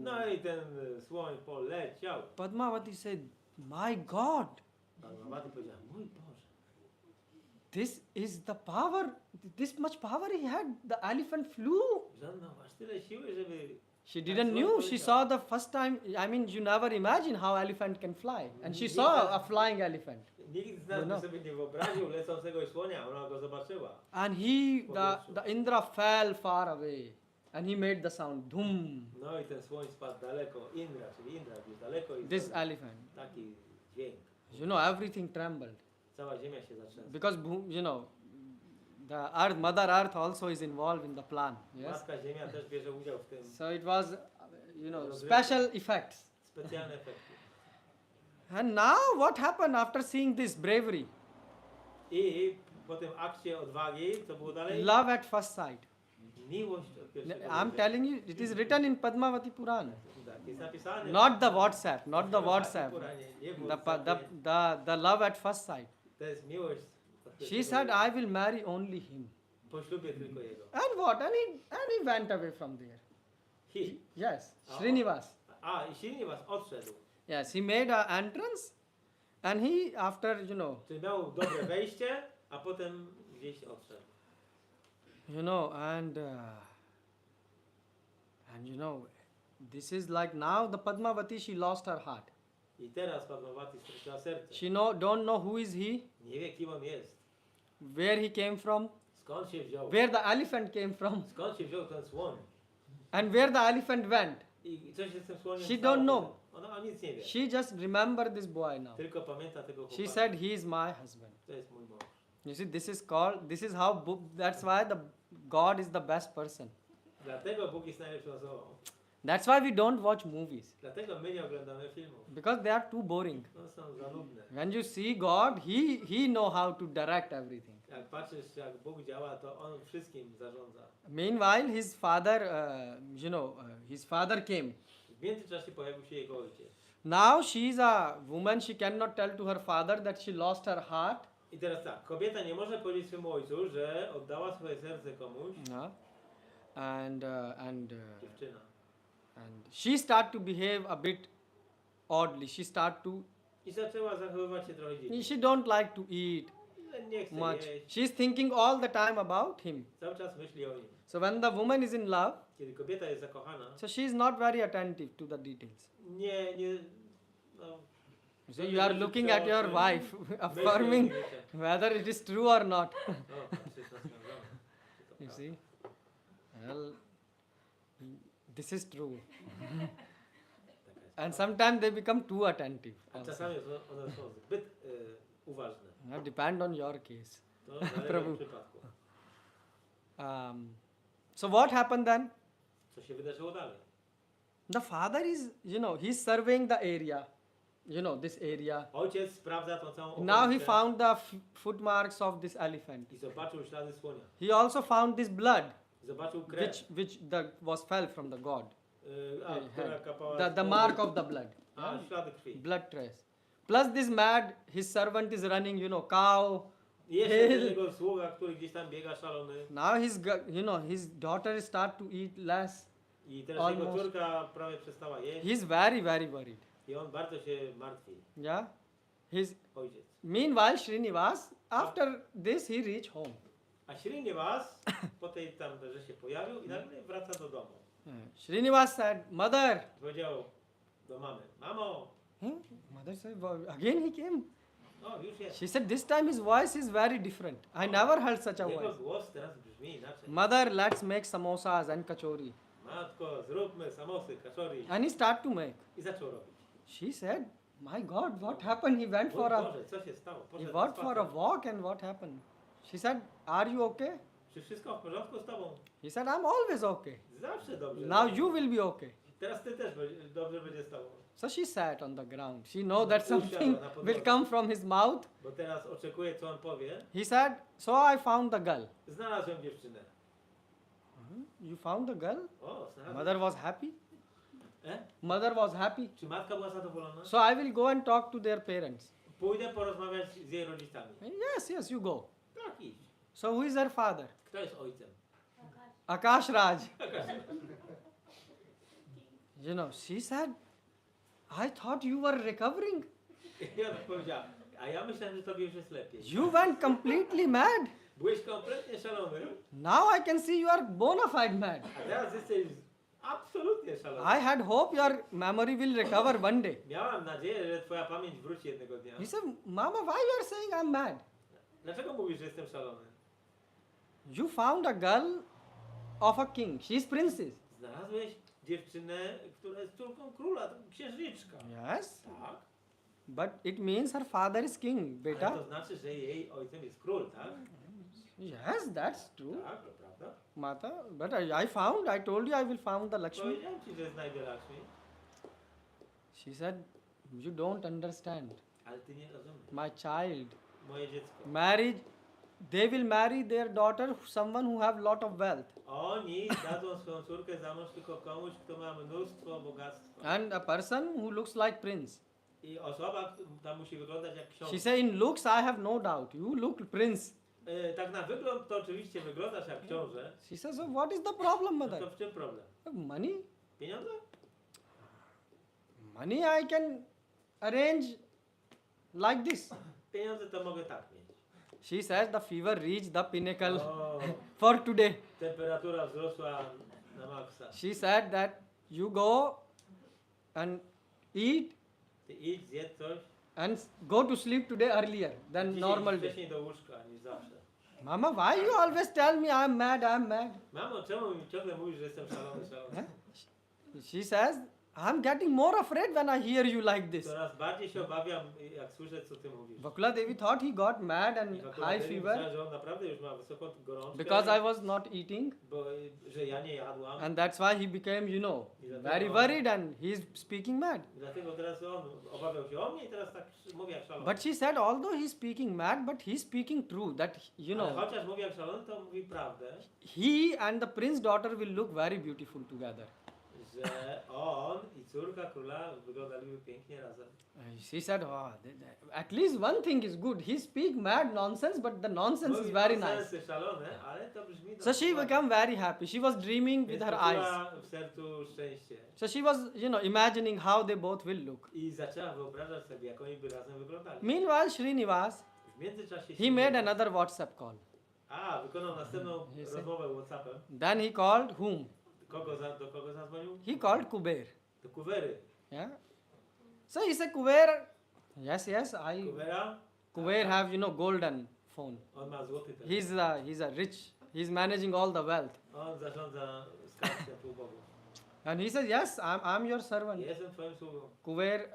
No i ten słoń poleciał. Padmavati said, "My God, Padmavati powiedziała, mój Boże, this is the power. This much power he had. The elephant flew." że on miał aż tyle siły, żeby... She didn't knew. She saw the first time. I mean, you never imagine how elephant can fly, and she saw a flying elephant. Nikt z nas by sobie nie wyobraził lecącego słonia, ona go zobaczyła. And the Indra fell far away, and he made the sound dhum. No i ten słoń spadł daleko. Indra, czyli Indra, gdzieś daleko i This zrobił elephant, taki dźwięk. everything trembled Cała ziemia się zatrzęsła. because the earth, Mother Earth also is involved in the plan. Yes. Matka Ziemia też bierze udział w tym. So it was, special effects. Specjalne efekty. And now what happened after seeing this bravery? I po tym akcie odwagi, co było dalej? Love at first sight. Miłość od pierwszego I'm wejrzenia. telling you, it is written in Padmavati Puran. Tak, jest napisane. Not the WhatsApp, not the WhatsApp. Puranie, nie w The, WhatsAppie. the love at first sight. To jest miłość. od She pierwszego said, wejrzenia. I will marry only him. Po ślubie tylko jego. And what? And he went away from there. Yes, Oh. Srinivas. A, i silnie was odszedł. Yes, he made an entrance, and he after Czyli miał dobre wejście, a potem gdzieś odszedł. and this is like now the Padmavati, she lost her heart. I teraz Padmavati straciła serce. She don't know who is he, Nie wie, kim on jest. where he came from, Skąd się wziął? where the elephant came from, Skąd się wziął ten słoń? and where the elephant went. I co się z tym słoniem She stało don't know. potem? Ona nic nie wie. She just remember this boy now. Tylko pamięta tego chłopaka. She said, he is my husband. To jest mój mąż. You see, this is how, that's why the God is the best person. Dlatego Bóg jest najlepszą osobą. That's why we don't watch movies, Dlatego my nie oglądamy filmów. because they are too boring. One są za nudne. When you see God, he know how to direct everything. Jak patrzysz, jak Bóg działa, to On wszystkim zarządza. Meanwhile, his father came. W międzyczasie pojawił się jego ojciec. Now she is a woman, she cannot tell to her father that she lost her heart. I teraz tak, kobieta nie może powiedzieć swemu ojcu, że oddała swoje serce komuś, No. dziewczyna. And she start to behave a bit oddly. She start to, I zaczęła zachowywać się trochę dziwnie. she don't like to eat Nie chce much. jeść, She's thinking all the time about him. cały czas myśli o nim. So when the woman is in love, Kiedy kobieta jest zakochana, so she is not very attentive to the details. no, So you are looking at your wife, affirming whether it is true or not. You see? Well, this is true. And sometimes they become too attentive. A also. czasami one są zbyt uważne. Now depend on your case. To zależy Prabhu. od przypadku. So what happened then? Co się wydarzyło dalej? The father is, he's surveying the area. This area. Ojciec sprawdza tą całą Now he okolice found the footmarks of this elephant. i zobaczył ślady słonia. He also found this blood, Zobaczył krew, which was fell from the god. która kapała The z mark of the blood. A, ślady krwi. Blood trace. Plus this mad, his servant is running, cow. I jeszcze ten Hill. jego sługa, który gdzieś tam biega szalony. Now his daughter start to eat less. I teraz jego Almost. córka prawie przestała jeść. He's very, very worried. I on bardzo się martwi. Yeah. His Ojciec. meanwhile Srinivas, after this he reached home. A Srinivas po tej tam, że się pojawił i nagle wraca do domu. Srinivas said, Mother. Powiedział do mamy, mamo, Mother said, "Wow." Again he came. no już jest. She said, this time his voice is very different. I never heard such a Jego voice. głos teraz brzmi inaczej. Mother, let's make samosas and kachori. Matko, zróbmy samosy, kaczori. And he started to make. I zaczął robić. She said, my God, what happened? He went for a Boże, co się stało? he Poszedł went na for a spacer. walk and what happened? She said, are you okay? Czy wszystko w porządku z tobą? He said, I'm always okay. Zawsze dobrze. Now you will be okay. Teraz ty też dobrze będzie z tobą. So she sat on the ground. She know that something will come from his mouth. Bo teraz oczekuje, co on powie. He said, so I found the girl. Znalazłem dziewczynę. You found the girl? O, znalazłem. Mother was happy. E? Mother was happy. Czy matka była zadowolona? So I will go and talk to their parents. Pójdę porozmawiać z jej rodzicami. Yes, you go. Tak, idź. So who is their father? Kto jest ojcem? Akash Raj. She said, I thought you were recovering. I ona powiedziała, a ja myślałem, że tobie już jest lepiej. You went completely mad. Byłeś kompletnie szalony, Now I can see you are bona fide mad. a teraz jesteś absolutnie szalony. I had hope your memory will recover one day. Miałam nadzieję, że twoja pamięć wróci jednego dnia. He said, Mama, why you are saying I'm mad? Dlaczego mówisz, że jestem szalony? You found a girl of a king. She's princess. Znalazłeś dziewczynę, która jest córką króla, to księżniczka. Yes. Tak. But it means her father is king, Ale beta. to znaczy, że jej ojcem jest król, tak? Yes, that's true. Tak, to prawda. Mata, but I told you I will found the Lakshmi. Powiedziałem ci, że znajdę Lakshmi, She said, you don't understand. ale ty nie rozumiesz. My child, Moje dziecko. they will marry their daughter, someone who have lot of wealth. Oni dadzą swoją córkę za mąż tylko komuś, kto ma mnóstwo bogactwa. And a person who looks like prince. I osoba ta musi wyglądać jak książę. She said, in looks I have no doubt. You look prince. Tak na wygląd to oczywiście wyglądasz jak książę. She says, so what is the problem, No to mother? w czym problem? Money? Pieniądze? Money I can arrange like this. Pieniądze to mogę tak mieć. She says the fever reached the pinnacle O, for today. temperatura wzrosła na maksa. She said that you go and eat Ty idź, zjedz coś. and go to sleep today earlier than Dzisiaj normal idź day. wcześniej do łóżka niż zawsze. Mama, why you always tell me I'm mad, I'm mad? Mamo, czemu mi ciągle mówisz, że jestem szalony, szalony? She says, I'm getting more afraid when I hear you like this. Coraz bardziej się obawiam, jak słyszę, co ty mówisz. Vakula Devi thought he got mad I and Wakula high Dewi fever myślała, że on naprawdę już ma wysoką gorączkę. because I was not eating, Bo, że ja nie jadłam. and that's why he became, very worried and he's speaking mad. I dlatego teraz on obawiał się o mnie i teraz tak mówi jak szalony. But she said, although he's speaking mad, but he's speaking true, that, Ale chociaż mówi jak szalony, to mówi prawdę, he and the prince daughter will look very beautiful together. że on i córka króla wyglądaliby pięknie razem. She said, at least one thing is good. He speak mad nonsense, but the nonsense is very nice. Nonsensy szalone, ale to brzmi So she dobrze. became very happy. She was dreaming with Więc her poczuła eyes. w sercu szczęście. So she was, imagining how they both will look. I zaczęła wyobrażać sobie, jak oni by razem wyglądali. Meanwhile, Srinivas, W międzyczasie he made another WhatsApp call. wykonał następną He said- rozmowę WhatsAppem. Then he called whom? Do kogo zadzwonił? He called Kuber. Do Kuwery. Yeah. So he said, Kuber, yes, Kuwera, Kuber have, golden phone. on ma złoty telefon. He's a rich. He's managing all the wealth. On zarządza skarbcem półbogów. And he said, yes, I'm your servant. Jestem twoim sługą. Kuber,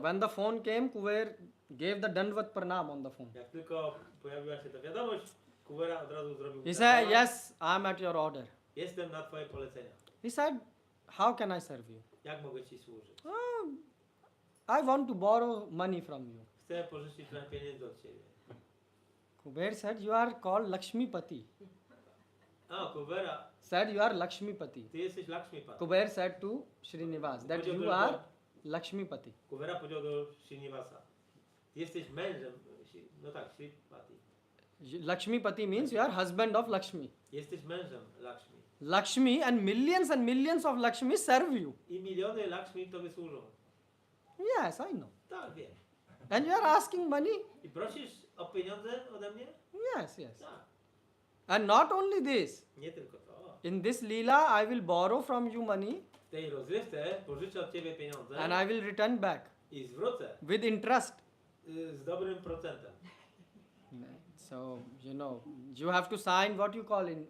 when the phone came, Kuber gave the Dandvat Pranam on the phone. Jak tylko pojawiła się ta wiadomość, Kuwera od razu zrobił He zabawa. said, yes, I'm at your order. Jestem na twoje polecenia. He said, how can I serve you? Jak mogę ci służyć? I want to borrow money from you. Chcę pożyczyć trochę pieniędzy od ciebie. Kuber said, you are called Lakshmipati. Kuwera, Said, you are Lakshmipati. ty jesteś Lakshmipat. Kuber said to Srinivas that Powiedział you do are Lakshmipati. Kubera powiedział do Srinivasa, ty jesteś mężem, no tak, Sripati. Lakshmipati means you are husband of Lakshmi. Jesteś mężem Lakshmi. Lakshmi and millions of Lakshmi serve you. I miliony Lakshmi tobie służą. Yes, I know. Tak, wiem. And you are asking money? I prosisz o pieniądze ode mnie? Yes, yes. Tak. And not only this. Nie tylko to. In this Leela, I will borrow from you money W tej rozrywce pożyczę od ciebie pieniądze and I will return back i zwrócę with interest. z dobrym procentem. So, you have to sign what you call in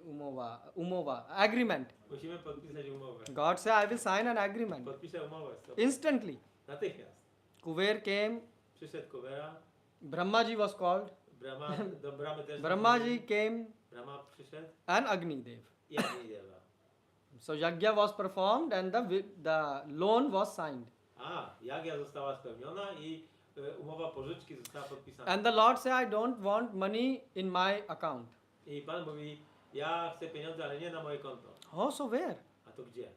Umova, agreement. Musimy podpisać umowę. God said, I will sign an agreement. Podpiszę umowę z tobą. Instantly. Natychmiast. Kuber came, Przyszedł Kubera, Brahmaji was called, Brahma, do Brahmy też. Brahmaji came Brahma przyszedł and Agnidev. i Agnidewa. So Yajna was performed and the loan was signed. A, Jagya została spełniona i umowa pożyczki została podpisana. And the Lord said, I don't want money in my account. I Pan mówi, ja chcę pieniądze, ale nie na moje konto. Oh, so where? A to gdzie?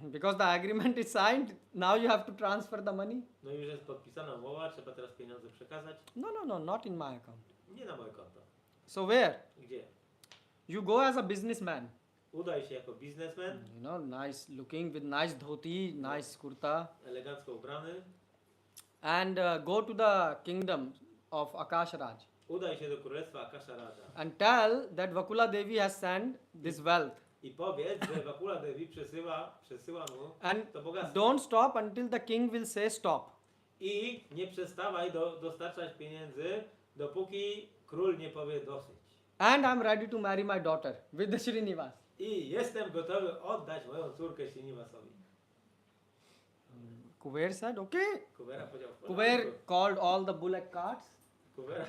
Because the agreement is signed, now you have to transfer the money. No już jest podpisana umowa, trzeba teraz pieniądze przekazać. No, not in my account. Nie na moje konto. So where? Gdzie? You go as a businessman. Udaj się jako biznesmen, Nice looking with nice dhoti, nice kurta, elegancko ubrany. and go to the kingdom of Akash Raj Udaj się do królestwa Akasha Raja. and tell that Vakula Devi has sent this wealth. I powiedz, że Vakula Devi przesyła mu And to bogactwo. don't stop until the king will say stop. I nie przestawaj dostarczać pieniędzy, dopóki król nie powie dosyć. And I'm ready to marry my daughter with the Srinivas. I jestem gotowy oddać moją córkę Srinivasowi. Kuber said, okay. Kubera powiedział, w Kuber porządku. called all the bullock carts. Kubera,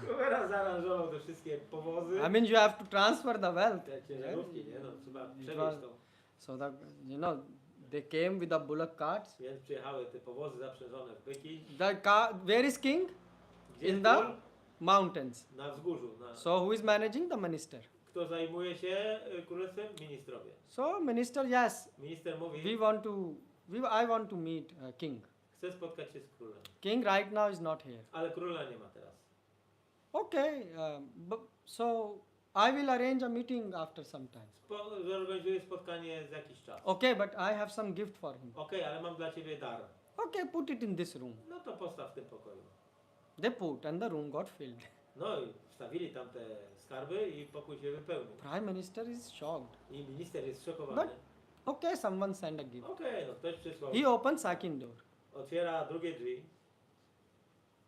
Kubera zaaranżował te wszystkie powozy. I mean, you have to transfer the wealth. Te ciężarówki, nie? No, trzeba was- przewieźć to. So that, they came with the bullock carts. Więc przyjechały te powozy zaprzężone w byki. Where is king? Gdzie In jest the król? mountains. Na wzgórzu. So who is managing? The minister. Kto zajmuje się królestwem? Ministrowie. So minister, yes, Minister mówi, I want to meet king. chcę spotkać się z królem. King right now is not here. Ale króla nie ma teraz. Okay, so I will arrange a meeting after some time. Zorganizuję spotkanie za jakiś czas. Okay, but I have some gift for him. Okej, ale mam dla ciebie dar. Okay, put it in this room. No to postaw w tym pokoju. They put and the room got filled. No i wstawili tam te skarby i pokój się wypełnił. Prime minister is shocked. I minister jest szokowany. Okay, someone sent a gift. Okej, no ktoś przysłał. He opens second door. Otwiera drugie drzwi.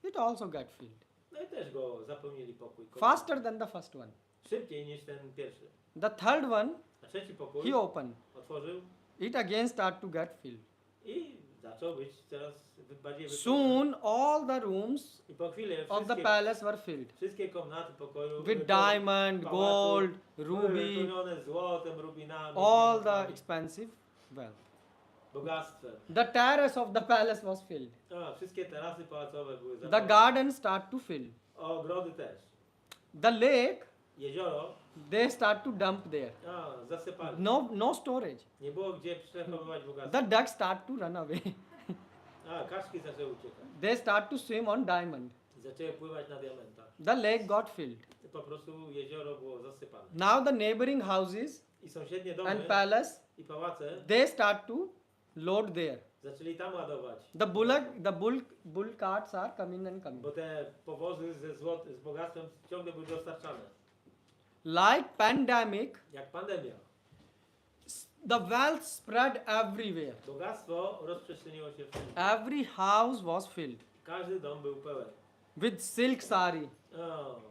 It also got filled. No i też go zapełnili pokój. Faster than the first one. Szybciej niż ten pierwszy. The third one, A trzeci pokój he opened. otworzył It again start to get filled. i zaczął być coraz bardziej wypełniony. Soon all the rooms I po chwili of the palace were filled wszystkie komnaty pokoju with były diamond, pałacu, gold, były ruby, wypełnione złotem, rubinami, all the diamentami, expensive wealth. bogactwem. The terrace of the palace was filled. A, wszystkie tarasy pałacowe były The zapełnione. garden start to fill. Ogrody też. The lake, Jezioro, they start to dump there. zasypali. No storage. Nie było gdzie przechowywać bogactwa. The ducks start to run away. Kaczki zaczęły uciekać. They start to swim on diamond. Zaczęły pływać na diamentach. The lake got filled. I po prostu jezioro było zasypane. Now the neighboring houses I sąsiednie domy and palace, i pałace they start to load there. zaczęli tam ładować. The bull carts are coming and coming. Bo te powozy z bogactwem ciągle były dostarczane. Like pandemic, Jak pandemia. the wealth spread everywhere. Bogactwo rozprzestrzeniło się wszędzie. Every house was filled Każdy dom był pełen. with silk sari, O,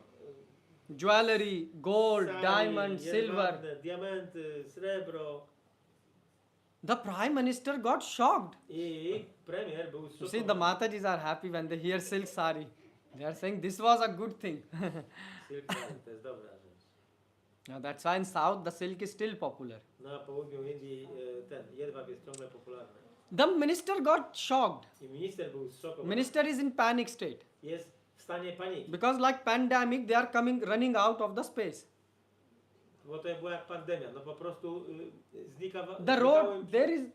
jewelry, gold, sari, diamond, silver. jedwabne, diamenty, srebro. The prime minister got shocked. I premier był You see, the zszokowany. Matajis are happy when they hear silk sari. They are saying this was a good thing. Silk sari, to jest dobra rzecz. Now that's why in South the silk is still popular. Na południu Indii ten jedwab jest ciągle popularny. The minister got shocked. I minister był zszokowany. Minister is in panic state Jest w stanie paniki. because like pandemic they are running out of the space. bo to była jak pandemia, no po prostu znikało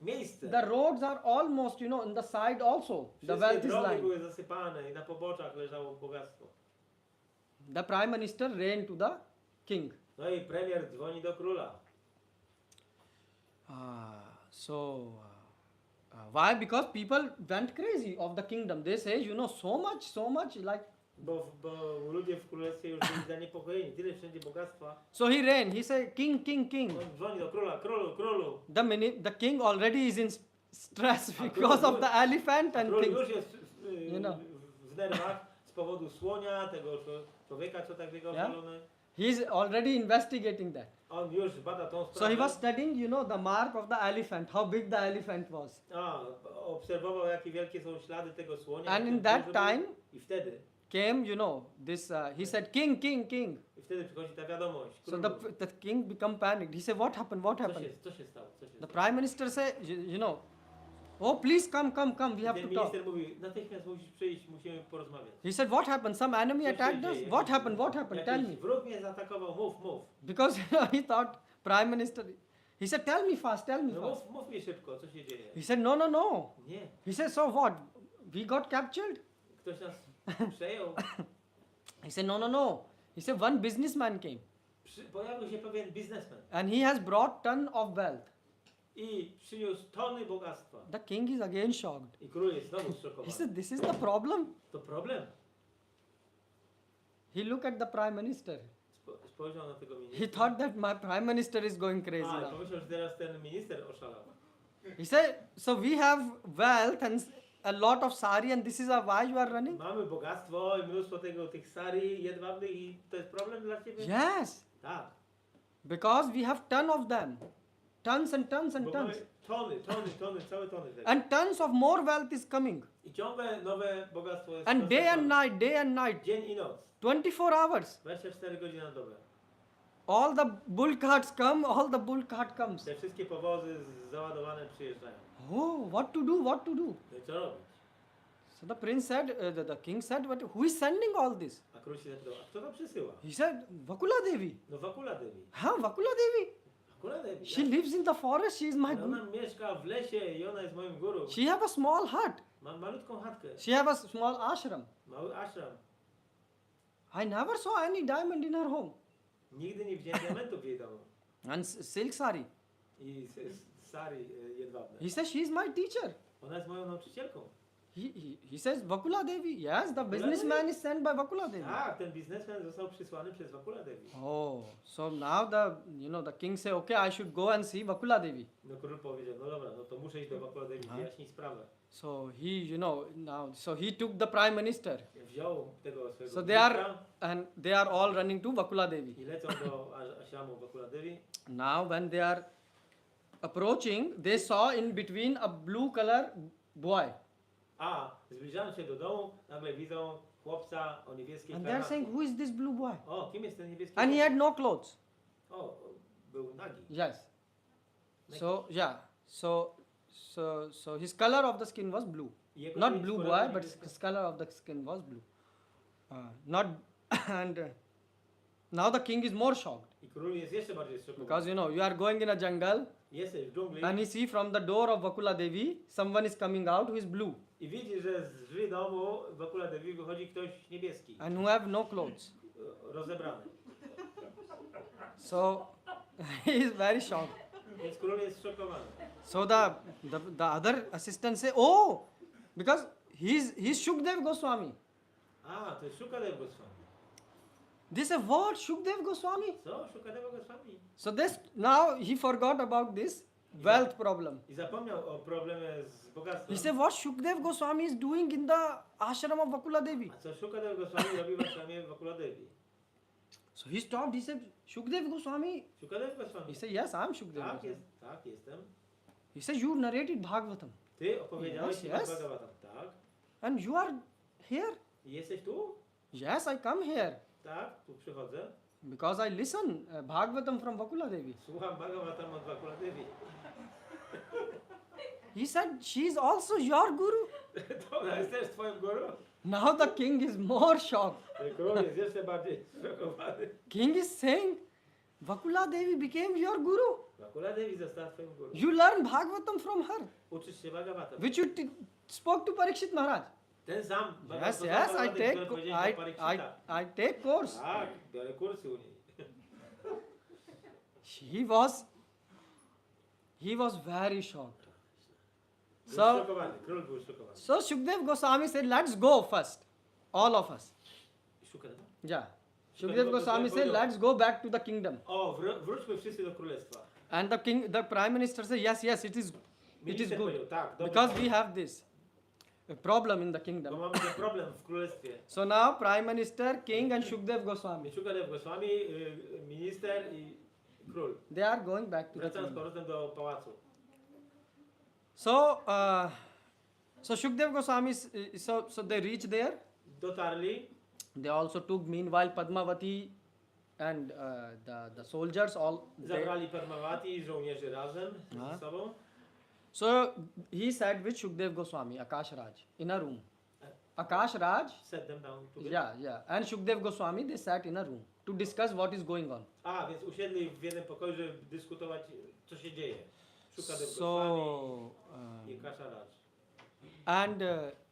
miejsce. The roads are almost, on the side also. The Wszystkie wealth is drogi lying. były zasypane i na poboczach leżało bogactwo. The prime minister ran to the king. No i premier dzwoni do króla. Why? Because people went crazy of the kingdom. They say, so much, like. Bo ludzie w królestwie już byli zaniepokojeni. Tyle wszędzie bogactwa. So he ran. He said, king. On dzwoni do króla, królu. The king already is in stress because of the elephant and Król things. już jest w nerwach z powodu słonia, tego człowieka, co tak biegał szalony. He's already investigating that. On już bada tą sprawę. So he was studying, the mark of the elephant, how big the elephant was. Obserwował, jakie wielkie są ślady tego słonia. And in that time I wtedy came, this, he said, king. I wtedy przychodzi ta wiadomość. So the king become panicked. He said, what happened? Co się stało? The prime minister said, oh, please come, we have Ten to talk. minister mówi, natychmiast musisz przyjść, musimy porozmawiać. He said, what happened? Some enemy Co się attacked us? dzieje? What happened? Tell me. Jakiś wróg mnie zaatakował, mów. Because he thought, prime minister, he said, tell me fast. No mów mi szybko, co się dzieje. He said, no. Nie, He said, so what? We got captured? ktoś nas przejął. He said, no. He said, one businessman came. Pojawił się pewien biznesmen And he has brought ton of wealth. i przyniósł tony bogactwa. The king is again shocked. I król jest znowu He zszokowany. said, this is the problem. To problem. He looked at the prime minister. Spojrzał na tego He ministra. thought that my prime minister is going crazy I now. pomyślał, że teraz ten minister oszalał. He said, so we have wealth and a lot of sari and this is why you are running? Mamy bogactwo i mnóstwo tych sari jedwabnych i to jest problem dla ciebie? Yes, Tak. because we have ton of them. Tons and tons and Bo tons. mamy tony, całe tony tego. And tons of more wealth is coming. I ciągle nowe bogactwo jest. And day and night. Dzień i noc. 24 hours. 24 godziny na dobę. All the bull carts come, all the bull cart comes. Te wszystkie powozy załadowane przyjeżdżają. Oh, what to do? No i co robić? So the prince said, the king said, but who is sending all this? A król się zapytał, a kto to przysyła? He said, Vakula Devi. No Wakula Devi. Vakula Devi. Wakula Devi. She lives in the forest, she is my Ale ona guru. mieszka w lesie i ona jest moim guru. She have a small hut. Mam malutką chatkę. She have a small ashram. Mały ashram. I never saw any diamond in her home. Nigdy nie widziałem diamentów w jej domu. And silk sari. I sari jedwabne. He says, she is my teacher. Ona jest moją nauczycielką. He says, Vakula Devi. Yes, the businessman is sent by Vakula Devi. Tak, ten biznesmen został przysłany przez Wakula Devi. Oh, so now the king say, okay, I should go and see Vakula Devi. No król powiedział, no dobra, no to muszę iść do Wakula Devi, wyjaśnić sprawę. So he, so he took the prime minister. Wziął tego swojego So ministra they are all running to Vakula Devi. i lecą do ashramu Wakula Devi. Now when they are approaching, they saw in between a blue color boy. A zbliżając się do domu, nagle widzą chłopca o niebieskiej And they are saying, who is this blue boy? O, kim jest ten niebieski And he chłopiec? had no clothes. O, był nagi. Yes. So so his color of the skin was blue. I jego Not kolor blue boy, niebieski. but his color of the skin was blue. Not and now the king is more shocked I król jest jeszcze bardziej zszokowany. because you are going in a jungle Jesteś w dżungli and he see from the door of Vakula Devi someone is coming out who is blue i widzi, że z drzwi domu Wakula Devi wychodzi ktoś niebieski, and who have no clothes. rozebrany. So he is very shocked. Więc król jest zszokowany. So the other assistants say, oh, because he's Shukdev Goswami. A, to jest Shukadev Goswami. They say, what, Shukdev Goswami? Co? Shukadev Goswami? So now he forgot about this wealth problem. I zapomniał o problemie z bogactwem. He said, what Shukdev Goswami is doing in the ashram of Vakula Devi? A co Shukadev Goswami robi w ashramie Wakula Devi? So he stopped, he said, Shukdev Goswami? Shukadev Goswami. He said, yes, I am Shukdev Tak, Goswami. tak, jestem. He said, you narrated Bhagavatam. Ty opowiedziałeś Yes, mi yes. Bhagavatam, tak? And you are here? I jesteś tu? Yes, I come here. Tak, tu przychodzę. Because I listen Bhagavatam from Vakula Devi. Słucham Bhagavatam od Wakula Devi. He said, she is also your guru. To ona jest też twoim guru? Now the king is more shocked. Król jest jeszcze bardziej zszokowany. King is saying, Vakula Devi became your guru. Vakula Devi została twoim guru. You learn Bhagavatam from her, Uczysz się Bhagavata. which you spoke to Parikshit Maharaj. Ten sam Yes, Bhagavatam, yes, I który take, powiedziałeś do Parikshita. I take course. Tak, biorę kursy u niej. He was very shocked. Był So, szokowany, król był szokowany. so Shukdev Goswami said, let's go first, all of us. Szukadewa? Yeah. Shukdev Goswami said, let's go back to the kingdom. O, wróćmy wszyscy do królestwa. And the prime minister said, yes, yes, it is Minister good. powiedział, tak, dobrze. Because we have this problem in the Bo kingdom. mamy ten problem w królestwie. So now prime minister, king and Shukdev Goswami, Szukadew Goswami, minister i król. they are going back to the Wracają z kingdom. powrotem do pałacu. So Shukdev Goswami, so they reached there. Dotarli, They also took meanwhile Padmavati and the soldiers all. zabrali Padmavati i żołnierzy razem A. ze sobą. So he sat with Shukdev Goswami, Akash Raj, in a room. Akash Raj, Set them down together. yeah, and Shukdev Goswami, they sat in a room to discuss what is going on. A, więc usiedli w jednym pokoju, żeby dyskutować, co się dzieje. Szukadew Goswami So, i Kasharaj. and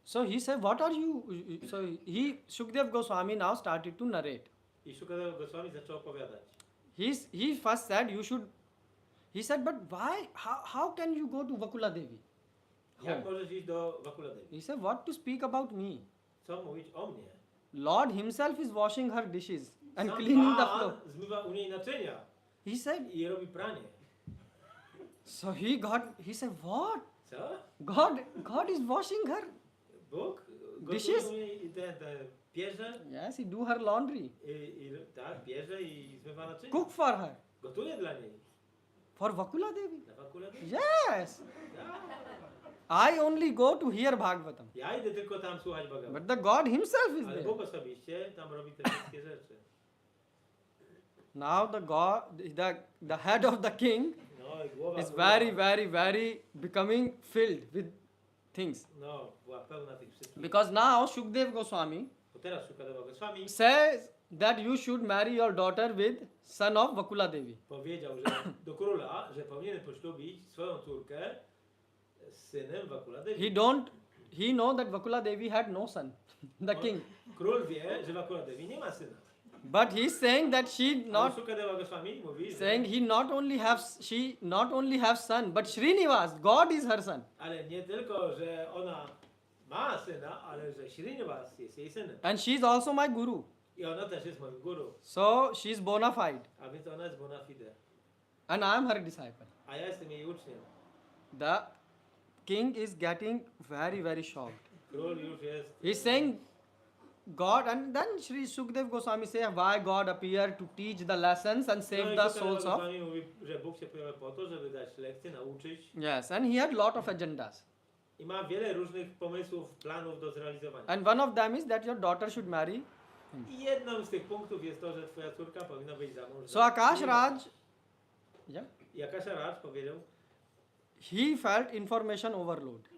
so he said, what are you? So Shukdev Goswami now started to narrate. I Szukadew Goswami zaczął opowiadać. He first said, he said, but why, how can you go to Vakula Devi? Jak możesz iść do Vakula Devi? He said, what to speak about me? Co mówić o mnie? Lord himself is washing her dishes and Sam cleaning the Pan floor. zmywa u niej naczynia He said, i robi pranie. so he said, what? Co? God is washing her. Bóg? Dishes? Gotuje u niej te pierze Yes, he do her laundry. tak, pierze i zmywa naczynia. Cook for her. Gotuje dla niej. For Vakula Devi. Na Vakula Devi. Yes. I only go to hear Bhagavatam. Ja idę tylko tam słuchać Bhagavata. But the God himself is Ale there. Bóg osobiście tam robi te wszystkie rzeczy. Now the head of the king No i głowa is króla, very becoming filled with things. no, była pełna tych wszystkich. Because now Shukdev Goswami Bo teraz Szukadewa Goswami says that you should marry your daughter with son of Vakula Devi. powiedział, że do króla, że powinien poślubić swoją córkę z synem Vakula Devi. He know that Vakula Devi had no son, the king. Król wie, że Vakula Devi nie ma syna. But he's saying that she Ale Szukadewa Goswami mówi, saying że, she not only have son, but Srinivas, God is her son. ale nie tylko, że ona ma syna, ale że Srinivas jest jej synem. And she's also my guru. I ona też jest moim guru. So she's bona fide. A więc ona jest bona fide. And I am her disciple. A ja jestem jej uczniem. The king is getting very shocked. Król już jest... He's saying God, and then Sri Shukdev Goswami say why God appeared to teach the lessons and save No i the Szukadewa souls of. Goswami mówi, że Bóg się pojawia po to, żeby dać lekcje, nauczyć. Yes, and he had lot of agendas. I ma wiele różnych pomysłów, planów do zrealizowania. And one of them is that your daughter should marry. I jedną z tych punktów jest to, że twoja córka powinna wyjść za mąż. So Akash Raj, yeah, I Akasharaj powiedział, he felt information overload.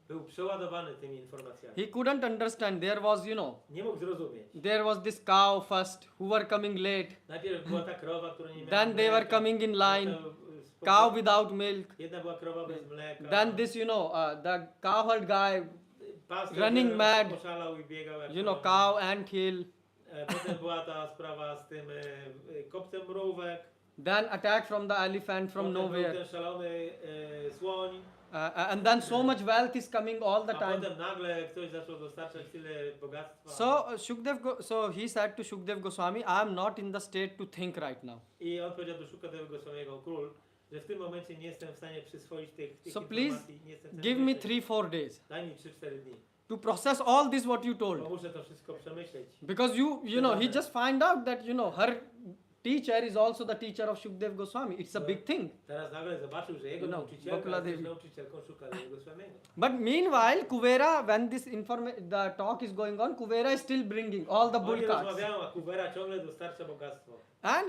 był przeładowany tymi informacjami. He couldn't understand. There was, Nie mógł zrozumieć. there was this cow first who were coming late. Najpierw była ta krowa, która nie miała Then they were mleka. coming in line. Potem Cow without milk. Jedna była krowa bez mleka. Then this, the cowherd guy, Pasterz, running który mad. poszalał i biegał jak cow and hill. Potem była ta sprawa z tym kopcem mrówek. Then attack from the elephant from Potem był nowhere. ten szalony słoń. And then so much wealth is coming all the A time. potem nagle ktoś zaczął dostarczać tyle bogactwa. So he said to Shukdev Goswami, I am not in the state to think right now. I on powiedział do Szukadeva Goswamiego, król, że w tym momencie nie jestem w stanie przyswoić tych So informacji. Nie jestem w stanie Give me myśleć. 3-4 days Daj mi 3-4 dni. to process all this what you Bo told. muszę to wszystko przemyśleć. Because he just find out that, her teacher is also the teacher of Shukdev Goswami. It's a big thing. Teraz nagle zobaczył, że jego nauczycielka Vakula jest Devi. nauczycielką Szukadeva Goswamiego. But meanwhile, Kuvera, when the talk is going on, Kuvera is still bringing all the bull Oni carts. rozmawiają, a Kubera ciągle dostarcza bogactwo. And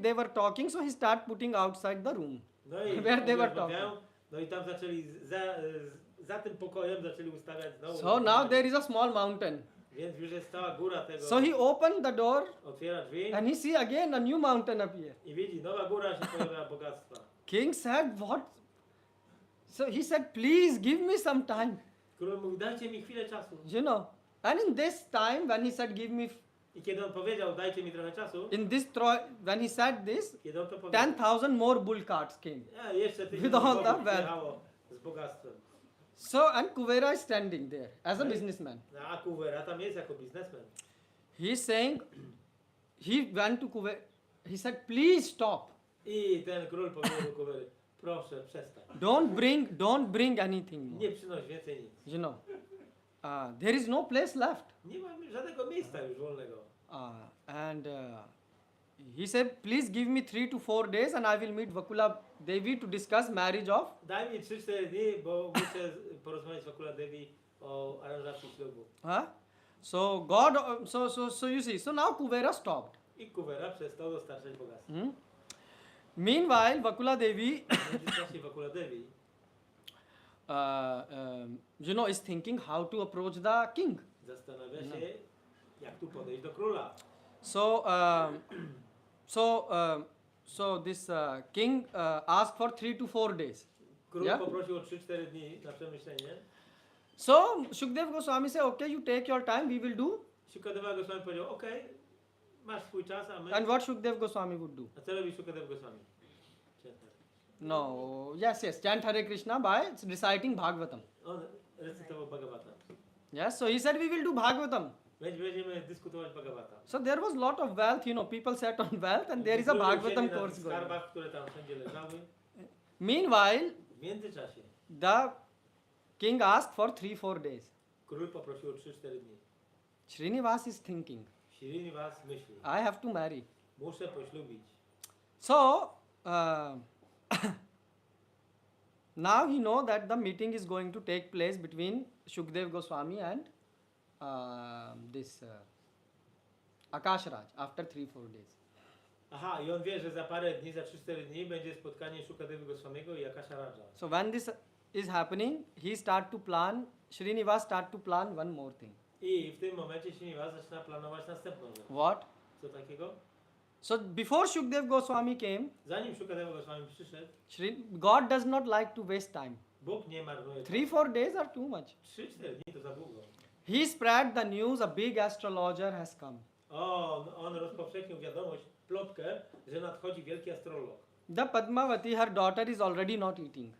they were talking, so he start putting outside the room. No i Where they oni were rozmawiają, no i tam zaczęli za tym pokojem zaczęli ustawiać znowu. So now there is a small mountain. Więc już jest cała góra tego. So he opened the door Otwiera drzwi and he see again a new mountain appear. i widzi, nowa góra się pojawia bogactwa. King said, what? So he said, please give me some time. Król mówi, dajcie mi chwilę czasu. You know. And in this time, when he said, give me, I kiedy on powiedział, dajcie mi trochę czasu, when he said this, kiedy on to powiedział, 10,000 more bull carts came. Jeszcze tysiąc With all bogów the wealth. przyjechało z bogactwem. So, and Kuvera is standing there as a Right. businessman. A Kuwera tam jest jako biznesmen. He's saying, he went to Kuvera, he said, please stop. I ten król powiedział do Kuwery, proszę przestań. Don't bring anything more. Nie przynoś więcej nic. You know. There is no place left. Nie ma żadnego miejsca już wolnego. And he said, please give me 3 to 4 days and I will meet Vakula Devi to discuss marriage of. Daj mi 3-4 dni, bo muszę porozmawiać z Vakula Devi o aranżacji ślubu. So God, so you see, so now Kuvera stopped. I Kuwera przestał dostarczać bogactwa. Meanwhile, Vakula Devi, W międzyczasie Vakula Devi is thinking how to approach the king. zastanawia się, jak tu podejść do króla. So this king asked for 3 to 4 days. Król Yeah. poprosił o 3-4 dni na przemyślenie. So Shukdev Goswami said, okay, you take your time, we will do. Shukadeva Goswami powiedział, okej, masz swój czas, a my... And what Shukdev Goswami would do? A co robi Shukadeva Goswami? No, yes, chant Hare Krishna by reciting Bhagavatam. On recytował Bhagavatam. Yes, so he said we will do Bhagavatam. Będziemy dyskutować Bhagavatam. So there was lot of wealth, people sat on wealth and there is a Ludzie Bhagavatam usiedli na course tych going on. skarbach, które tam wszędzie leżały. Meanwhile, W międzyczasie the king asked for 3-4 days. król poprosił o 3-4 dni. Srinivas is thinking, Srinivas myśli, I have to marry. muszę poślubić. So, now he know that the meeting is going to take place between Shukdev Goswami and this Akash Raj after 3-4 days. Aha, i on wie, że za parę dni, za 3-4 dni będzie spotkanie Shukadevy Goswamiego i Akasha Raja. So when this is happening, Srinivas start to plan one more thing. I w tym momencie Srinivas zaczyna planować następną rzecz. What? Co takiego? So before Shukdev Goswami came, Zanim Shukadeva Goswami przyszedł, God does not like to waste time. Bóg nie marnuje 3-4 days are too much. 3-4 dni to za długo. He spread the news a big astrologer has come. On rozpowszechnił wiadomość, plotkę, że nadchodzi wielki astrolog. The Padmavati, her daughter, is already not eating.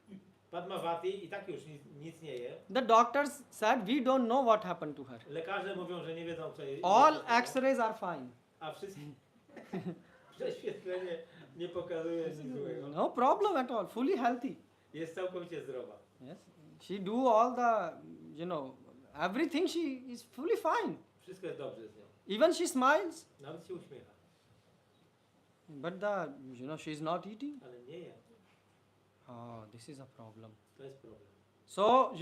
Padmavati i tak już nic nie je. The doctors said, we don't know what happened to her. Lekarze mówią, że nie wiedzą co jest. All X-rays are fine. A wszystkie prześwietlenie nie pokazuje nic złego. No problem at all, fully healthy. Jest całkowicie zdrowa. Yes, she do all the, everything, she is fully fine. Wszystko jest dobrze z nią. Even she smiles, Nawet się uśmiecha. but she is not eating. Ale nie je. Oh, this is a problem. To jest problem. So,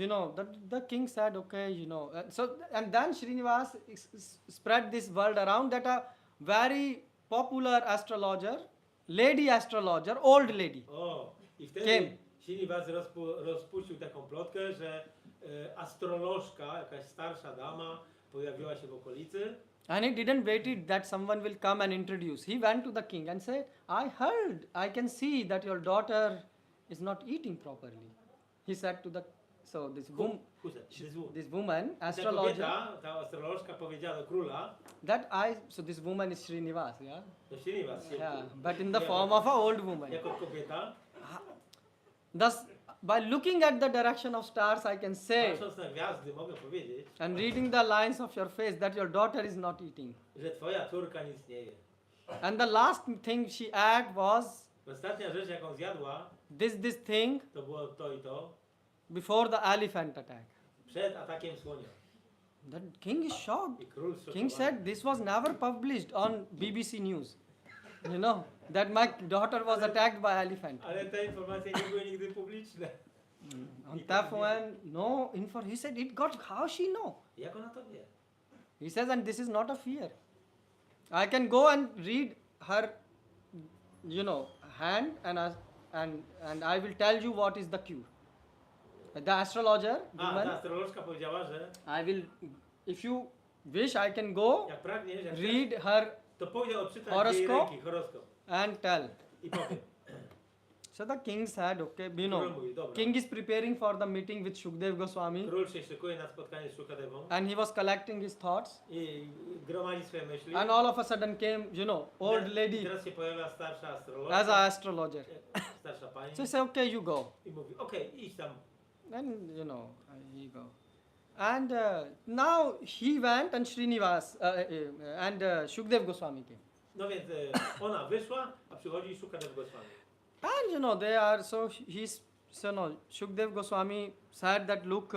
the king said, okay, and then Srinivas spread this word around that a very popular astrologer, lady astrologer, old lady, I wtedy came. Srinivas rozpuścił taką plotkę, że astrolożka, jakaś starsza dama pojawiła się w okolicy. And he didn't wait that someone will come and introduce. He went to the king and said, I heard, I can see that your daughter is not eating properly. He said to this woman, astrologer, Ta astrolożka powiedziała do króla, this woman is Srinivas, yeah? to Srinivas się Yeah, but in the form of an old woman. jako kobieta, Thus, by looking at the direction of stars, I can say, patrząc na gwiazdy, mogę powiedzieć, and reading the lines of your face, that your daughter is not eating. że twoja córka nic nie je. And the last thing she ate was Ostatnia rzecz, jaką zjadła, this thing to było to i to, before the elephant attack. przed atakiem słonia. The king is shocked. I król King zszokowany. said this was never published on BBC News. That my daughter was attacked by elephant. Ale te informacje nie były nigdy publiczne. On that one, no info. He said how she know? Jak ona to wie? He says, and this is not a fear. I can go and read her, hand and I will tell you what is the cure. The astrologer, Ta woman, astrolożka powiedziała, że I will, if you wish, I can go Jak pragniesz, jak chcesz, read her to pójdę odczytać jej Horoskop? ręki, horoskop. and tell. I powiem. So the king said, okay, you Król know, mówi, dobra. king is preparing for the meeting with Shukdev Goswami Król się szykuje na spotkanie z Shukadevą and he was collecting his thoughts. i gromadzi swoje myśli. And all of a sudden came, you know, old I lady teraz się pojawia starsza as astrolożka, an astrologer. starsza pani So he said, okay, you go. i mówi, okej, idź tam. And, you know, he go. And now he went and Srinivas and Shukdev Goswami came. No więc ona wyszła, a przychodzi Shukadev Goswami. And, you know, they are, so he's, so no, Shukdev Goswami said that, look,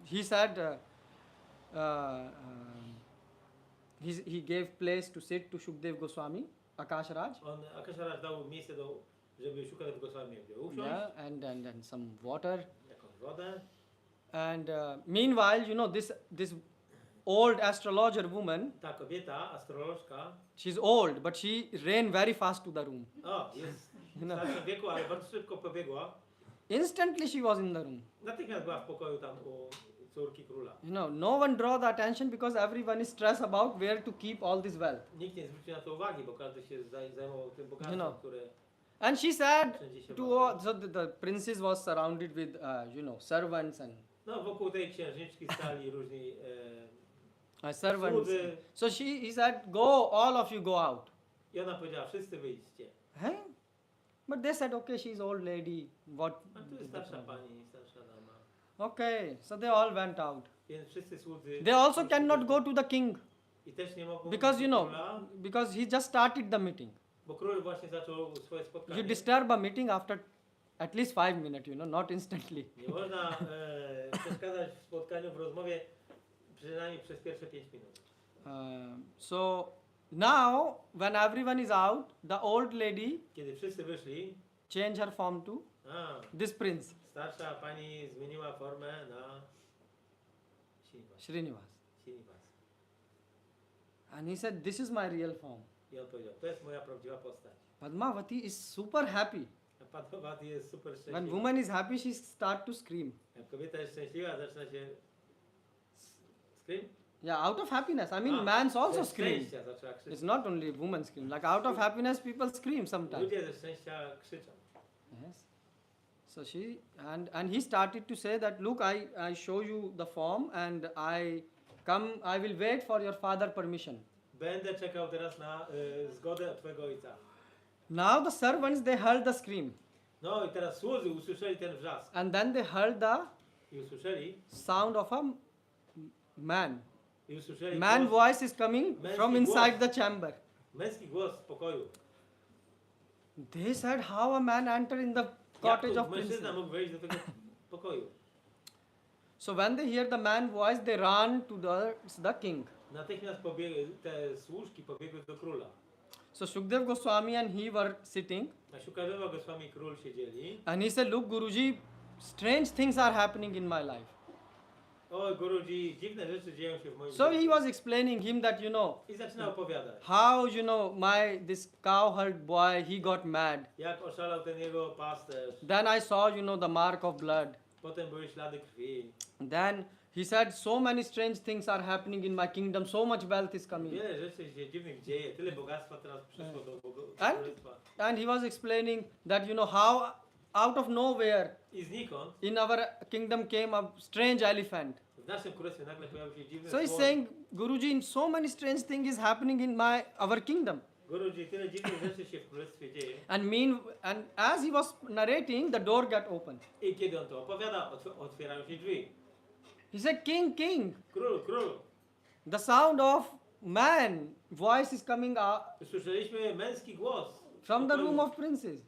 he said, he gave place to sit to Shukdev Goswami, Akash Raj. On, Akasharaj dał miejsce, żeby Shukadev Goswami mógł usiąść, Yeah, and some water. jakąś wodę. And meanwhile, you know, this old astrologer woman, Ta kobieta, astrolożka, she's old, but she ran very fast to the room. jest w No. starszym wieku, ale bardzo szybko pobiegła. Instantly she was in the room. Natychmiast była w pokoju tam u córki króla. You know, no one draw the attention because everyone is stressed about where to keep all this wealth. Nikt nie zwrócił na to uwagi, bo każdy się zajmował tym bogactwem, You know. które And she said wszędzie się to bawiło. all, so the princess was surrounded with, you know, servants and No wokół tej księżniczki stali różni servants. słudzy. So he said, go, all of you go out. I ona powiedziała, wszyscy wyjdźcie. Huh? But they said, okay, she's old lady. What? A tu jest is the starsza problem? pani, starsza dama. Okay, so they all went out. Więc wszyscy słudzy. They also cannot go to the king I też nie mogą because, iść you do know, króla, because he just started the meeting. bo król właśnie zaczął swoje You spotkanie. disturb a meeting after at least 5 minutes, you know, not instantly. Nie można przeszkadzać w spotkaniu, w rozmowie przynajmniej przez pierwsze 5 minut. So now, when everyone is out, the old lady Kiedy wszyscy wyszli, changed her form to this prince, starsza pani zmieniła formę na Srinivas. Srinivas. Srinivas. And he said, this is my real form. I on powiedział, to jest moja prawdziwa postać. Padmavati is super happy. A Padmavati jest super When szczęśliwa. woman is happy, she start to scream. Jak kobieta jest szczęśliwa, zaczyna się scream. Yeah, out of happiness. I mean, A, man's also ze scream. szczęścia zaczęła krzyczeć. It's not only women scream. Like out of happiness, people scream sometimes. Ludzie ze szczęścia krzyczą. Yes. So she and he started to say that, look, I show you the form and I will wait for your father permission. Będę czekał teraz na zgodę od twojego ojca. Now the servants, they heard the scream No i teraz słudzy usłyszeli ten wrzask. and then they heard the I usłyszeli, sound of a man. i usłyszeli Man głos, voice is coming from inside the chamber. męski głos z pokoju. They said, how a man enter in the Jak cottage to of mężczyzna princess? mógł wejść do tego pokoju? So when they hear the man voice, they run to the king. Natychmiast te służki pobiegły do króla. So Shukdev Goswami and he were sitting Na Shukadewa Goswami i król siedzieli. and he said, look, Guruji, strange things are happening in my life. O, Guruji, dziwne rzeczy dzieją się w moim So he życiu. was explaining him that, I zaczyna opowiadać, how, this cow herd boy, he got mad. jak oszalał ten jego pasterz. Then I saw, the mark of blood. Potem były ślady krwi. Then he said, so many strange things are happening in my kingdom, so much wealth is coming. Wiele rzeczy się dziwnych dzieje, tyle bogactwa teraz przyszło do And, królestwa. and he was explaining that, how out of nowhere I znikąd in our kingdom came a strange elephant. w naszym królestwie nagle pojawił się dziwny So he's słoń. saying, Guruji, so many strange things is happening in our kingdom. Guruji, tyle dziwnych rzeczy się w królestwie dzieje. And as he was narrating, the door got opened. I kiedy on to opowiada, otwierają się drzwi. He said, King, king, Król, the sound of man voice is coming out słyszeliśmy męski głos. from the room of princes.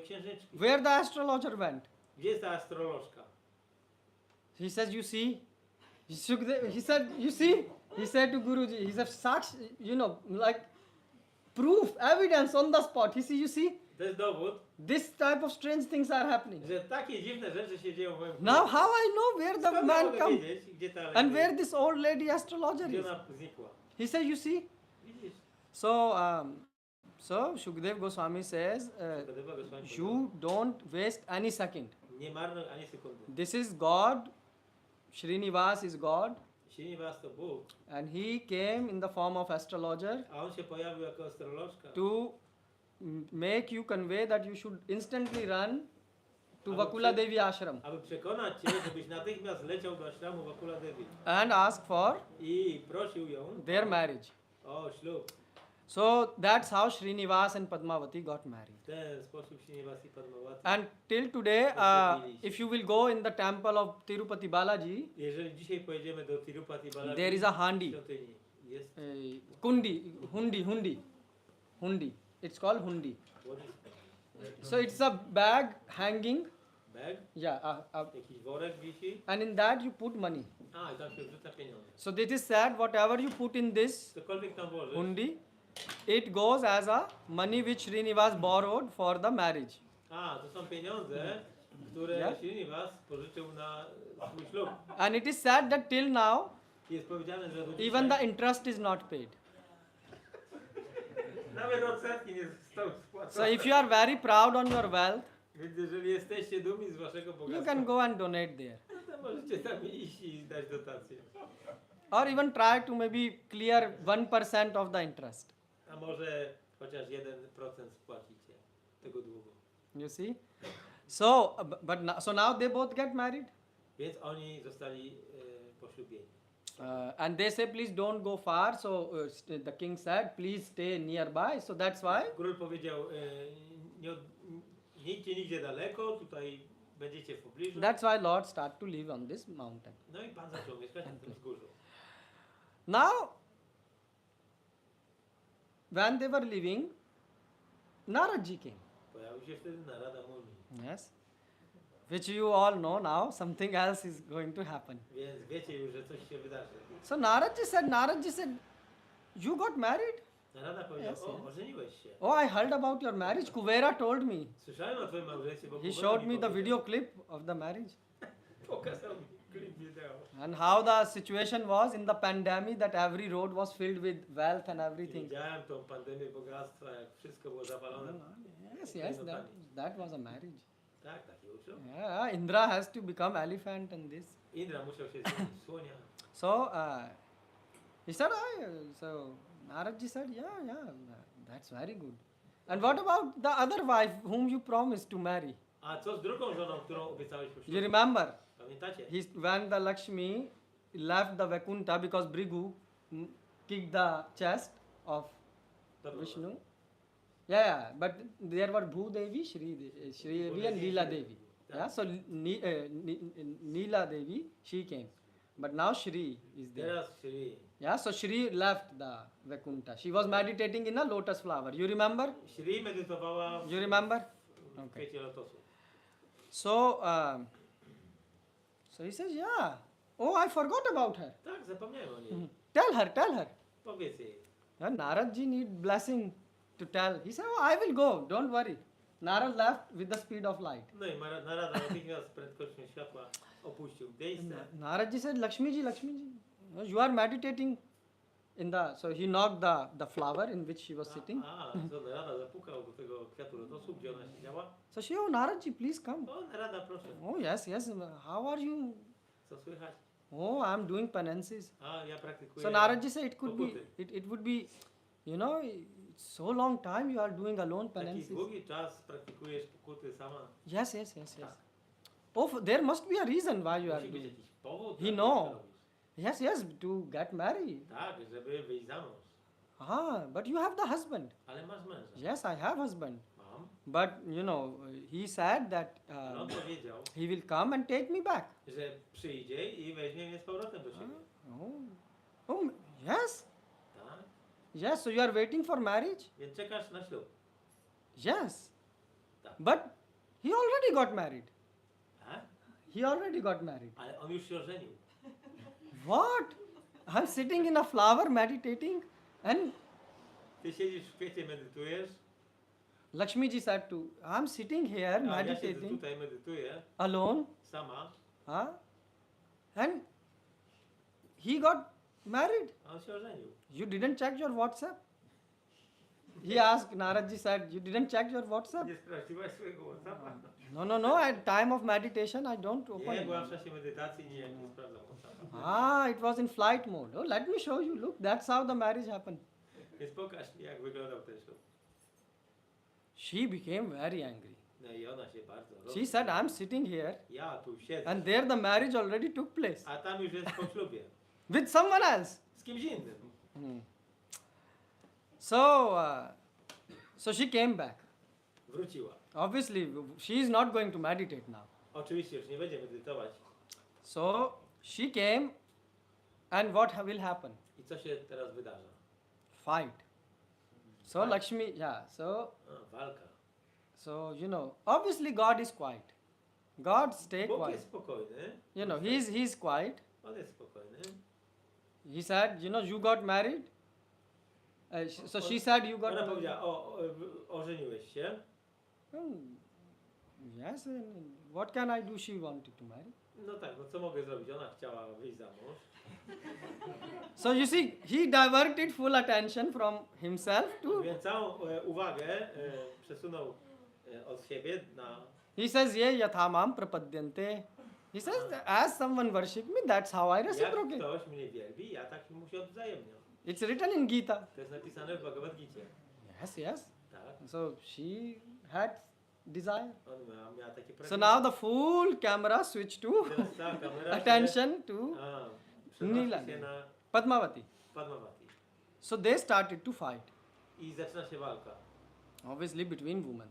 Księżniczki. Where the astrologer went. Gdzie jest ta astrolożka? He says, you see? He said, you see? He said to Guruji, he said, such, like proof, evidence on the spot. He said, you see? To jest dowód, This type of strange things are happening. że takie dziwne rzeczy się dzieją w moim Now how I know where the Skąd ja man mogę come wiedzieć, gdzie ta and where this old lady astrologer gdzie is? ona znikła? He said, you see? Widzisz? So Shukdev Goswami says, Shukadewa Goswami you don't waste any second. powiedział, nie marnuj ani sekundy. This is God. Srinivas is God. Srinivas to Bóg, and he came in the form of astrologer a on się pojawił jako astrolożka. to make you convey that you should instantly run to Albo Vakula przy- Devi ashram Aby przekonać cię, żebyś natychmiast leciał do ashramu Vakula Devi and ask for i prosił ją their marriage. o ślub. So that's how Srinivas and Padmavati got married. W ten sposób Srinivas i Padmavati. And till today, if you will go in the temple of Tirupati Balaji, Jeżeli dzisiaj pojedziemy do Tirupati Balaji, there is a handi, świątyni, jest hundi. It's called hundi. what is So it's a bag hanging, bag, yeah, jakiś worek wisi, and in that you put money. a i tam się wrzuca pieniądze. So this is said, whatever you put in this Cokolwiek tam włożysz, hundi, it goes as a money which Srinivas borrowed for the marriage. a to są pieniądze, które Yeah. Srinivas pożyczył na swój ślub. And it is said that till now, Jest powiedziane, że do even dzisiaj the interest is not paid. nawet odsetki nie zostały So spłacone. if you are very proud on your wealth, Więc jeżeli jesteście dumni z waszego you bogactwa, can go and donate there. to możecie tam iść i dać dotację. Or even try to maybe clear 1% of the interest. A może chociaż 1% spłacicie tego długu. You see? So, so now they both get married. Więc oni zostali poślubieni. And they say, please don't go far. So the king said, please stay nearby. So that's why. Król powiedział, nie idźcie nigdzie daleko, tutaj będziecie w pobliżu. That's why Lord start to live on this mountain. No i Pan zaczął mieszkać na tym wzgórzu. Now, when they were living, Naradji came. Pojawił się wtedy Narada Muni. Yes. Which you all know now, something else is going to happen. Więc wiecie już, że coś się wydarzy. So Naradji said, you got married? Narada powiedział, Yes, o, yes. ożeniłeś się. Oh, I heard about your marriage. Kuvera told me. Słyszałem o twoim małżeństwie, bo He Kubera showed mi me the powiedział. video clip of the marriage Pokazał mi klip wideo. and how the situation was in the pandemic, that every road was filled with wealth and everything. Widziałem tą pandemię bogactwa, jak wszystko było zawalone. Yes, that was a marriage. Tak, taki uczył. Yeah, Indra has to become elephant and this. Indra musiał się zmienić w słonia. So he said, so Naradji said, yeah, that's very good. And what about the other wife whom you promised to marry? A co z drugą żoną, którą obiecałeś You poślubić? remember? Pamiętacie? When the Lakshmi left the Vakunta because Brigu kicked the chest of Dobra. Vishnu. Yeah, but there were Bhudevi, Shri Devi and Leela Devi. Yeah, so Neela Devi, she came. But now Shri is there. Teraz Shri. Yeah, so Shri left the Vakunta. She was meditating in a lotus flower. You remember? Shri medytowała You remember? w Okay. kwiecie lotosu. So, so he says, yeah. Oh, I forgot about her. Tak, zapomniałem o niej. Tell her. Powiedz jej. And Naradji need blessing to tell. He said, oh, I will go, don't worry. Narad left with the speed of light. No i Narada natychmiast z prędkością światła opuścił miejsce. Naradji said, Lakshmiji, you are meditating in the... So he knocked the flower in which she was sitting. Co Narada zapukał do tego kwiatu lotosu, gdzie ona siedziała. So she, oh, Naradji, please come. O, Narada, proszę. Oh, yes, how are you? Co słychać? Oh, I'm doing penances. A, ja praktykuję. So Naradji said, it could be, pokuty. it would be, you know, it's so long time you are doing alone Taki penances. długi czas praktykujesz pokuty sama. Yes. Oh, there must be a reason why you are Musi być doing. jakiś powód. He dla know. tego, co robisz. Yes, to get married. Tak, żeby wyjść za mąż. But you have the husband. Ale masz męża. Yes, I have husband. Mam. But you know, he said that Ale on powiedział, he will come and take me back. że przyjdzie i weźmie mnie z powrotem do siebie. Oh, yes. Tak? Yes, so you are waiting for marriage? Więc czekasz na ślub. Yes. Tak. But he already got married. Tak? He already got married. Ale on już się ożenił. What? I'm sitting in a flower meditating and Ty siedzisz w kwiecie, medytujesz. Lakshmiji said to, I'm sitting here A ja siedzę meditating tutaj, medytuję. alone. Sama. And he got married. A on się ożenił. You didn't check your WhatsApp? he asked, Naradji said, you didn't check your WhatsApp? Nie sprawdziłaś swojego WhatsAppa? No, at time of meditation I don't Nie, open byłam w it. czasie medytacji, nie sprawdzam WhatsAppa. Ah, it was in flight mode. Oh, let me show you. Look, that's how the marriage happened. Więc pokaż mi, jak wyglądał ten ślub. She became very angry. No i ona się bardzo She said, I'm sitting here ja tu siedzę, and there the marriage already took place a tam już jest po ślubie. with someone else. Z kimś innym. So she came back. Wróciła. Obviously, she is not going to meditate now. Oczywiście już nie będzie medytować. So she came, and what will happen? I co się teraz wydarza? Fight. So Fight. Lakshmi, yeah. Walka. So obviously God is quiet. God stay Bóg quiet. jest spokojny. He's quiet. On jest spokojny. He said, you got married. So she said, you got Ona married. powiedziała, ożeniłeś się. Yes. What can I do? She wanted to marry. No tak, no co mogę zrobić? Ona chciała wyjść za mąż. So you see, he diverted full attention from himself to. Więc całą uwagę przesunął od siebie na... He says, ye yathamam prapadyante. He says, as someone worship me, that's how I Jak reciprocate. ktoś mnie wielbi, ja tak mu się odwzajemniam. It's written in Gita. To jest napisane w Bhagavad Gita. Yes. Tak. So she had desire. On miała takie So pragnienie. now the full camera switched to Teraz cała kamera attention to przenosi Nila. się na Padmavati. Padmavati. So they started to fight. I zaczyna się walka. Obviously between women.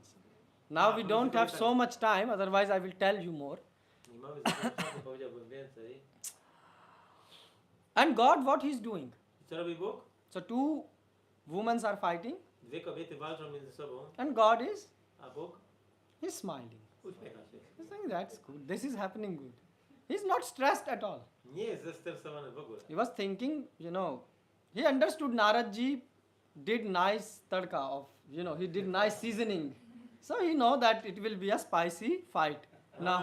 Now we don't have so much time, otherwise I will tell you more. Nie mamy za dużo czasu, powiedziałbym więcej. And God, what He's doing? I co robi Bóg? So two women are fighting, Dwie kobiety walczą między sobą, and God a Bóg is smiling. uśmiecha się. He's saying that's good. This is happening good. He's not stressed at all. Nie jest zestresowany w ogóle. He was thinking, he understood Naradji did nice tadka of, he did nice seasoning. So he know that it will be a spicy fight. Now,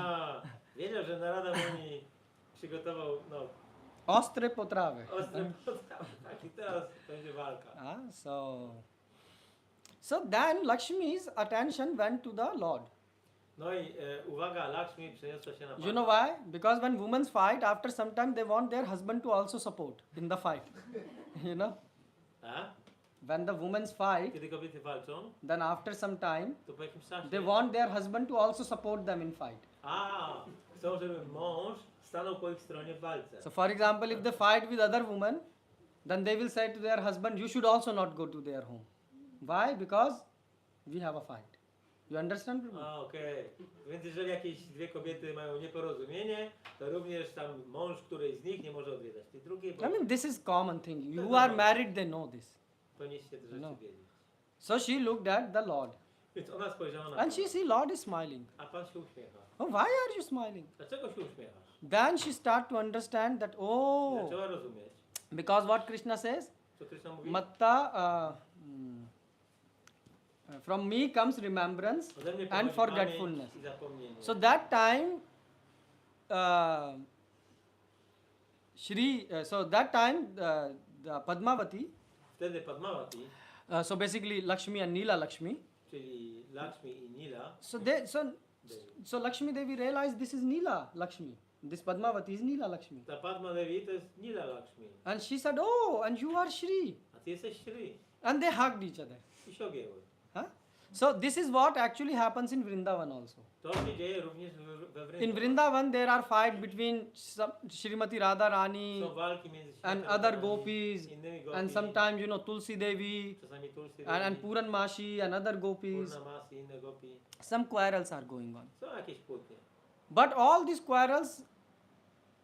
Wiedział, że Narada Muni przygotował ostre potrawy. ostre potrawy. Tak, i teraz będzie walka. So then Lakshmi's attention went to the Lord. No i uwaga Lakshmi przeniosła się na You know why? Because when women fight, after some time they want their husband to also support in the fight. A? When the women fight, Kiedy kobiety walczą, then after some time to po jakimś czasie... they want their husband to also support them in fight. Chcą, żeby mąż stanął po ich stronie w walce. So for example, if they fight with other women, then they will say to their husband, you should also not go to their home. Why? Because we have a fight. You understand? Okej. Więc jeżeli jakieś dwie kobiety mają nieporozumienie, to również tam mąż którejś z nich nie może odwiedzać tej drugiej, bo I mean, this is common thing. You are married, they know this. powinniście te rzeczy No. wiedzieć. So she looked at the Lord. Więc ona spojrzała na And Pana, she see Lord is smiling. a Pan się uśmiecha. Oh, why are you smiling? Dlaczego się uśmiechasz? Then she start to understand that, Zaczęła rozumieć. because what Krishna says, Co Krishna mówi? Matta, from me comes remembrance Ode mnie and pochodzi forgetfulness. pamięć i zapomnienie. So that time, the Padmavati, Wtedy Padmavati, so basically Lakshmi and Neela Lakshmi, czyli Lakshmi i Nila, so Lakshmi Devi realized this is Neela Lakshmi. This Padmavati is Neela Lakshmi. ta Padma Devi to jest Nila Lakshmi, And she said, oh, and you are Shri. a ty jesteś Shri. And they hugged each other. I się objęły. Huh? So this is what actually happens in Vrindavan also. To się dzieje również we Vrindavan. In Vrindavan there are fights between Srimati Radharani Są walki między and świętami other Radharani, gopis, innymi gopi, and sometimes Tulsi Devi czasami Tulsi and Devi, Puran Mashi and other gopis. Purnamasi, inne gopi. Some quarrels are going on. Są jakieś kłótnie. But all these quarrels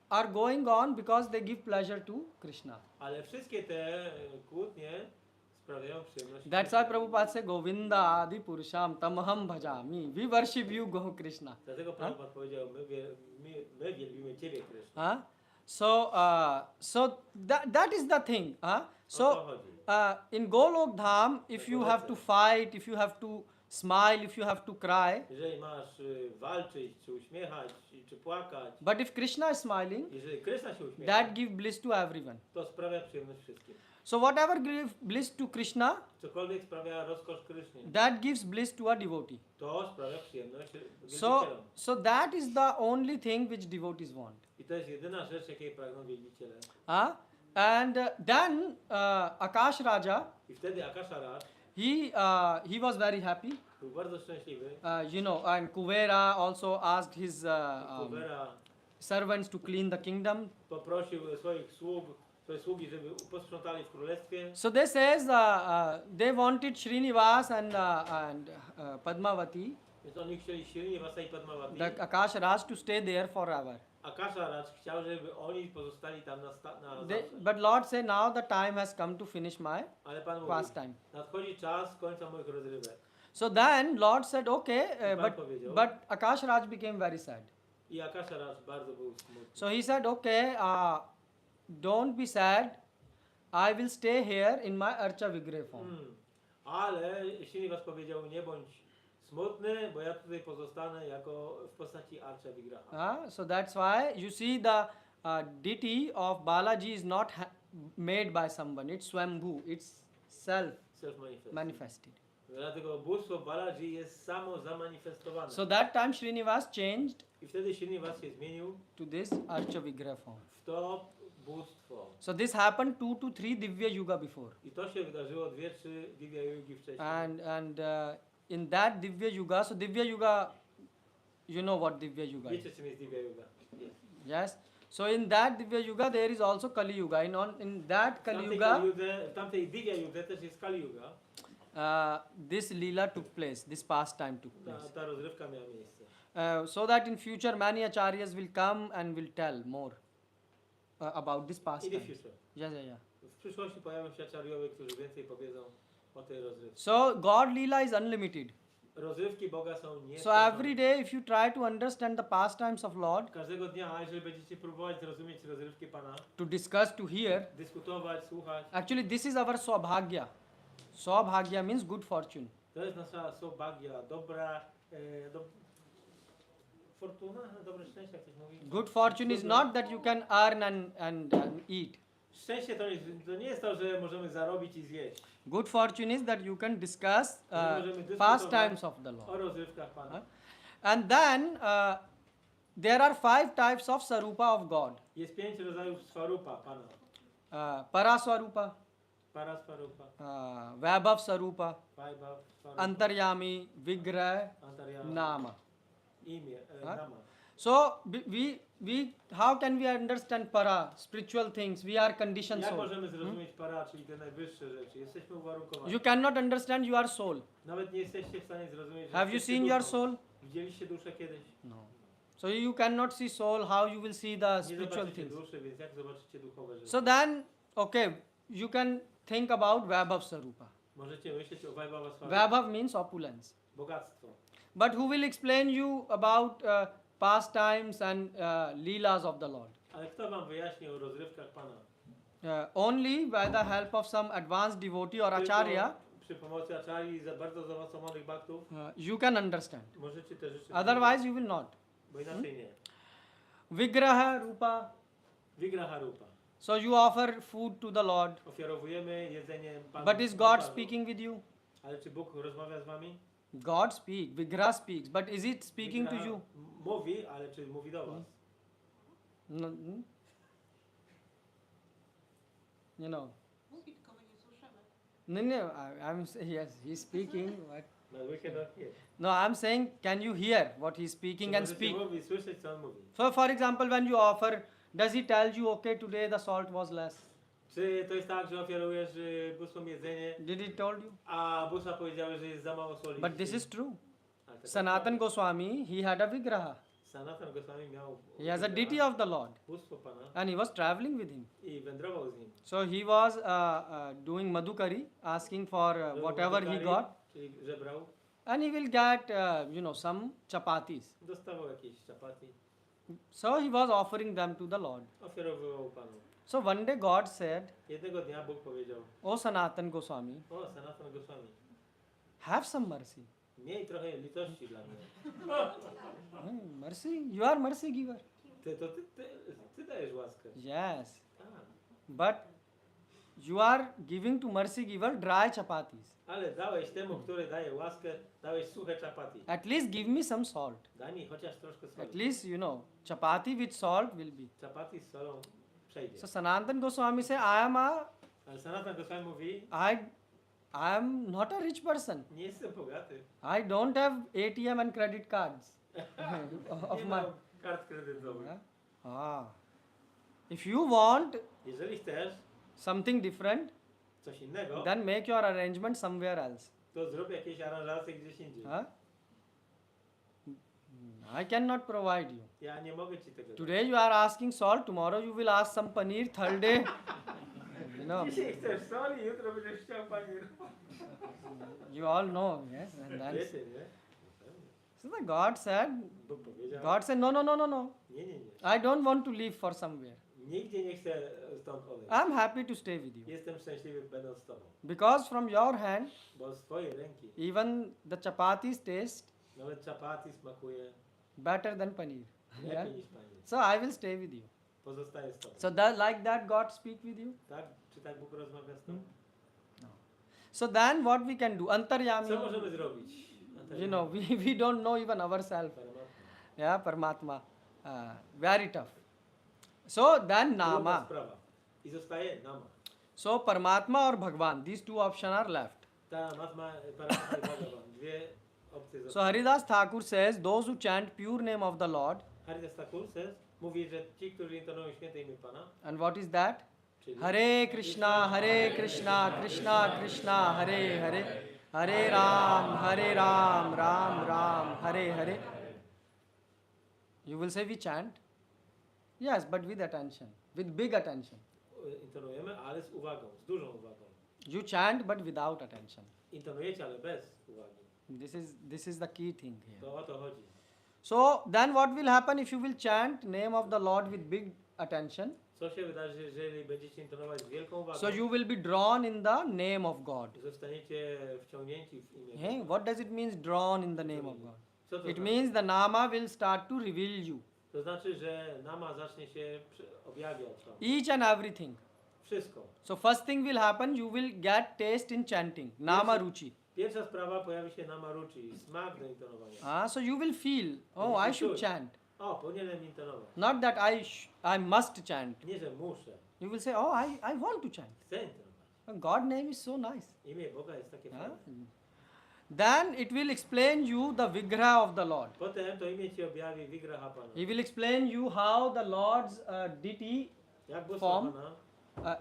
are going on because they give pleasure to Krishna. Ale wszystkie te kłótnie sprawiają przyjemność. That's why Prabhupada said, Govinda Adi Purusham Tamaham Bhajami. We worship you, Go Krishna. Dlatego Prabhupada powiedział, my wielbimy Ciebie, Krishna. Huh? So that is the thing. Huh? O to So chodzi. in Golok Dham, if you have to fight, if you have to smile, if you have to cry, Jeżeli masz walczyć, czy uśmiechać, czy płakać, but if Krishna is smiling, jeżeli Krishna się uśmiecha, that gives bliss to everyone. to sprawia przyjemność wszystkim. So whatever gives bliss to Krishna, Cokolwiek sprawia rozkosz Krysznie, that gives bliss to a devotee. to sprawia przyjemność So, wielbicielom. so that is the only thing which devotees want. I to jest jedyna rzecz, jakiej pragną wielbiciele. And then Akash Raja, I wtedy Akasha Raj he was very happy. był bardzo szczęśliwy. And Kuvera also asked his Kubera servants to clean the kingdom. poprosił swoje sługi, żeby posprzątali w królestwie. So they says they wanted Srinivas and Padmavati, Więc oni chcieli Srinivasa i Padmavati. the Akash Raj, to stay there forever. Akasha Raj chciał, żeby oni pozostali tam na zawsze. But Lord said, now the time has come to finish my Ale Pan mówi, pastime. nadchodzi czas końca moich rozrywek. So then Lord said, okay, Pan powiedział. but Akash Raj became very sad. I Akasha Raj bardzo był smutny. So he said, okay, don't be sad. I will stay here in my Archa Vigrah form. Ale Srinivas powiedział, nie bądź smutny, bo ja tutaj pozostanę jako w postaci Archa Vigraha. So that's why you see the deity of Balaji is not made by someone. It's Swambhu. It's Self-manifest. manifested. Dlatego bóstwo Balaji jest samo zamanifestowane. So that time Srinivas changed I wtedy Srinivas się zmienił to this Archa Vigrah form. w to bóstwo. So this happened 2 to 3 Divya Yuga before. I to się wydarzyło 2-3 Divya Yugi wcześniej. And in that Divya Yuga, so Divya Yuga, you know what Divya Yuga is? Wiecie, czym jest Divya Yuga? Yes. So in that Divya Yuga there is also Kali Yuga. In that Kali Yuga, W tamtej Divya Yudze też jest Kali Yuga. this Leela took place, this pastime took place. Ta rozrywka miała miejsce. So that in future many acharyas will come and will tell more about this In the pastime. future. Yeah. W przyszłości pojawią się aczariowie, którzy więcej powiedzą o tej rozrywce. So God Leela is unlimited. Rozrywki Boga są So nieskończone. every day if you try to understand the pastimes of Lord, Każdego dnia, jeżeli będziecie próbować zrozumieć rozrywki Pana, to discuss, to hear, dyskutować, słuchać, actually this is our Swabhagya. Swabhagya means good fortune. to jest nasza sobagya, dobra fortuna, dobre szczęście, jak ktoś mówi. Good fortune is not that you can earn and eat. Szczęście to nie jest to, że możemy zarobić i zjeść. Good fortune is that you can discuss Możemy dyskutować pastimes of the o Lord. rozrywkach Pana. And then there are 5 types of Sarupa of God. Jest 5 rodzajów swarupa Pana. Paraswarupa, Paraswarupa, Vaibhav Sarupa, Vaibhav, Swarupa, Antaryami, Vigrah, Antaryama, Nama. imię, Huh? Nama. So how can we understand para, spiritual things? We are conditioned Jak soul. możemy zrozumieć para, czyli te najwyższe rzeczy? Jesteśmy uwarunkowani. You cannot understand you are soul. Nawet nie jesteście w stanie zrozumieć, że Have you jesteście seen your duszą. soul? Widzieliście duszę kiedyś? No. So you cannot see soul, how you will see the Nie spiritual zobaczycie things. duszy, więc jak zobaczycie duchowe rzeczy? So then, okay, you can think about Vaibhav Sarupa. Możecie myśleć o Vaibhava Swarupa. Vaibhav means opulence. Bogactwo. But who will explain you about pastimes and leelas of the Lord? Ale kto wam wyjaśni o rozrywkach Pana? Only by the help of some advanced devotee or Tylko acharya, przy pomocy acharyi za bardzo zaawansowanych baktów you can understand. możecie te rzeczy Otherwise, you will not. bo inaczej nie. Vigraha Rupa. Vigraha Rupa. So you offer food to the Lord. Ofiarowujemy jedzenie Panu. But is God speaking with you? Ale czy Bóg rozmawia z wami? God speaks, Vigraha speaks, but is it speaking to Vigraha you? Mówi, ale czy mówi do was? No, you know. Mówi, tylko my nie słyszymy. No, yes, he's speaking. But No, we cannot hear. no, I'm saying, can you hear what he's speaking Czy and możecie speak? mówić, słyszeć co on mówi? So, for example, when you offer, does he tell you, okay, today the salt was less? Czy to jest tak, że ofiarujesz bóstwom jedzenie, Did he told you? a bóstwa powiedziały, że jest za mało soli? But this is true. Ale to Sanatan prawda. Goswami, he had a vigraha. Sanatan Goswami miał He has a deity of the Lord, bóstwo Pana and he was traveling with him. i wędrował z nim. So he was doing madhukari, asking for Był whatever he Madhukari, got, czyli żebrał, and he will get, some chapatis. dostawał jakieś chapati, So he was offering them to the Lord. ofiarowywał Panu. So one day God said, Jednego dnia Bóg powiedział, O Sanatan Goswami, o Sanatan Goswami, have some mercy. miej trochę litości dla mnie. Mercy? You are mercy giver. Ty dajesz łaskę. Yes. Tak. But you are giving to mercy giver dry chapatis. Ale dałeś temu, który daje łaskę, dałeś suche chapati. At least give me some salt. Daj mi chociaż troszkę At soli. least, chapati with salt will be. Chapati z solą przejdzie. So Sanatan Goswami say, Ale Sanatan Goswami mówi, I am not a rich person. nie jestem bogaty. I don't have ATM and credit cards of Nie my. mam kart kredytowych. If you want Jeżeli chcesz something different, coś innego, then make your arrangement somewhere else. to zrób jakieś aranżacje gdzieś indziej. Huh? I cannot provide you. Ja nie mogę ci tego dać. Today you are asking salt, tomorrow you will ask some paneer, third day. Dzisiaj chcesz soli, jutro będziesz chciał panier. You all know, yes. And then, Wiecie, nie? so the God said, Bóg powiedział, no. nie. I don't want to leave for somewhere. Nigdzie nie chcę stąd odejść. I'm happy to stay with you. Jestem szczęśliwy będąc z tobą. Because from your hand, Bo z twojej ręki even the chapatis taste nawet chapati smakuje better than paneer. Yeah? lepiej niż panier. So I will stay with you. Pozostaję z tobą. So like that God speak with you. Tak? Czy tak Bóg rozmawia z tobą? So then what we can do? Co Antaryami. możemy zrobić? We don't know even ourselves. Paramatma. Yeah, Paramatma. Very tough. So then Druga Nama. sprawa. I zostaje nama. So Paramatma or Bhagwan, these two options are left. Paramatma i Bhagavan. Dwie opcje So zostały. Haridas Thakur says, those who chant pure name of the Lord, Haridas Thakur mówi, że ci, którzy intonują święte imię Pana, and what is that? czyli Hare Krishna, Krishna Krishna, Hare Hare, Hare Ram, Ram, Hare Hare. You will say we chant? Yes, but with attention, with big attention. intonujemy, ale z uwagą, z dużą uwagą. You chant but without attention. Intonujecie, ale bez uwagi. This is the key thing here. To o to chodzi. So then what will happen if you will chant name of the Lord with big attention? Co się wydarzy, jeżeli będziecie intonować z wielką uwagą? So you will be drawn in the name of God. Zostaniecie wciągnięci w imię Hey, Boga. what does it mean drawn in the name of God? Co to It znaczy? means the nama will start to reveal you. To znaczy, że nama zacznie się objawiać wam. Each and everything. Wszystko. So first thing will happen, you will get taste in chanting. Nama ruchi. Pierwsza sprawa, pojawi się nama ruchi, smak do intonowania. So you will feel, oh, I should chant. O, powinienem intonować. Not that I must chant. Nie, że muszę. You will say, oh, I want to chant. Chcę intonować. God's name is so nice. Imię Boga jest takie fajne. Then it will explain you the vigraha of the Lord. Potem to imię ci objawi Vigraha Pana. He will explain you how the Lord's deity Jak bóstwo form Pana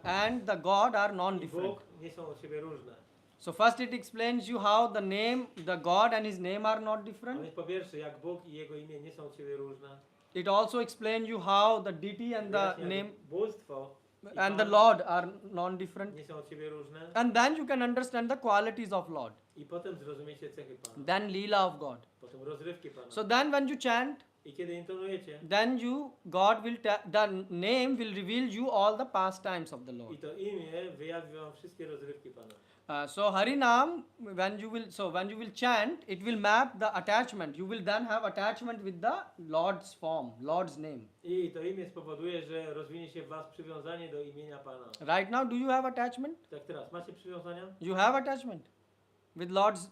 and the God are i non-different. Bóg nie są od siebie różne. So first it explains you how the God and His name are not A different. więc po pierwsze, jak Bóg i Jego imię nie są od siebie różne. It also explains you how the deity and the Wyjaśnia, że name bóstwo i and the Pan Lord are non-different. nie są od siebie różne. And then you can understand the qualities of Lord. I potem zrozumiecie cechy Pana. Then Leela of God. Potem rozrywki Pana. So then when you chant, I kiedy intonujecie, then God will, the name will reveal you all the pastimes of the Lord. i to imię wyjawi wam wszystkie rozrywki Pana. So Harinam, when you will chant, it will map the attachment. You will then have attachment with the Lord's form, Lord's name. I to imię spowoduje, że rozwinie się w was przywiązanie do imienia Pana. Right now, do you have attachment? Tak teraz, macie przywiązania? You have attachment with Lord's.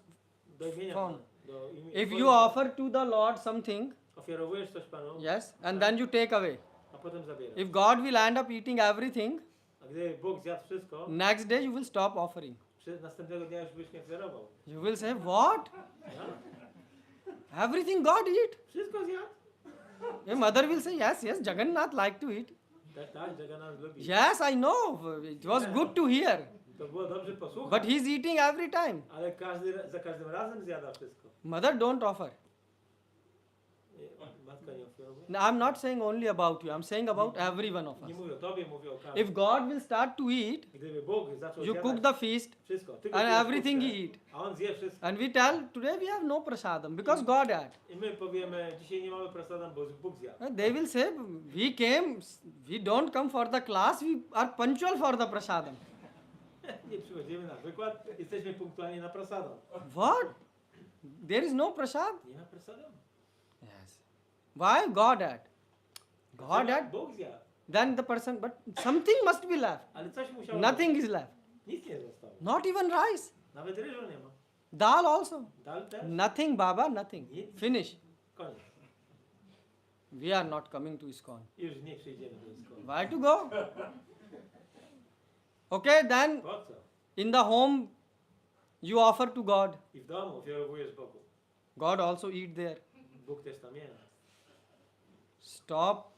Do imienia Form. Pana. Do If you offer to the Lord something, ofiarowujesz coś Panu, yes, and then you take away. a potem zabierasz. If God will end up eating everything, A gdy Bóg zjadł wszystko, next day you will stop offering. następnego dnia już byś nie ofiarował. You will say, what? Ja? Everything God eat? Wszystko zjadł? Your mother will say, yes, Jagannath like to eat. Tak, Jagannath lubi. Yes, I know. It was good to hear. To było dobrze posłuchać. But he's eating every time. Ale za każdym razem zjada wszystko. Mother, don't offer. Matka nie ofiarowuje. No, I'm not saying only about you. I'm saying about every one of us. Nie mówię o tobie, mówię o każdym. If God will start to eat, Gdyby Bóg zaczął you zjadać cook the feast wszystko, ty and gotujesz everything he puszkę, eat. a on zje wszystko. And we tell, today we have no prasadam because God ate. I my powiemy, dzisiaj nie mamy prasadam, bo Bóg zjadł. And they will say, we don't come for the class, we are punctual for the prasadam. Nie przychodzimy na wykład, jesteśmy punktualni na prasadam. What? There is no prasad? Nie ma prasadam? Yes. Why? God ate. God ate. Bóg zjadł. then the person, but something must be left. Ale coś musiało Nothing is left. Nic nie zostało. Not even rice. Nawet ryżu nie ma. Dal also. Dal też? Nothing, Baba, nothing. Nic. Finish. Koniec. We are not coming to ISKCON. Już nie przyjdziemy do ISKCON. Why to go? Okay, then Po co? in the home you offer to God. I w domu ofiarowujesz Bogu. God also eat there. Bóg też tam jest. Stop.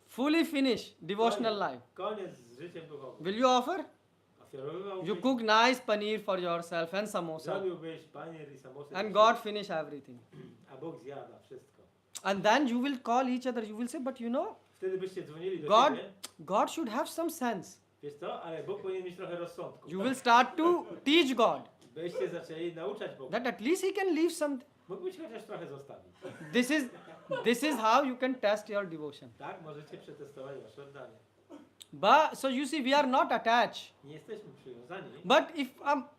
Fully finish devotional life. Koniec z życiem duchowym. Will you offer? Ofiarowywałbyś, You cook nice paneer for yourself and samosa. zrobiłbyś panier i samosy. And God finish everything. A Bóg zjada wszystko. And then you will call each other. You will say, but you know, Wtedy byście dzwonili do God, siebie. God should have some sense. Wiesz co? Ale Bóg powinien mieć trochę rozsądku. You will start to teach God Byście zaczęli nauczać Boga. that at least He can leave something. Mógłbyś chociaż trochę zostawić. This is how you can test your devotion. Tak? Możecie przetestować wasze oddanie. But so you see, we are not attached. Nie jesteśmy przywiązani, But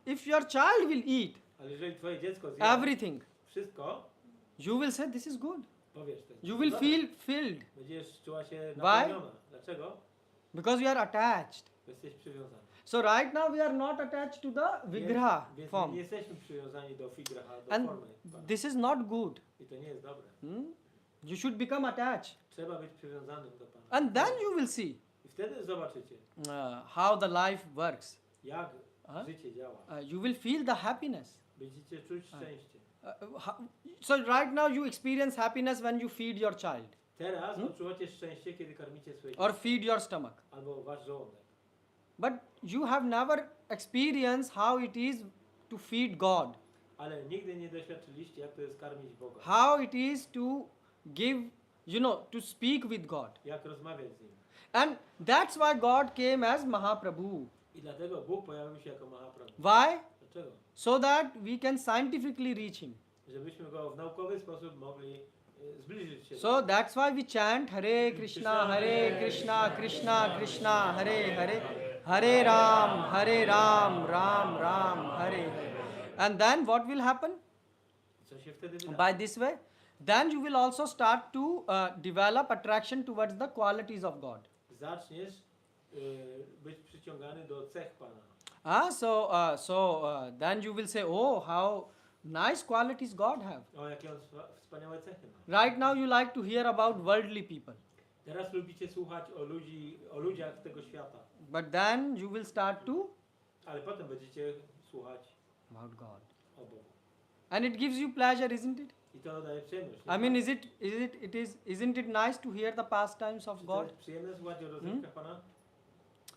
if your child will eat ale jeżeli twoje dziecko zje everything, wszystko, you will say this is good. powiesz to. You will Dobra. feel filled Będziesz czuła się Why? napełniona. Dlaczego? because you are attached. Bo jesteś przywiązany. So right now we are not attached to the vigraha Więc form, nie jesteśmy przywiązani do figraha, do and formy. this is not good. I to nie jest dobre. You should become attached, Trzeba być przywiązanym do Pana. and then you will see I wtedy zobaczycie, how the life works. jak A? życie działa. You will feel the happiness. Będziecie czuć szczęście. So right now you experience happiness when you feed your child Teraz odczuwacie szczęście, kiedy karmicie swoje or dzieci. feed your stomach. Albo wasz żołądek. But you have never experienced how it is to feed God, Ale nigdy nie doświadczyliście, jak to jest karmić Boga. how it is to give, to speak with God. Jak rozmawiać z Nim. And that's why God came as Mahaprabhu. I dlatego Bóg pojawił się jako Mahaprabhu. Why? Dlaczego? So that we can scientifically reach Him. Żebyśmy Go w naukowy sposób mogli zbliżyć się So that's why we chant Hare Krishna, Krishna Krishna, Hare Hare, Hare Ram, Ram Ram, Hare Hare. And then what will happen? Co się wtedy wydarzy? By this way, then you will also start to develop attraction towards the qualities of God. Zaczniesz być przyciągany do cech Pana. Then you will say, oh, how nice qualities God have. O, jakie On wspaniałe cechy ma. Right now you like to hear about worldly people, Teraz lubicie słuchać o ludziach tego świata. but then you will start to Ale potem będziecie słuchać about God. o Bogu. And it gives you pleasure, isn't it? I to daje przyjemność. I mean, isn't it nice to hear the pastimes of Czy to God? jest przyjemne słuchać o rozrywkach Pana?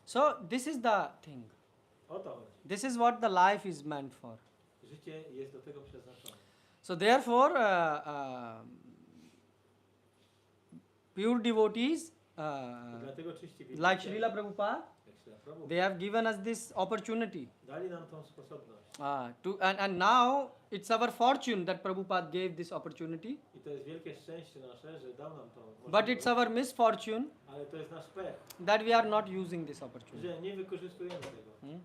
So this is the thing. O to chodzi. This is what the life is meant for. Życie jest do tego przeznaczone. So therefore, pure devotees, Dlatego czyści like Srila Prabhupada, jak Śrila Prabhu, they have given us this opportunity. dali nam tą sposobność. And now it's our fortune that Prabhupada gave this opportunity. I to jest wielkie szczęście nasze, że dał nam tą But możliwość. it's our misfortune Ale to jest nasz pech, that we are not using this opportunity. że nie wykorzystujemy tego.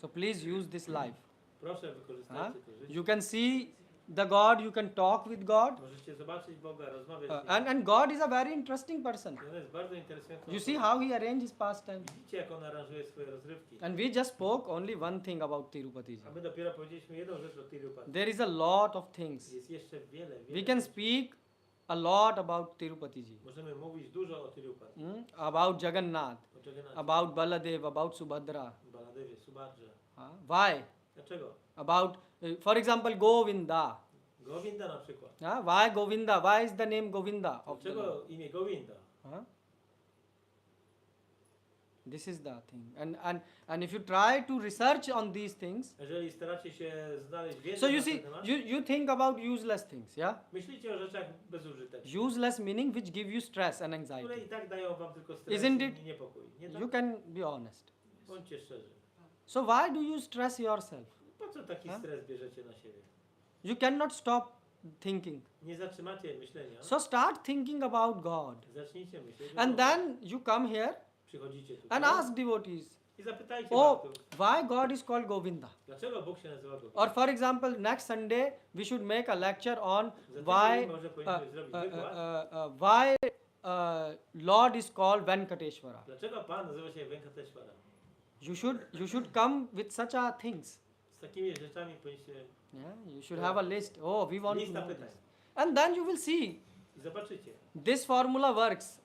So please use this life. Proszę, Huh? wykorzystajcie to życie. You can see the God, you can talk with God. Możecie zobaczyć Boga, rozmawiać z Nim. And God is a very interesting person. I on jest bardzo interesujący. You see how He arranged His pastimes. Widzicie, jak on aranżuje swoje rozrywki. And we just spoke only one thing about Tirupati. A my dopiero powiedzieliśmy jedną rzecz o Tirupati. There is a lot of things. Jest jeszcze wiele. We can speak a lot about Tirupati. Możemy mówić dużo o Tirupati. About Jagannath, O Jagannathie, about Baladev, about Subhadra. Baladewie, Subhadrze. Why? Dlaczego? About, for example, Govinda. Govinda na przykład. Why Govinda? Why is the name Govinda? Of the Lord? Dlaczego imię Govinda? This is the thing. And if you try to research on these things, Jeżeli staracie się znaleźć wiedzę so you na ten see, temat, you think about useless things, yeah? myślicie o rzeczach bezużytecznych, Useless meaning which give you stress and które anxiety. i tak dają wam tylko stres Isn't it? i niepokój. Nie tak? You can be honest. Bądźcie szczerzy. So why do you stress yourself? Po co taki stres bierzecie na siebie? You cannot stop thinking. Nie zatrzymacie myślenia. So start thinking about God. Zacznijcie myśleć. o And Bogu. then you come here Przychodzicie tutaj and ask devotees, i zapytajcie oh, Bhagów, why God is called Govinda? dlaczego Bóg się nazywa Govinda? Or for example, next Sunday we should make a lecture on Za why tydzień może powinniśmy zrobić wykład, why Lord is called Venkateshwara? Dlaczego Pan nazywa się Venkateshwara? You should come with such a things. Z takimi rzeczami powinniście... Yeah, you should have a list. Oh, we want to Lista know pytań. this. And then you will see I zobaczycie. this formula works.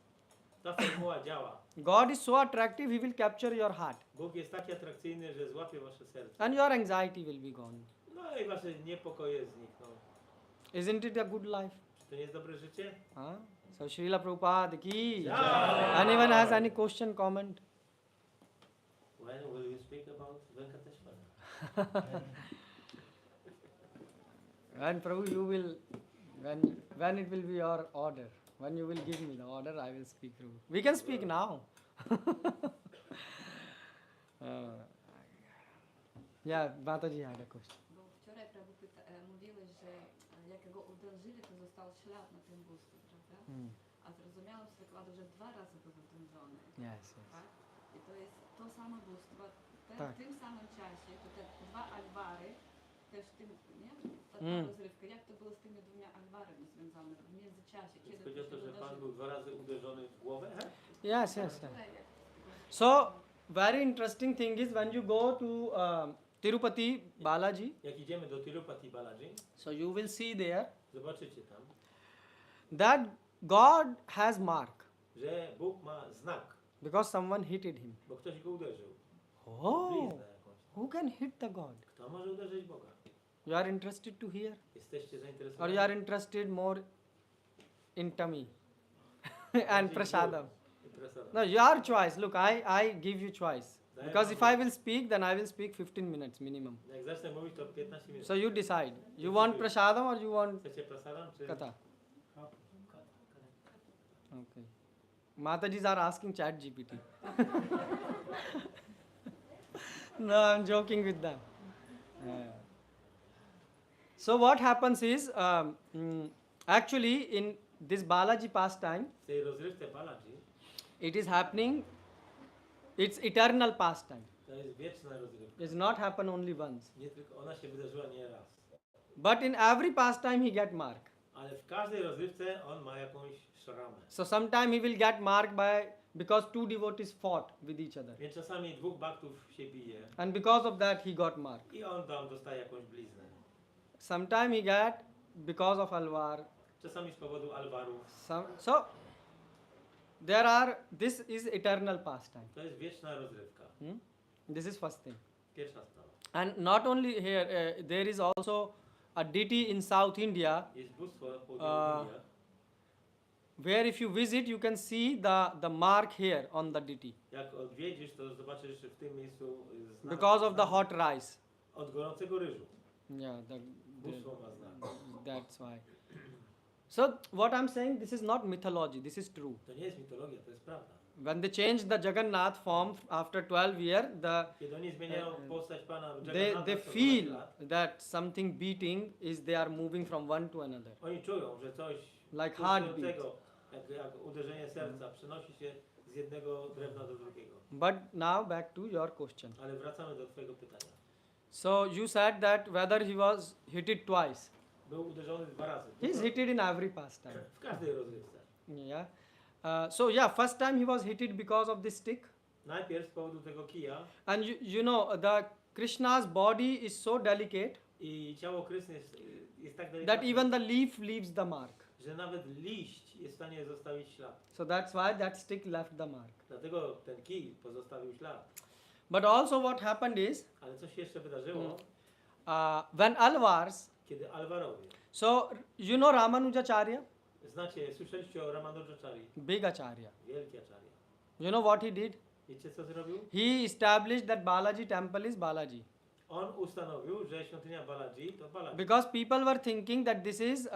Ta formuła działa. God is so attractive, He will capture your heart, Bóg jest taki atrakcyjny, że złapie wasze serce. and your anxiety will be gone. No i wasze niepokoje znikną. Isn't it a good life? Czy to nie jest dobre życie? Huh? So Srila Prabhupada ki. Jai. Anyone has any question, comment? When will you speak about Venkateshwara? And Prabhu, you will, when it will be your order, when you will give me the order, I will speak Prabhu. We can speak now. Yeah, Mataji had a question. Bo wczoraj Prabhu mówiłeś, że jak go uderzyli, to został ślad na tym bóstwie, prawda? A zrozumiałam z wykładu, że 2 razy był uderzony. Yes, yes. Tak? I to jest to samo bóstwo. Tak. W tym samym czasie, to te 2 Alwary, też w tym, nie? Ta rozrywka, jak to było z tymi 2 Alwarami związane w międzyczasie? Kiedy Chodzi o to, że Pan był 2 razy uderzony w głowę? Yes, yes, yes. So, very interesting thing is when you go to Tirupati Balaji, Jak idziemy do Tirupati Balaji, so you will see there zobaczycie tam, that God has mark że Bóg ma znak, because someone hit him. bo ktoś go uderzył. Oh, Bliznę jakąś. who can hit the God? Kto może uderzyć Boga? You are interested to hear? Jesteście Or zainteresowani? you are interested more in tummy and prasadam? No, your choice. Look, I give you choice. Because if I will speak, then I will speak 15 minutes minimum. Jak zacznę mówić, to 15 minut. So you decide. You want prasadam or you want Chcecie prasadam, czy... katha? Okay. Matajis are asking chat GPT. No, I'm joking with them. So what happens is, actually in this Balaji pastime, W tej rozrywce Balaji, it is happening, it's eternal pastime. to jest wieczna rozrywka. It's not happen only once. Nie tylko ona się wydarzyła nie raz. But in every pastime he get mark. Ale w każdej rozrywce on ma jakąś szramę. So sometime he will get mark because 2 devotees fought with each other. Więc czasami 2 baktów się bije And because of that he got mark. i on tam dostaje jakąś bliznę. Sometime he get because of alvar. Czasami z powodu alwarów. So this is eternal pastime. To jest wieczna rozrywka. This is first thing. Pierwsza sprawa. And not only here, there is also a deity in South India Jest bóstwo południowe, where if you visit, you can see the mark here on the deity jak odwiedzisz, to zobaczysz w tym miejscu znak. because of the hot rice. Od gorącego ryżu. Yeah, Bóstwo ma znak. that's why. So what I'm saying, this is not mythology. This is true. To nie jest mitologia, to jest prawda. When they changed the Jagannath form after 12 years, Kiedy oni zmieniają postać Pana they Jagannatha co 12 feel lat, that something beating is they are moving from one to another. oni czują, że coś Like heartbeat. pulsującego, jak uderzenie serca, przenosi się z jednego drewna do drugiego. But now back to your question. Ale wracamy do Twojego pytania. So you said that whether he was hit it twice. Był uderzony 2 razy. He's hit it in every pastime. W każdej rozrywce. Yeah. So yeah, first time he was hit it because of this stick. Najpierw z powodu tego kija And you know, the Krishna's body is so delicate i ciało Krysny jest tak that delikatne, even the leaf leaves the mark. że nawet liść jest w stanie zostawić ślad. So that's why that stick left the mark. Dlatego ten kij pozostawił ślad. But also what happened is, Ale co się jeszcze wydarzyło, when Alvars, kiedy Alwarowie, so you know Ramanujacharya, słyszeliście o Ramanujacharya, big acharya. wielki acharya. You know what he did? Wiecie co zrobił? He established that Balaji temple is Balaji. On ustanowił, że świątynia Balaji to Balaji. Because people were thinking that this is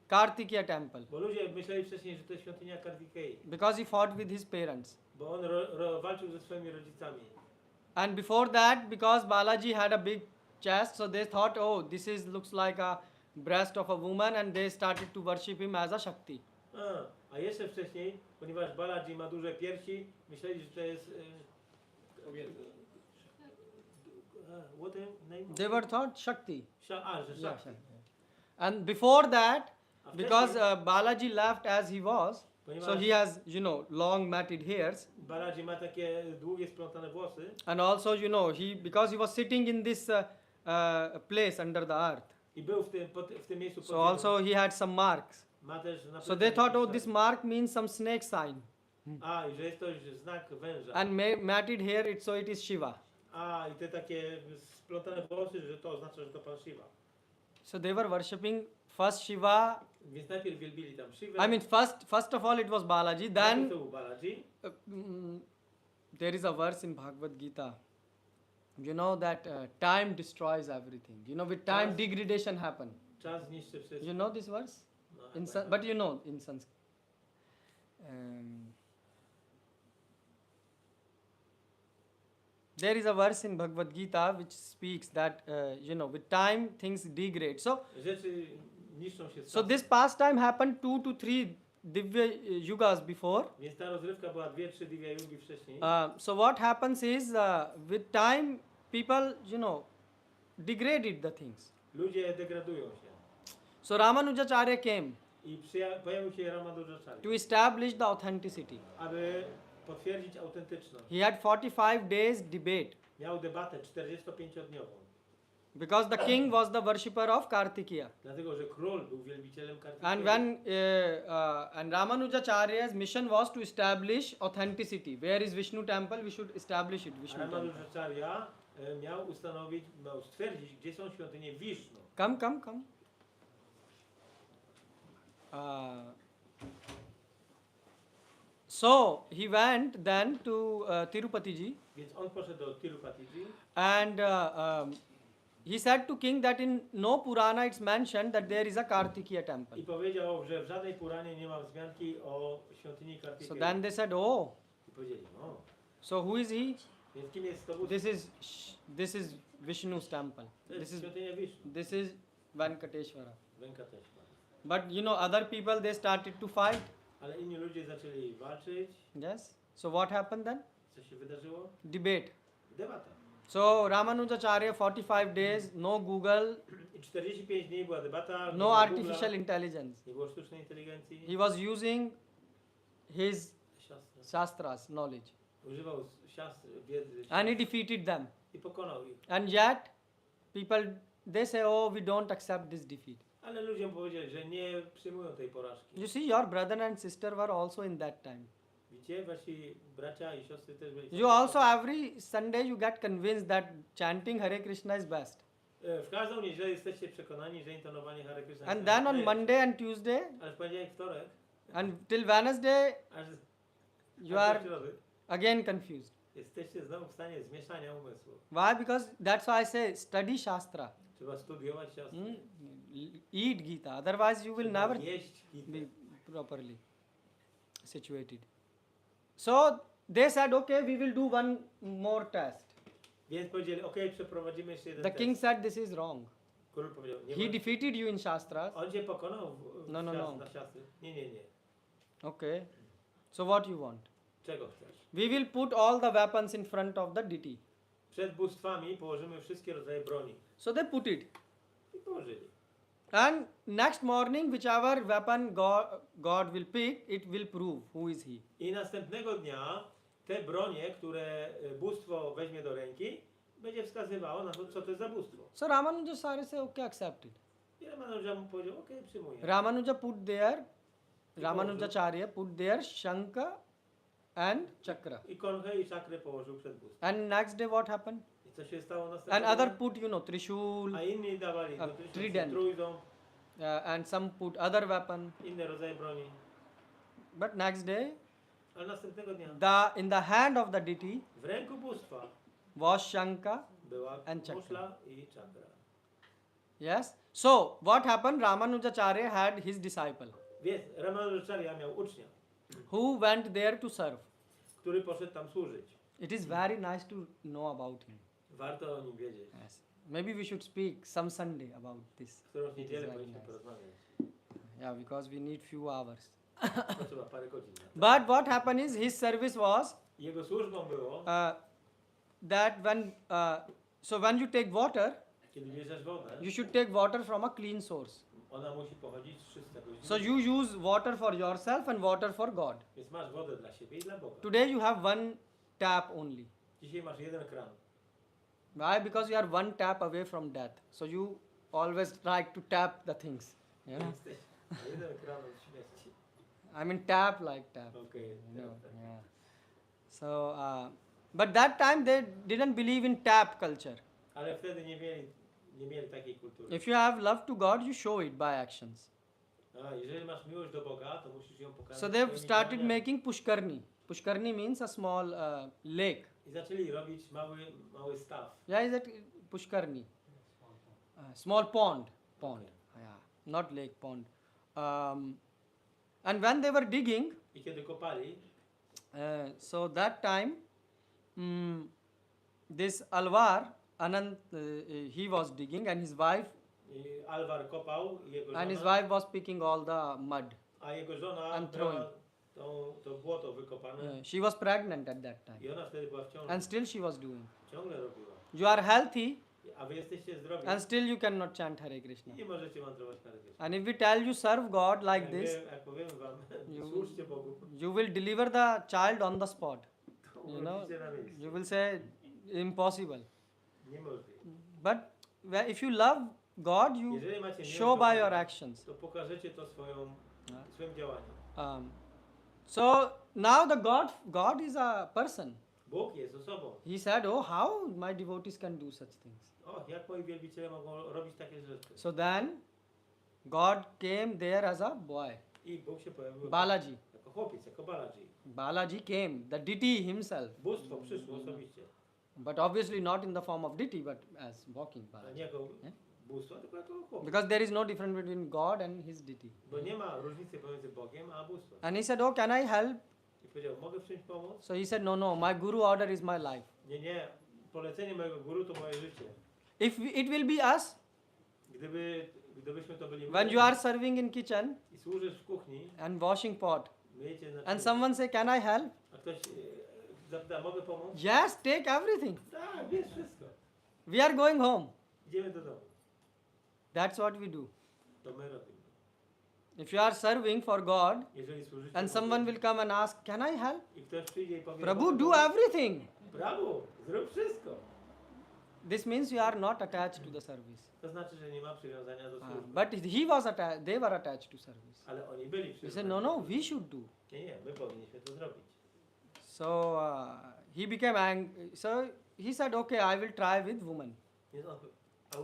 Kartikeya temple. Bo ludzie myśleli wcześniej, że to jest świątynia Kartikei. Because he fought with his parents. Bo on walczył ze swoimi rodzicami. And before that, because Balaji had a big chest, so they thought, oh, this looks like a breast of a woman, and they started to worship him as a Shakti. A jeszcze wcześniej, ponieważ Balaji ma duże piersi, myśleli, że to jest... what name? They were thought Shakti. Że Shakti. And before that, A Because wcześniej, Balaji left as he was, so ponieważ he has, long matted hairs, Balaji ma takie długie, splątane włosy and also, because he was sitting in this place under the earth, i był w tym miejscu pod so ziemią, also he had some marks. ma też na So they plecach thought, jakiś oh, this ślad. mark means some snake sign, A, i że jest to znak węża. and matted hair, so it is Shiva. A, i te takie splątane włosy, że to oznacza, że to Pan Shiva. So they were worshipping first Shiva. Więc najpierw wielbili tam Shivę. I mean, first of all, it was Balaji. najpierw Then to był Balaji. there is a verse in Bhagavad Gita. You know that time destroys everything. With time, Czas- degradation happen. Czas niszczy wszystko. You know this verse? No, In chyba but in Sanskrit. There is a verse in Bhagavad Gita which speaks that with time things degrade. Rzeczy niszczą się z So czasem. this pastime happened 2 to 3 Divya yugas before. Więc ta rozrywka była 2-3 Divya Yugi wcześniej. So what happens is with time people degraded the things. Ludzie degradują się. So Ramanujacharya came I pojawił się Ramanujacharya, to establish the authenticity. aby potwierdzić autentyczność. He had 45 days debate Miał debatę 45-dniową. because the king was the worshipper of Kartikeya. Dlatego, że król był wielbicielem And Kartikeya. when and Ramanujacharya's mission was to establish authenticity. Where is Vishnu temple? We should establish it. Vishnu temple. Ramanujacharya miał stwierdzić, gdzie są świątynie Wisznu. Come. So he went then to Tirupati ji, Więc on poszedł do Tirupatiji and he said to king that in no Purana it's mentioned that there is a Kartikeya temple. i powiedział, że w żadnej Puranie nie ma wzmianki o świątyni So Kartikeya. then they said, oh, I powiedzieli, no, so who is he? więc kim jest to bóstwo? This is Vishnu's temple. To jest This is świątynia Wisznu, this is Venkateshwara. Venkateshwara. But other people they started to fight. Ale inni ludzie zaczęli walczyć. Yes. So what happened then? Co się wydarzyło? Debate. Debata. So Ramanujacharya 45 days, no Google, I 45 dni była debata. no było artificial Google'a, intelligence. nie było sztucznej inteligencji. He was using his Siastra. shastras knowledge, Używał siastry, wiedzy. and he defeated them. I pokonał ich. And yet people they say, oh, we don't accept this defeat. Ale ludziom powiedzieli, że nie przyjmują tej porażki. You see, your brother and sister were also in that time. Widzicie, wasi bracia i siostry też byli. You also every Sunday you get convinced that chanting Hare Krishna is best. W każdą niedzielę jesteście przekonani, że intonowanie Hare Krishna And jest then on najlepsze. Monday and Tuesday Ale w poniedziałek, wtorek, and till Wednesday aż you aż are do środy, again confused. jesteście znowu w stanie zmieszania umysłu. Why? Because that's why I say study Shastra. Trzeba studiować siostry. Eat Gita. Otherwise you will Trzeba never jeść Gitę. be properly situated. So they said, okay, we will do one more test. Więc powiedzieli, ok, przeprowadzimy jeszcze jeden The test. king said, this is wrong. Król powiedział, nie He ma... defeated you in Shastras. On cię pokonał w No. na siastry. Nie. Okay. So what you want? Czego chcesz? We will put all the weapons in front of the deity. Przed bóstwami położymy wszystkie rodzaje broni. So they put it. I położyli. And next morning, whichever weapon God will pick, it will prove who is he. I następnego dnia te bronie, które bóstwo weźmie do ręki, będzie wskazywało na to, co to jest za bóstwo. So Ramanujacharya said, okay, accept it. I Ramanuja mu powiedział, ok, przyjmuję. Ramanujacharya put there Shankha and Chakra. I konchę i czakrę położył przed bóstwem. And next day what happened? I co się stało And następnego other dnia? put, Trishul, A inni dawali do trident. trójdą, and some put other weapon. inne rodzaje broni. But next day, Ale następnego dnia in the hand of the deity w ręku bóstwa was Shankha. była And chakra. muszla i czakra. Yes. So what happened? Ramanujacharya had his disciple Więc Ramanujacharya miał ucznia, who went there to serve. który poszedł tam służyć. It is very nice to know about him. Warto o nim wiedzieć. Yes. Maybe we should speak some Sunday about this. Którąś It is niedzielę very powinniśmy nice. porozmawiać. Yeah, because we need few hours. To trzeba parę godzin. na to. But what happened is his service was Jego służbą było, that when you take water, kiedy bierzesz wodę, you should take water from a clean source. Ona musi pochodzić z czystego źródła. So you use water for yourself and water for God. Więc masz wodę dla siebie i dla Boga. Today you have one tap only. Dzisiaj masz jeden kran. Why? Because you are one tap away from death. So you always try to tap the things. You know? Jesteś na jeden kran od śmierci. I mean tap like tap. Okej. You know, yeah. So, but that time they didn't believe in tap culture. Ale wtedy nie mieli takiej kultury. If you have love to God, you show it by actions. A jeżeli masz miłość do Boga, to musisz ją pokazać. So they've swoimi started działaniami. making pushkarni. Pushkarni means a small lake. I zaczęli robić mały staw. Yeah, is that pushkarni? Small pond. Pond. Yeah, not lake, pond. And when they were digging, I kiedy kopali, so that time, this Alvar, Anand, he was digging and his wife, Alvar kopał, i jego and his żona, wife was picking all the mud. a jego żona and brała to błoto wykopane She was pregnant at that time. i ona wtedy była w ciąży. And still she was doing. Ciągle robiła. You are healthy A wy jesteście zdrowi and still you cannot chant Hare Krishna. i nie możecie mantrować Hare Krishna. And if we tell you serve God like this, Jak powiemy wam, You- służcie Bogu, you will deliver the child on the spot. to You know, urodzicie na miejscu. you will say impossible. Niemożliwe. But if you love God, you Jeżeli macie miłość show do by your Boga, actions. to pokażecie to swoim działaniem. So now God is a person. Bóg jest osobą. He said, "Oh, how my devotees can do such things." O, jak moi wielbiciele mogą robić takie rzeczy? So then, God came there as a boy, I Bóg się pojawił Balaji. jako chłopiec, jako Balaji. Balaji came, the deity himself, Bóstwo przyszło osobiście. but obviously not in the form of deity, but as walking A nie Balaji. jako Nie? bóstwo, tylko jako chłopiec. Because there is no difference between God and his deity. Bo nie ma różnicy pomiędzy Bogiem a bóstwem. And he said, "Oh, can I help?" I powiedział, mogę w czymś pomóc? So he said, "No, my guru order is my life. Nie, polecenie mojego guru to moje życie. If it will be us, Gdybyśmy to byli when you are serving in kitchen i służysz w kuchni, and washing pot, myjecie na and someone say, "Can I help?" a ktoś zapyta, mogę pomóc? Yes, take everything. Tak, wiesz wszystko. We are going home. Idziemy do domu. That's what we do. To my robimy. If you are serving for God Jeżeli służycie and Bogu someone will come and ask, "Can I help?" i ktoś przyjdzie i powie, Prabhu, mogę do pomóc? everything. Brawo, zrób wszystko. This means you are not attached to the service. To znaczy, że nie ma przywiązania do służby. But they were attached to service. Ale oni byli He przywiązani. said, "No, we should do." Nie, my powinniśmy to zrobić. So he became angry. So he said, "Okay, I will try with women." Więc on,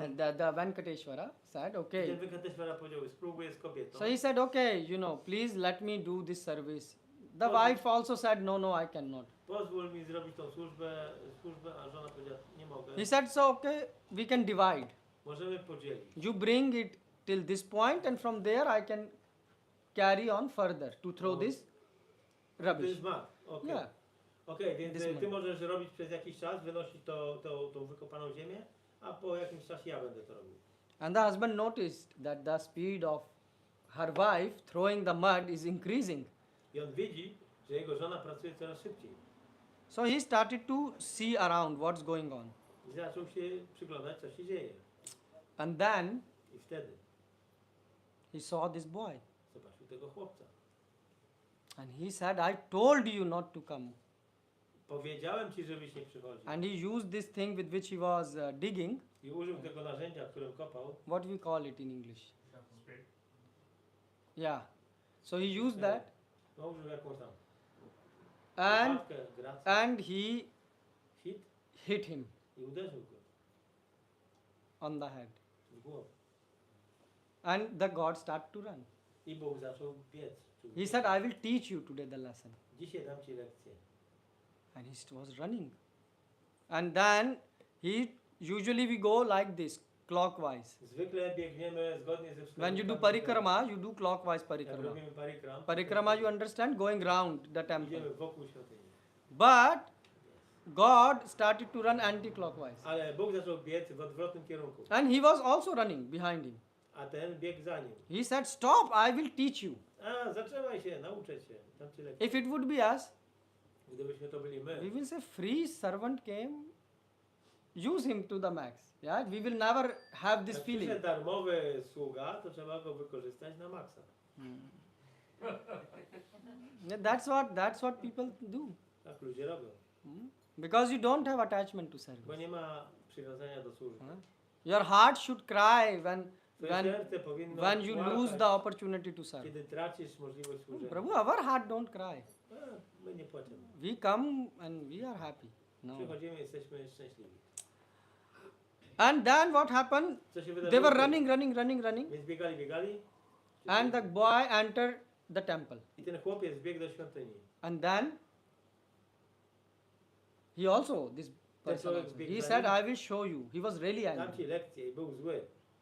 And the Venkateshwara said, ten "Okay." Venkateshwara powiedział, spróbuję z kobietą. So he said, "Okay, please let me do this service." The wife also said, "No, I cannot." Pozwól mi zrobić tą służbę, a żona powiedziała, nie mogę. He said, "So okay, we can divide. Możemy podzielić. You bring it till this point, and from there I can carry on further to throw this To rubbish." jest mat. Okej. Yeah. Okej, więc This ty man. możesz robić przez jakiś czas, wynosić tą wykopaną ziemię, a po jakimś czasie ja będę to robił. And the husband noticed that the speed of her wife throwing the mud is increasing. I on widzi, że jego żona pracuje coraz szybciej. So he started to see around what's going on. I zaczął się przyglądać, co się dzieje. And then I wtedy he saw this boy. zobaczył tego chłopca. And he said, "I told you not to come." Powiedziałem ci, żebyś nie przychodził. And he used this thing with which he was digging. I użył tego narzędzia, którym kopał. What we call it in English? Spade. Yeah. So he used that No, użył jakąś tam and łopatkę, grację. and he Hit hit him i uderzył go on the head. w głowę. And the god started to run. I Bóg zaczął biec. He said, "I will teach you today the lesson." Dzisiaj dam ci lekcję. And he was running. And then usually we go like this, clockwise. Zwykle biegniemy zgodnie ze When you do wskazówkami. parikrama, you do clockwise Jak parikrama. robimy parikram, Parikrama, you understand, going round the temple. idziemy wokół świątyni. But God started to run anti-clockwise. Ale Bóg zaczął biec w odwrotnym kierunku. And he was also running behind him. A ten biegł za nim. He said, "Stop, I will teach you." A, zatrzymaj się, nauczę cię. Dam ci lekcję. If it would be us, Gdybyśmy to byli we my, will say, "Free servant came use him to the max. Yeah, we will never have this Jak feeling. przyszedł darmowy sługa, to trzeba go wykorzystać na maksa. Yeah, that's what people do. Tak ludzie robią. Because you don't have attachment to service. Bo nie ma przywiązania do służby. Your heart should cry Twoje serce powinno when you lose płakać, the opportunity to serve. kiedy tracisz możliwość służenia. Prabhu, our heart don't cry. My nie płaczemy. We come and we are happy. No. Przychodzimy, jesteśmy szczęśliwi. And then what happened? Co się They wydarzyło? were running, Więc biegali. and the boy entered the temple. I ten chłopiec zbiegł do świątyni. And then he also, this person człowiek also, zbiegł he za said, nim. I will show you. He was really Dam angry. ci lekcję i był zły.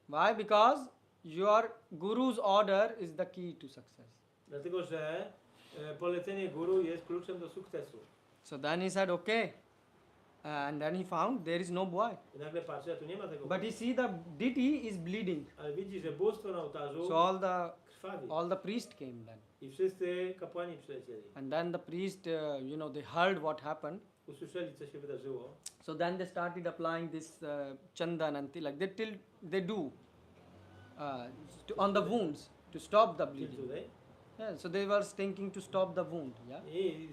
Why? Because your guru's order is the key to success. Dlatego, że polecenie guru jest kluczem do sukcesu. So then he said, okay. And then he found there is no boy. I nagle patrzy, a tu nie ma tego. But you see the deity is bleeding. Ale widzi, że bóstwo na ołtarzu So krwawi. all the priest came then. I wszyscy kapłani przylecieli. And then the priest, they heard what happened. Usłyszeli, co się wydarzyło. So then they started applying this chandan and tilak. They do on the wounds to stop the I bleeding. tutaj. Yeah, so they were thinking to stop the wound. Yeah. I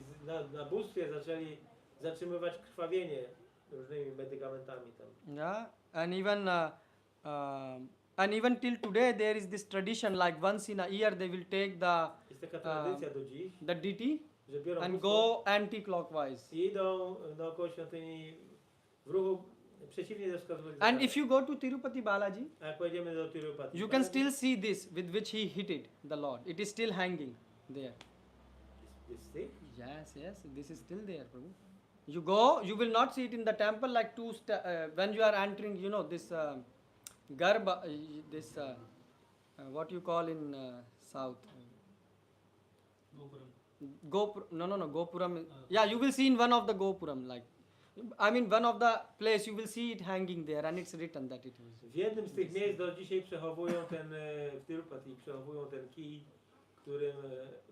na bóstwie zaczęli zatrzymywać krwawienie różnymi medykamentami tam. Yeah, and even till today there is this tradition, like once in a year they will take Jest taka tradycja do dziś, the deity że biorą and bóstwo go anti-clockwise. i idą dookoła świątyni w ruchu przeciwnie do wskazanych And if you go to Tirupati Balaji, A jak pojedziemy do Tirupati, you can still see this with which he hit it, the Lord. It is still hanging there. This stick? Yes, this is still there, Prabhu. You go, you will not see it in the temple like when you are entering, this Garba, what you call in south. Gopuram. Yeah, you will see in one of the Gopuram, one of the place you will see it hanging there, and it's written that it was. W jednym z tych miejsc do dzisiaj przechowują w Tirupati przechowują ten kij, którym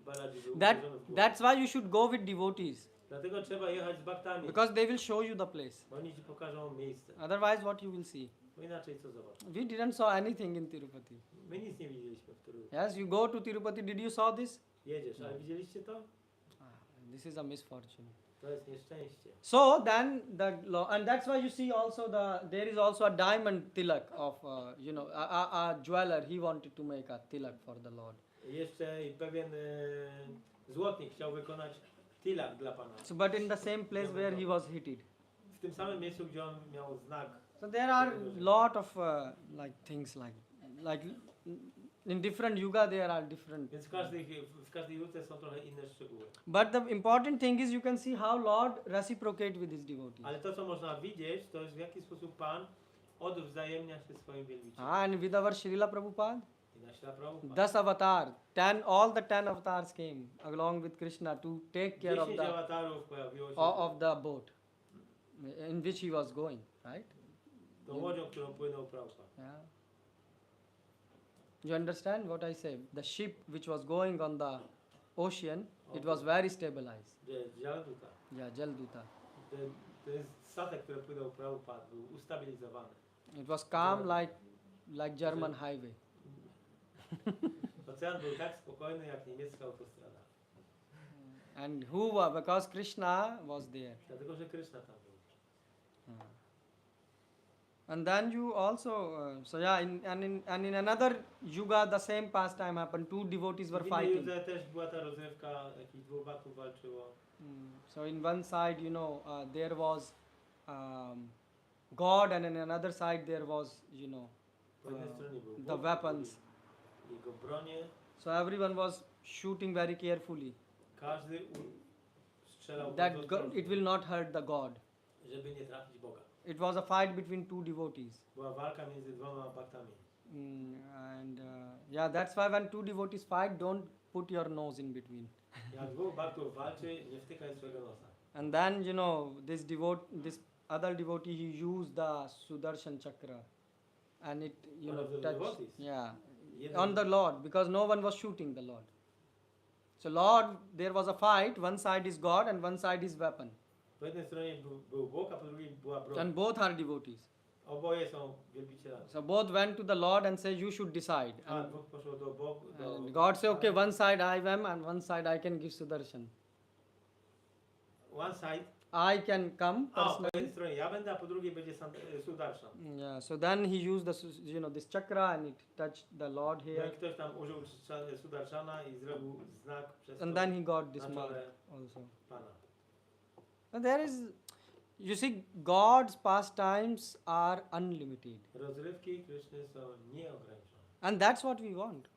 Balaji był uderzony w głowę. That's why you should go with devotees, Dlatego trzeba jechać z baktami, because they will show you the place. bo oni ci pokażą miejsce. Otherwise, what you will see? Bo inaczej co zobaczysz? We didn't saw anything in Tirupati. My nic nie widzieliśmy w Tirupati. Yes, you go to Tirupati. Did you saw this? Jedziesz, ale widzieliście to? This is a misfortune. To jest nieszczęście. So then and that's why you see also there is also a diamond tilak of a jeweler. He wanted to make a tilak for the Lord. Jeszcze pewien złotnik chciał wykonać tilak dla Pana. So but in the same place where he was hit. W tym samym miejscu, gdzie on miał znak. So there are lot of things like in different yuga there are different. Więc w każdej juce są trochę inne szczegóły. But the important thing is you can see how Lord reciprocate with his devotees. Ale to, co można widzieć, to jest w jaki sposób Pan odwzajemnia się swoim wielbicielom. And with our Srila Prabhupada, I na Śla Prabhupada. 10 avatar, all the 10 avatars came along with Krishna to take care 10 awatarów pojawiło się of the boat in which he was going, right? tą łodzią, którą płynął Prabhupada. Yeah. You understand what I say? The ship which was going on the ocean, it was very stabilized. Jalduta. Yeah, Jalduta. To jest statek, który płynął Prabhupada, był ustabilizowany. It was calm like German highway. Ocean był tak spokojny, jak niemiecka autostrada. And because Krishna was there. Dlatego, że Krishna tam był. And then you also, in another yuga the same pastime happened. Two devotees were W innej fighting. judze też była ta rozrywka, jakichś dwóch baków walczyło. So in one side, there was God, and in another side there was, Po jednej stronie był the Bóg, weapons. jego bronie. So everyone was shooting very carefully. Każdy strzelał That bardzo ostrożnie, it will not hurt the God. żeby nie trafić Boga. It was a fight between two devotees. Była walka między dwoma baktami. That's why when two devotees fight, don't put your nose in between. Jak dwóch baktów walczy, nie wtykaj swojego nosa. And then this other devotee, he used the Sudarshan chakra, and it One of the touched, devotees? Jeden- on the Lord, because no one was shooting the Lord. So Lord, there was a fight. One side is God and one side is weapon. Po jednej stronie był Bóg, a po drugiej była broń. And both are devotees. Oboje są wielbicielami. So both went to the Lord and said, you should decide. A Bóg poszedł do Boga. And God said, okay, one side I am and one side I can give Sudarshan. One side. I can come A, po personally. jednej stronie ja będę, a po drugiej będzie Sudarshan. Yeah, so then he used this chakra and it touched the Lord No here. i ktoś tam użył Sudarshana i zrobił znak przez And to then he got this na mark czole also. Pana. And there is, you see, God's pastimes are unlimited. Rozrywki Kryszny są nieograniczone. And that's what we want.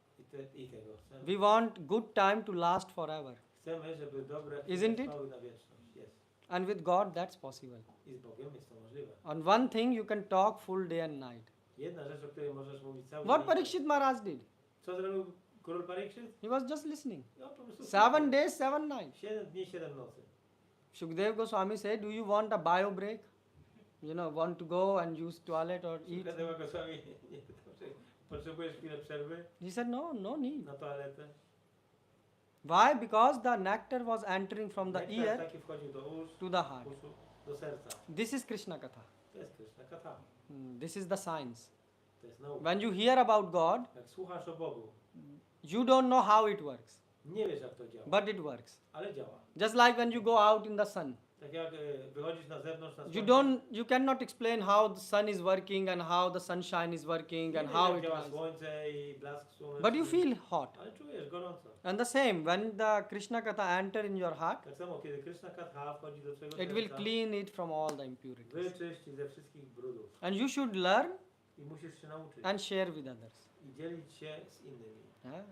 I tego chcemy. We want good time to last forever. Chcemy, żeby dobre Isn't it? trwały na wieczność. Jest. And with God, that's possible. I z Bogiem jest to możliwe. On one thing, you can talk full day and night. Jedna rzecz, o której możesz mówić cały What dzień. Parikshit Maharaj did? Co zrobił król Parikshit? He was just listening. No po prostu 7 days, 7 nights. 7 dni, 7 nocy. Shukdev Goswami said, do you want a bio break? You know, want to go and use toilet or eat? Shukadewa Goswami nie pytał, czy potrzebujesz chwilę przerwy He said, no need. na toaletę. Why? Because the nectar was entering from the Nektar ear taki wchodził do uszu, to the heart. do serca. This is Krishna Katha. To jest Kryszna Katha. This is the science. To jest nauka. When you hear about God, Jak słuchasz o Bogu, you don't know how it works, nie wiesz jak to działa, but it works. ale działa. Just like when you go out in the sun. Tak jak wychodzisz na zewnątrz na You cannot explain how the sun is working and how the sunshine is working nie and wiesz, how jak it działa runs. słońce i blask słoneczny. But you feel hot. Ale czujesz gorąco. And the same, when the Krishna Katha enter in your heart, Tak samo, kiedy Kryszna Katha wchodzi do twojego it will serca, clean it from all the impurities. wyczyści ze wszystkich brudów. And you should learn I musisz się nauczyć. and share with others. I dzielić się z innymi. Yeah?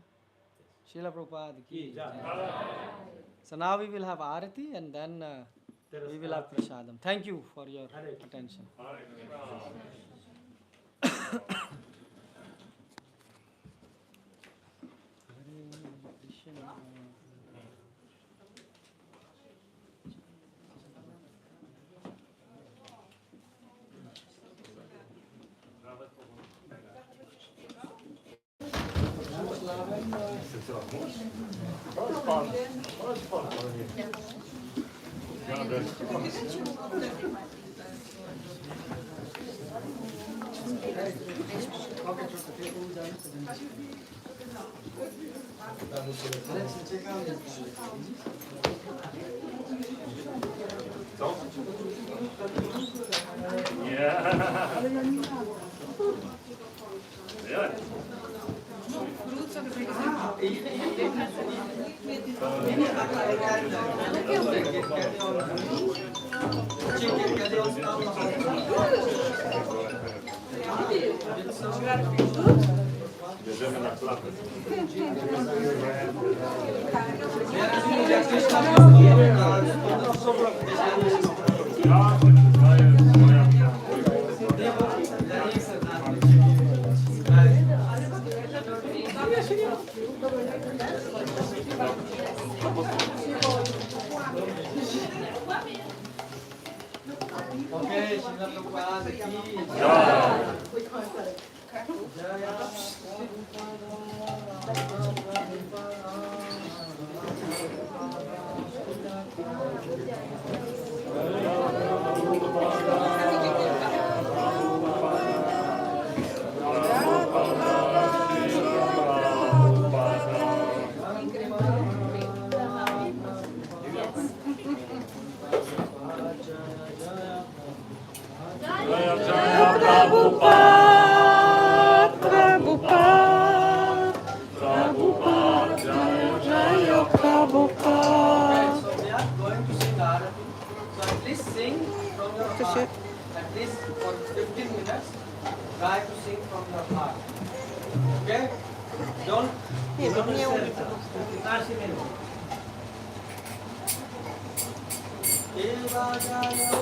Srila Prabhupada ki Jai. jai. So now we will have Arati and then Teraz we will have Prasadam. Thank you for your Hare Krishna. attention. Bierzemy na klatę. Okay, Srila Prabhupada ki So we are going to sing Arati. So at least sing from your heart. At least for 15 minutes, try to sing from your heart. Okay? Don't. Nie, bo nie umiem. 15 minut. Eva Jayo,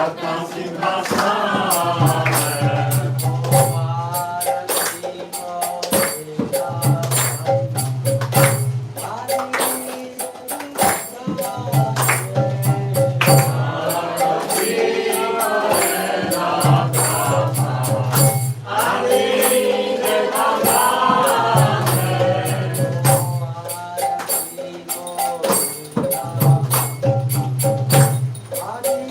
ISKCON KRAKOW. Hare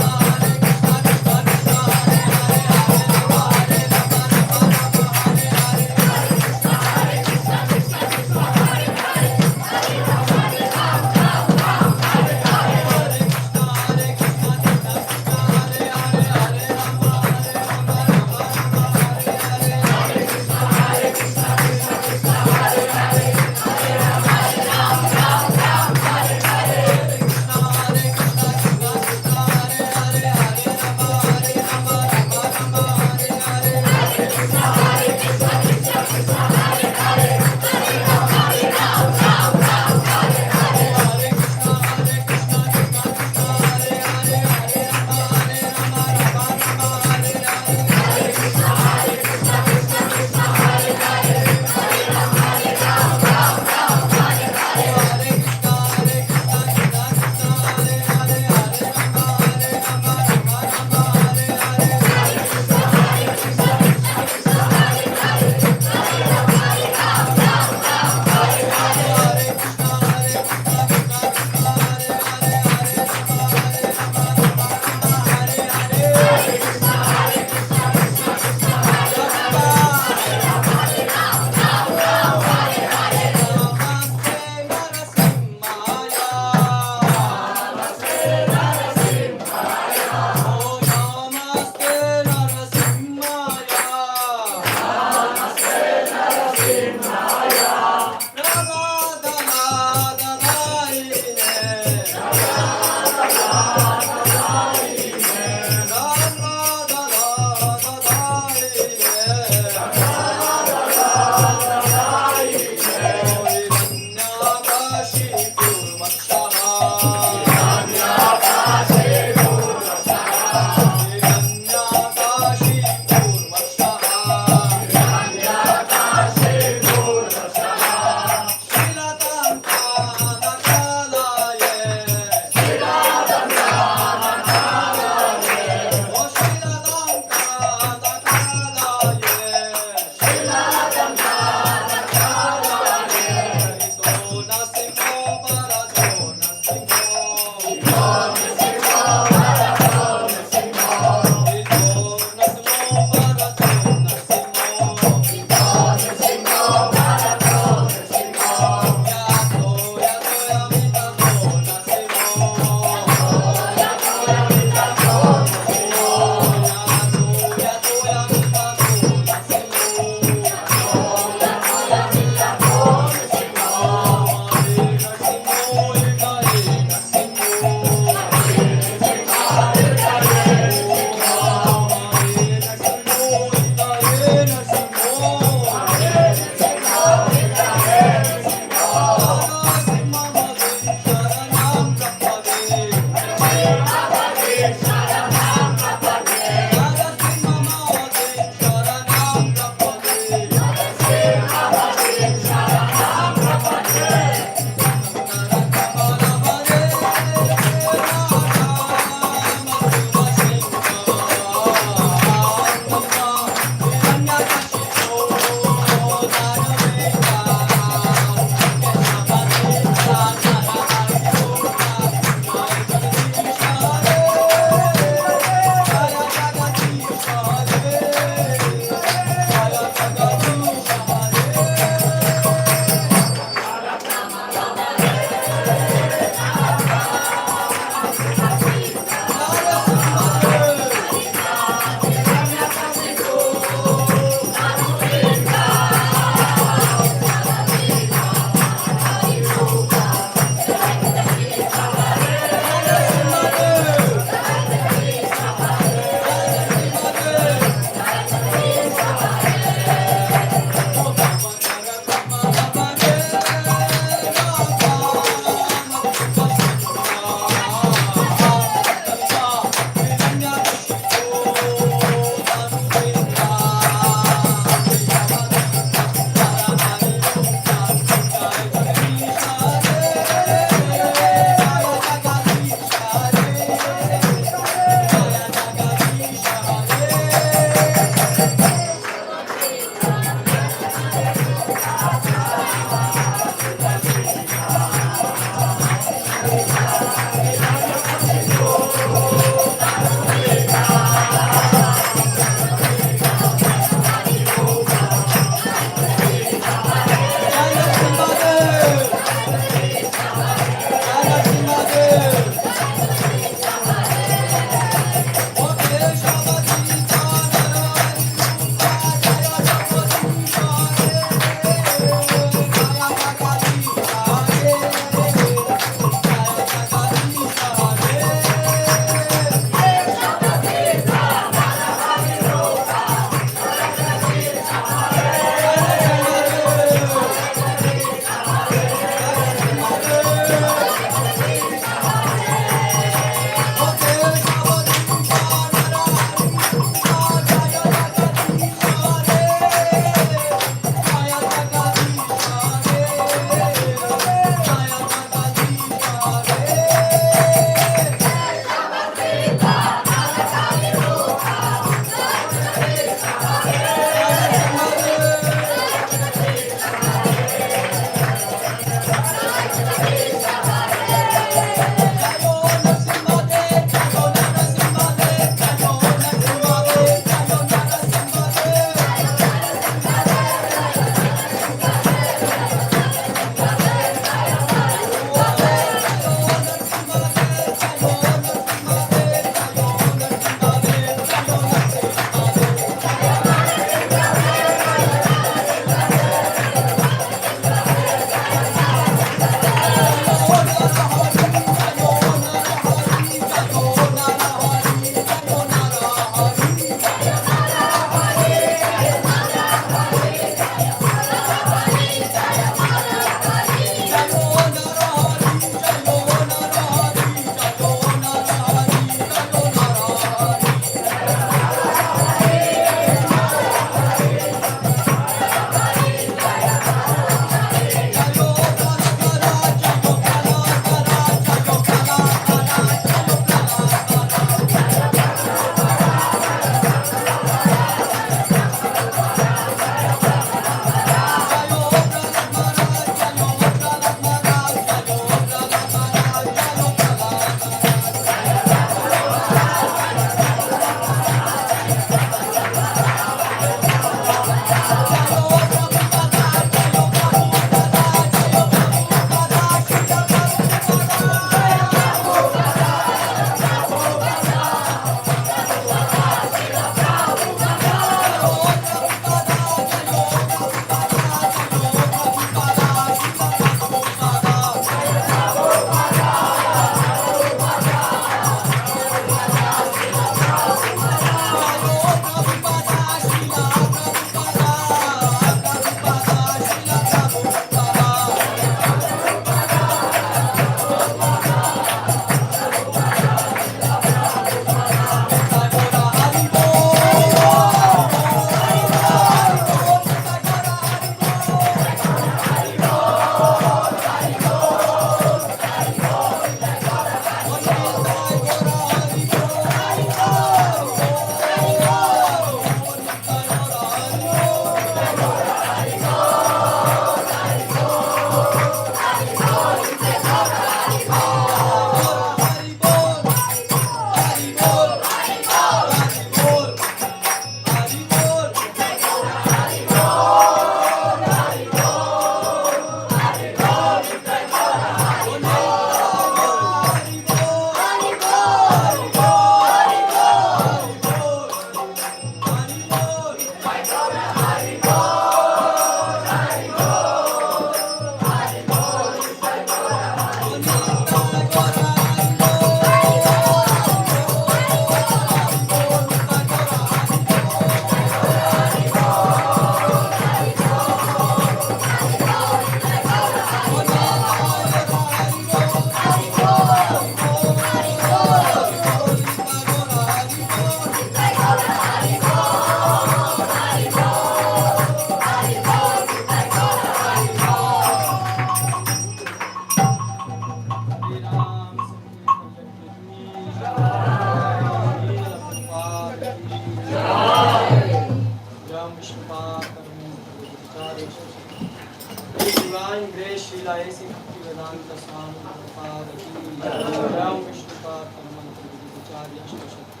His divine grace, Srila A.C. Bhaktivedanta Swami Prabhupada ki jai. Ram Vishnupada Paramantra Vidicharya Shashakti.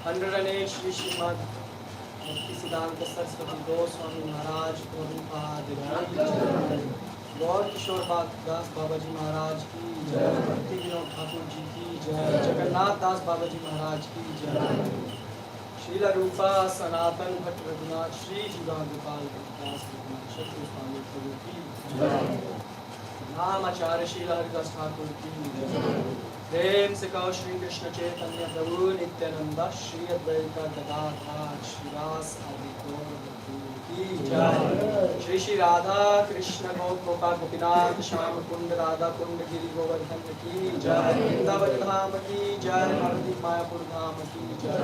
108 Shri Srimad Bhaktisiddhanta Saraswati Goswami Maharaj Prabhupada ki jai. Gaur Kishore Das Babaji Maharaj ki jai. Bhakti Vinod Thakur ji ki jai. Jagannath Das Babaji Maharaj ki jai. Srila Rupa Sanatan Bhatt Raghunath Shri Jiva Gopal Das Raghunath Shakti Swami Prabhu ki jai. Namacharya Srila Haridas Thakur ki jai. प्रेम से कहो श्री कृष्ण चैतन्य प्रभु नित्यानंद श्री अद्वैता गदाधर श्रीवास आदि गौर की जय। श्री श्री राधा कृष्ण गोपा गोपीनाथ श्याम कुंड राधा कुंड गिरि गोवर्धन की जय। वृंदावन धाम की जय। नवदीप मायापुर धाम की जय।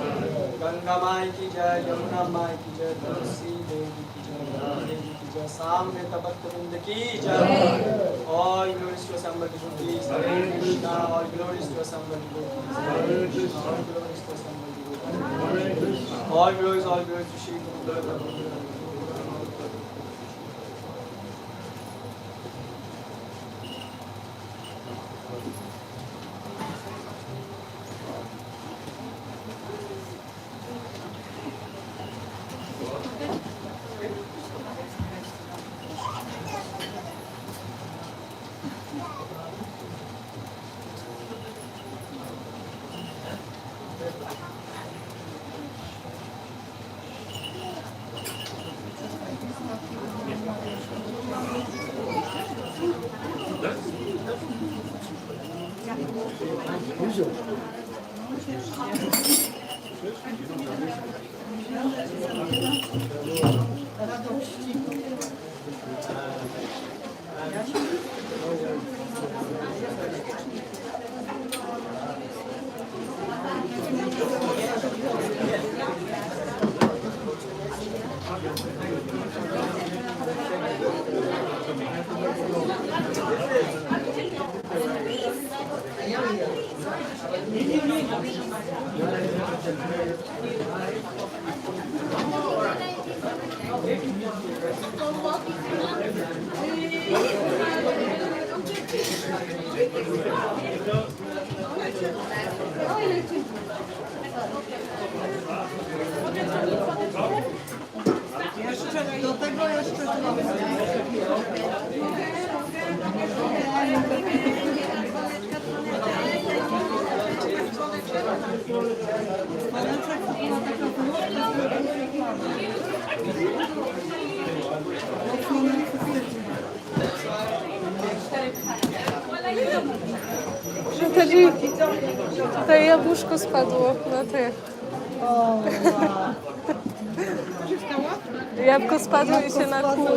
गंगा माई की जय। यमुना माई की जय। तुलसी देवी की जय। राधा देवी की जय। सामने तपत की जय। All glories to assembled devotees. Hare Krishna. All glories to assembled devotees. Hare Krishna. All glories to assembled devotees. All glories to Shri Guru Prabhu. To jabłuszko spadło na te. Jabłko spadło i się nakłuło.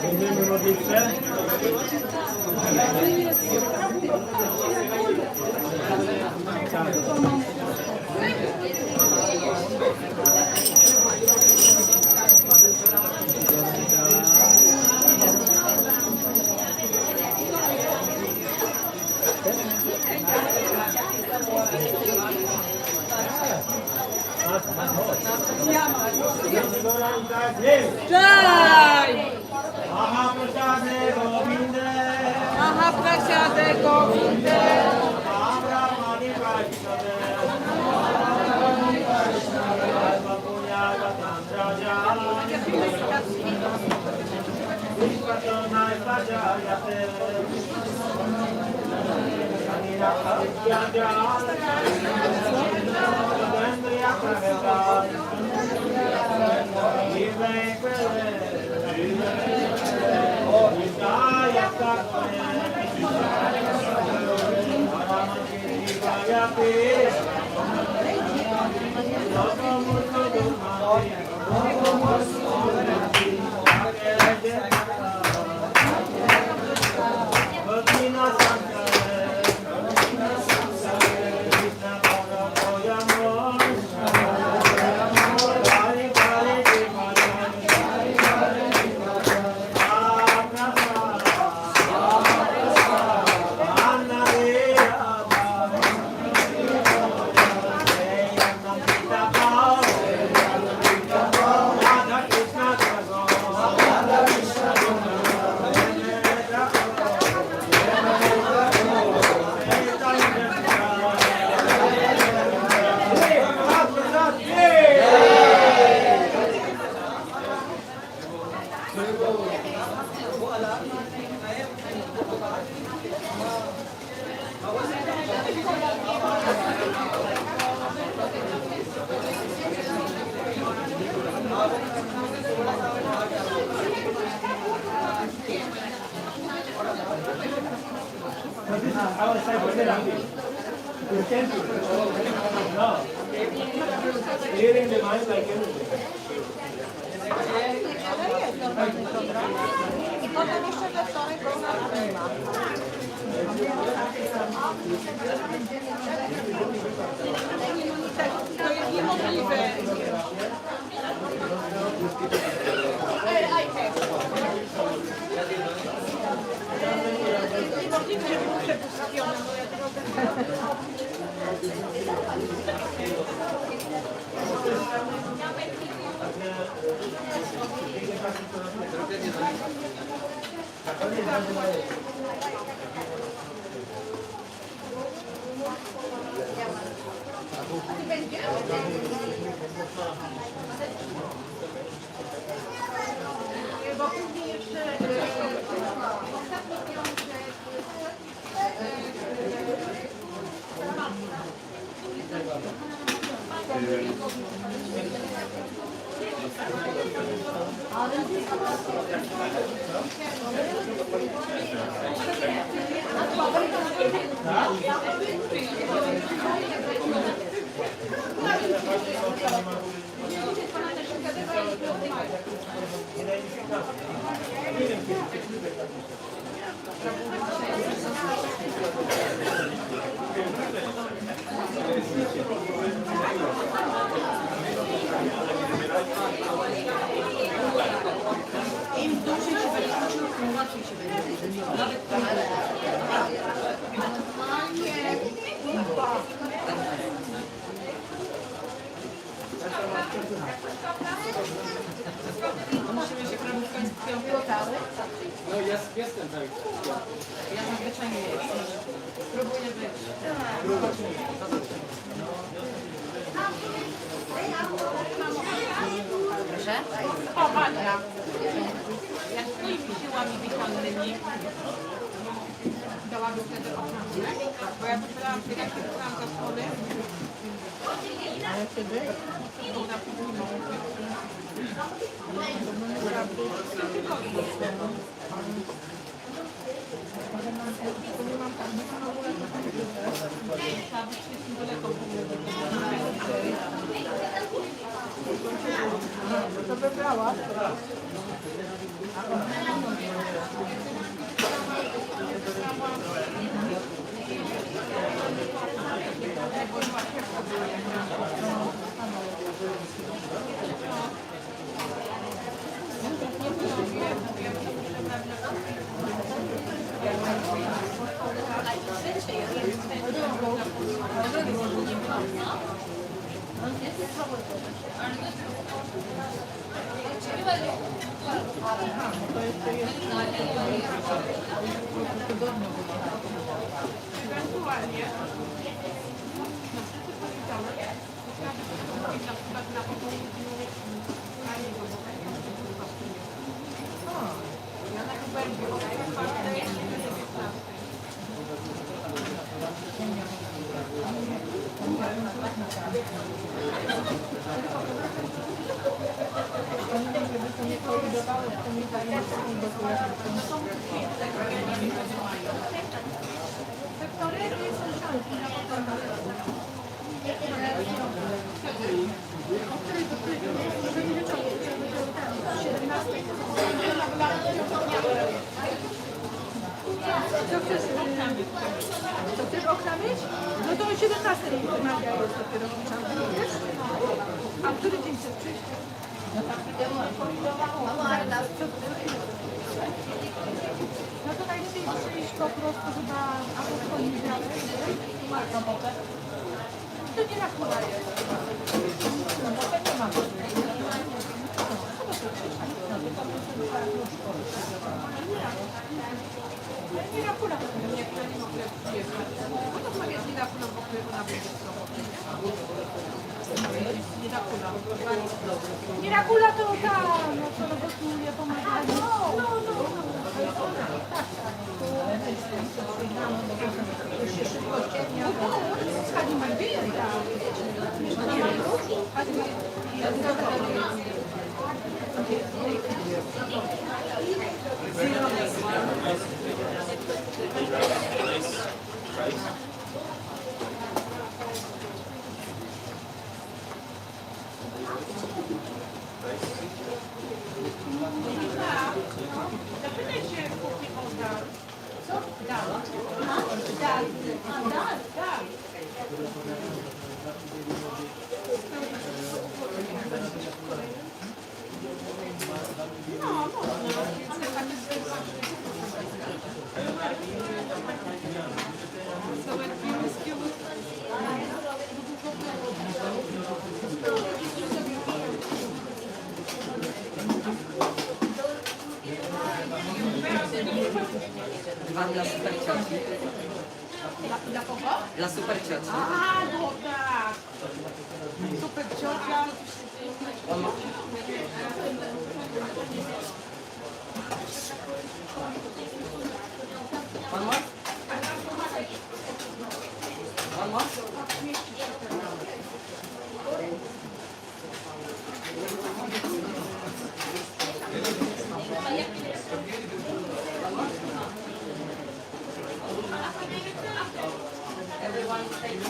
Będziemy modlitwę. Tak. Mahaprasade Govinde. I potem jeszcze we wtorek go nie ma. To jest niemożliwe. Niemożliwe, że był przepuszczony, bo ja tego bo później jeszcze ostatni piątek im dłużej się będzie uczył, tym łatwiej się będzie. Nawet musimy się prawie w końcu piątkowy. No jestem tak. Ja zazwyczaj nie jestem. Spróbuję być. Proszę? O, Ania. Jak z tymi siłami witalnymi dałaby wtedy ochronę, bo ja myślałam, że jak się dostałam za schody, ale wtedy był na później to wybrała. To jeszcze jest tygodniu. Ewentualnie na przykład na popołudniu ja na Kubergi od 4 do 15. Żeby to nie kolidowało z tymi zajęciami, bo to sektory są książki na co chcesz okna mieć? No to o 17 magia jest dopiero wiesz? A który dzień chcesz przyjść? No to najlepiej przyjść po prostu chyba albo w poniedziałek, to nie na kula jest. No bo to nie ma. Nie na kula, niektóre nie mogę przyjechać. No to sobie nie na kula, bo ona będzie w soboty. Nie na kula. Nie na kula to tam, no to robotuje, pomaga. No. Już się szybko ciemnia. Skali ma bije, zapytaj się kuchni o dar. Co? Dar. No, Dwa dla super cioci. dla kogo? Dla super cioci. A, no tak. Super ciocia. One more? One more? Everyone take your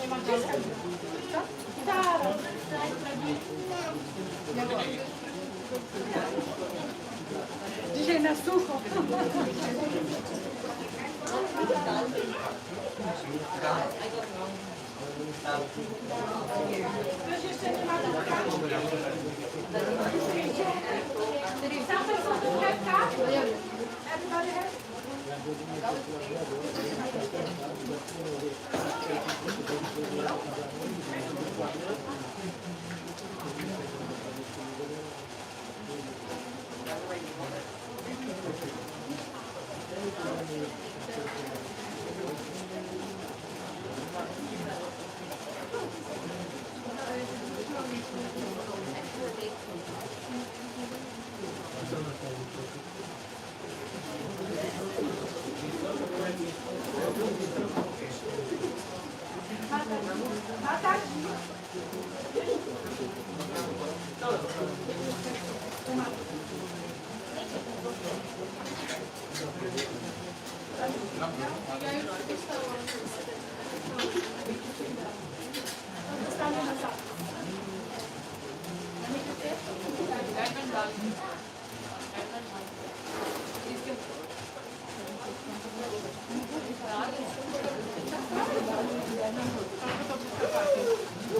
Nie ma czasu. Tak. Dzisiaj na sucho. Ktoś jeszcze nie ma Bardzo dobrze.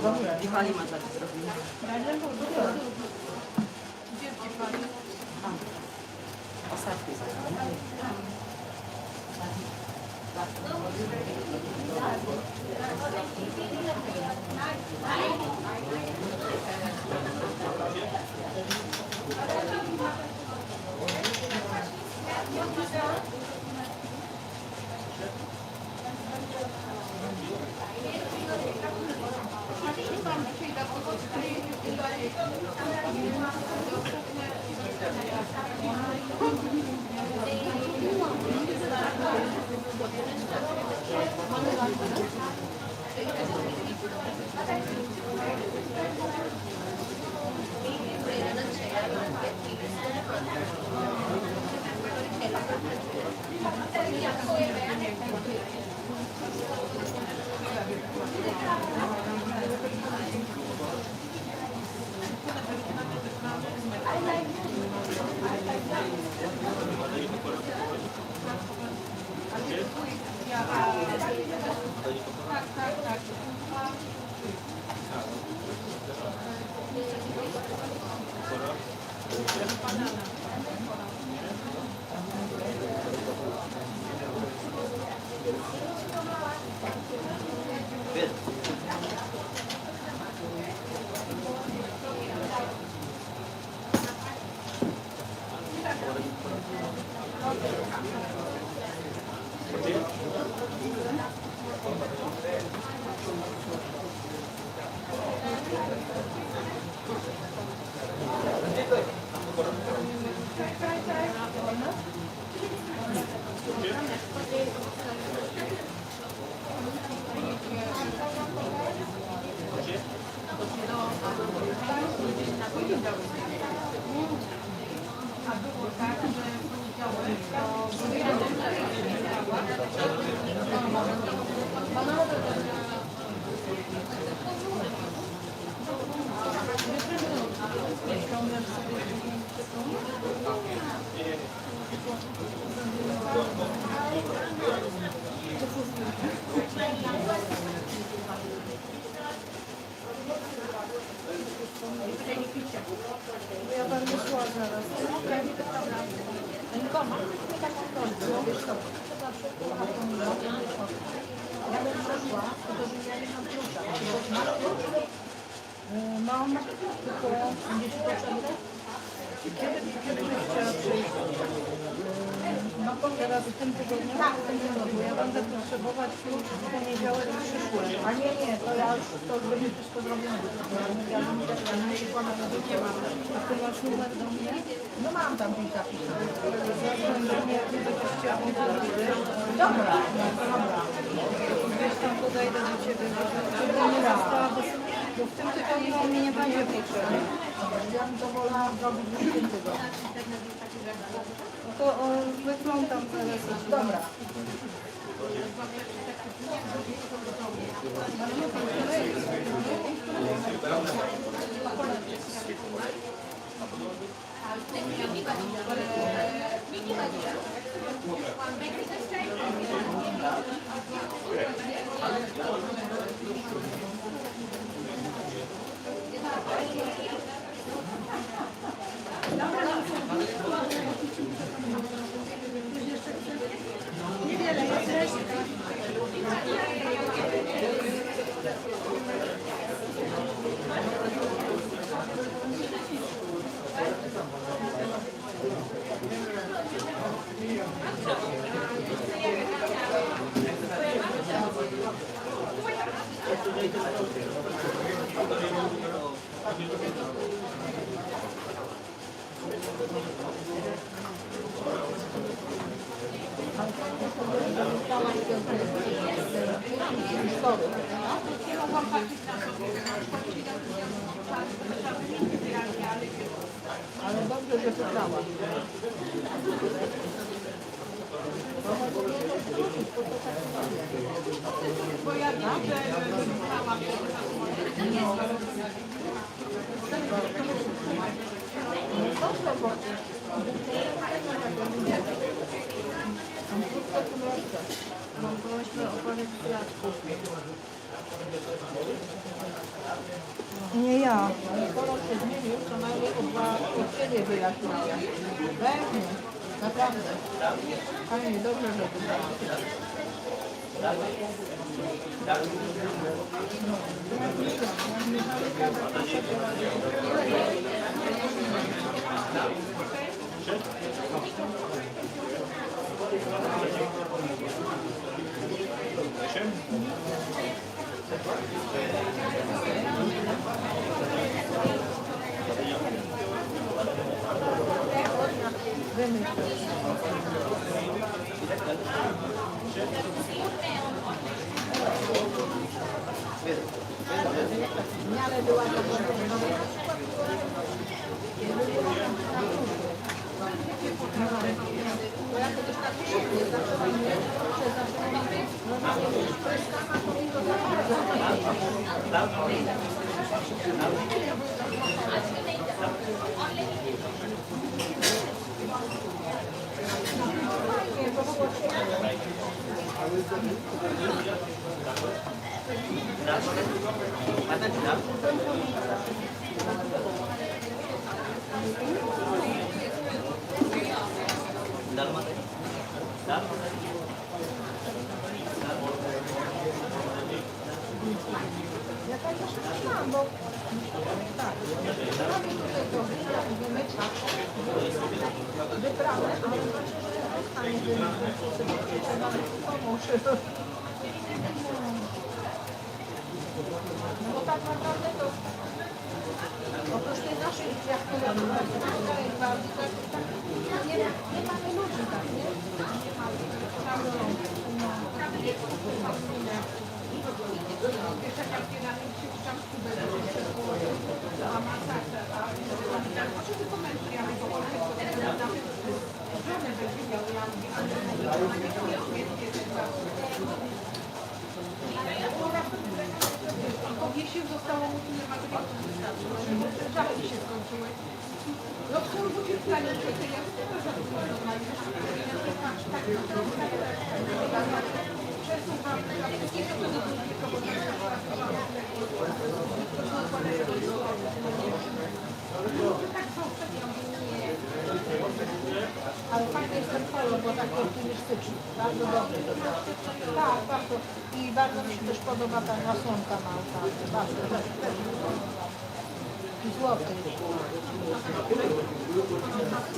I pani masaż zrobili. Ostatni. Ja będę szła zaraz. Ja bym przeszła, tylko że ja nie mam klucza. Mam, tylko będziesz potrzebne? Kiedy byś chciała przyjść? Teraz w tym tygodniu? Tak, w tym tygodniu. Ja będę potrzebować klucz w poniedziałek i przyszły. A nie, to ja już to będzie wszystko zrobione. Ja bym też nie szła na nie mam. A ty masz numer do mnie? No mam tam gdzieś zapisane. Zadzwoń do mnie, jak będę chciała zrobić. Dobra, dobra. Gdzieś tam podejdę do ciebie, żeby nie została, bo w tym tygodniu on mnie nie będzie potrzebny. Ja bym to wolała zrobić w tym tygodniu. To wyglądam teraz. Dobra. Niewiele jest. Ale dobrze, że pytała. Bo ja wiem, że pytałam. Dobrze, bo mam prośbę o parę kwiatków. No, kolor się zmienił, co najmniej o 2 odcienie wyjaśniają. Pewnie, naprawdę. Fajnie, dobrze, że to było. Zmianę była to bo ja to też tak szybko zaczęłam, że zaczęłam normalnie to jest sama powinno ja tak też myślałam, bo tak, robię tutaj to wymycza, wyprawę, ale znaczy, że zostanie pomóż. No bo tak naprawdę to oprócz tej naszej jak to nie mamy ludzi tak, nie? Powiesił, zostało mu tyle materiału, wystarczy. Żarki się skończyły. No w kurwu cię stanie, że ty ja przesuwam wszystkiego, co do Ale fajny jest ten kolor, bo tak optymistyczny. Bardzo dobry. Tak, bardzo. I bardzo mi się też podoba ta nasłonka małpa. Bardzo. I złoty.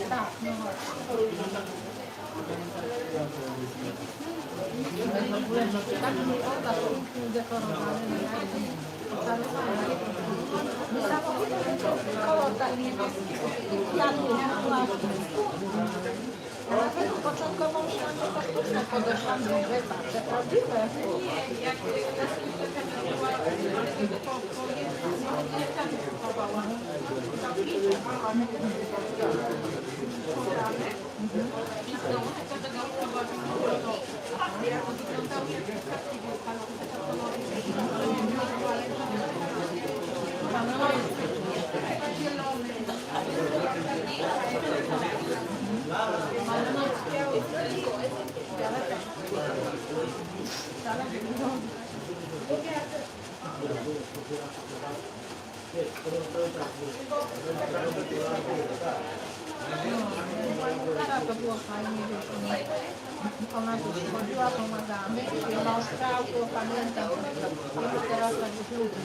Tak, no tak mój obraz pięknie udekorowany. Niesamowity ten kolor tak niebieski. Kwiatów, nawet początkowo myślałam, że to sztuczne podeszłam do drzewa, że prawdziwe. To było fajnie, wiesz, ona tu przychodziła, pomagamy, mąż brał, to pamiętam, a teraz tak już ludzi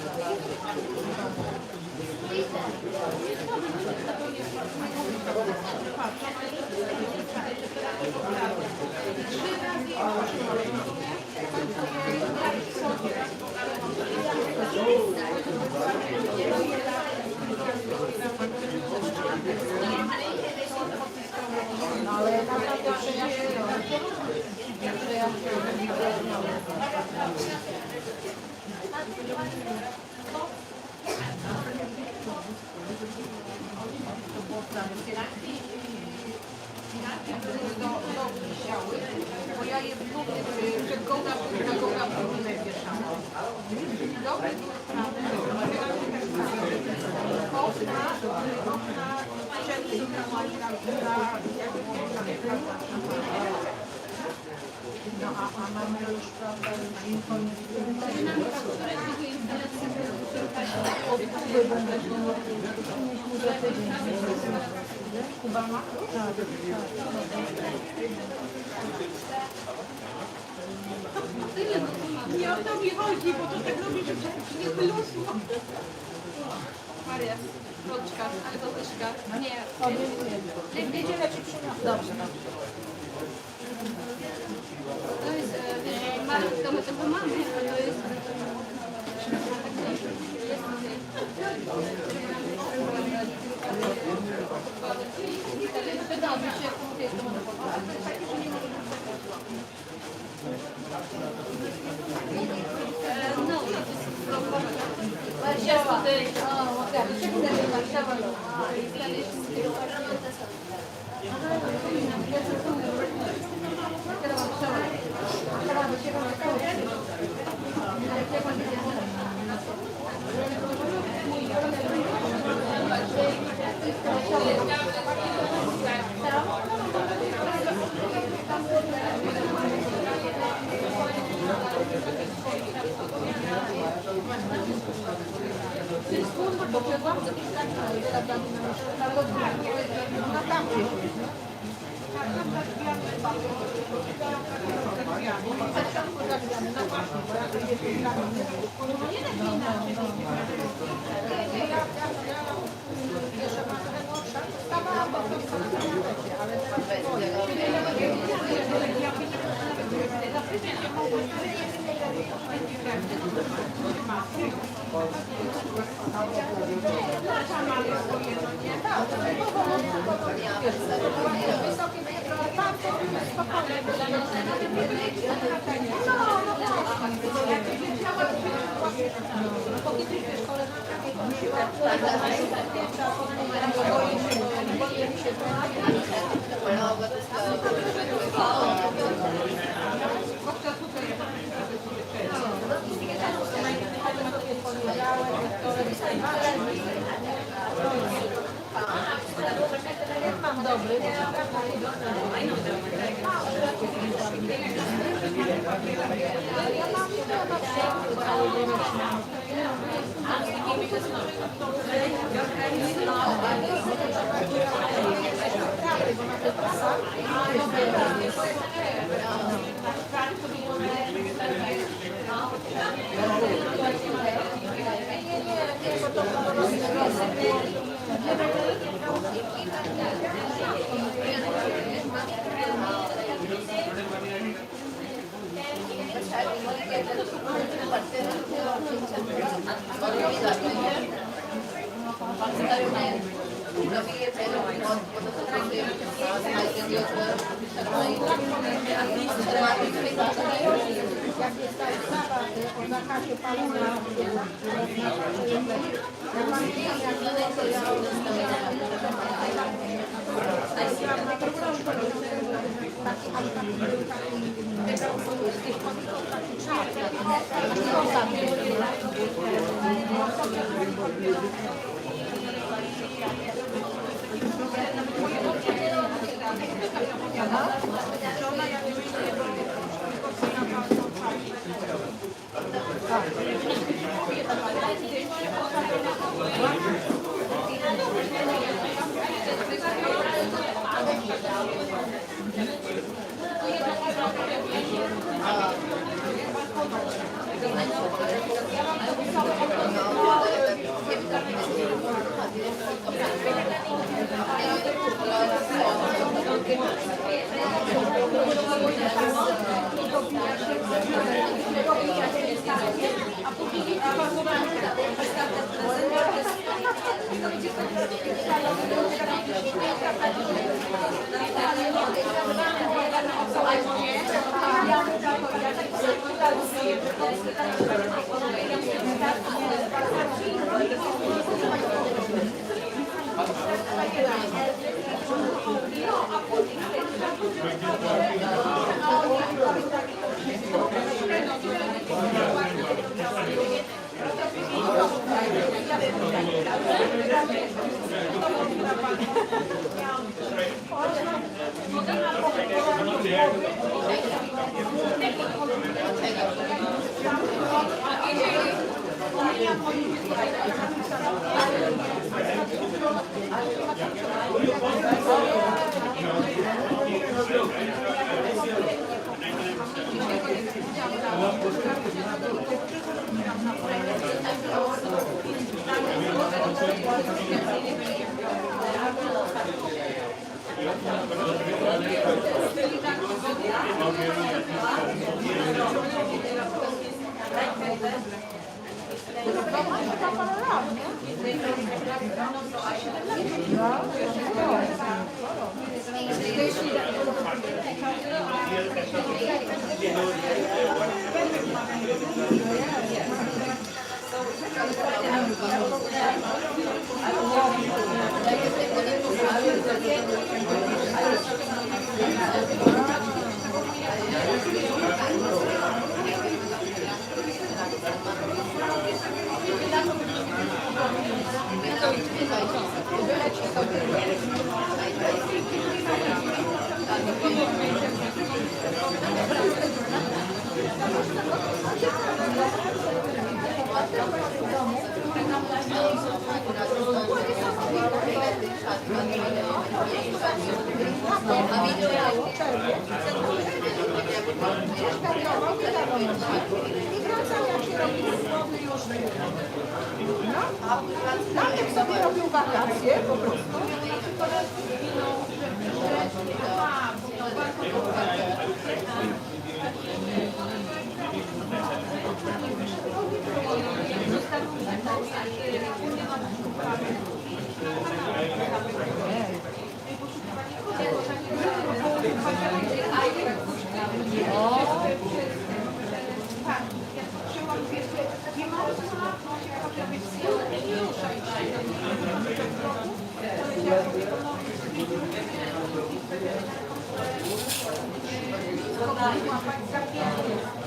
no ale ja naprawdę przejaśniłam. bo ja je w dupie, przed gołda nie wieszałam. Dobry był sprawny. Okna, ściany No a mamy już, prawda, Nie o to mi chodzi, bo to tak robi, że nie wylosło. Maria, rączka albo łyżka. Nie. Będziemy ci przyniosą. Dobrze, dobrze. To jest malutko, my tego mamy, a to jest... Wydaje mi się, że jest to no, yesterday, Najpierw sobie robił wakacje po prostu.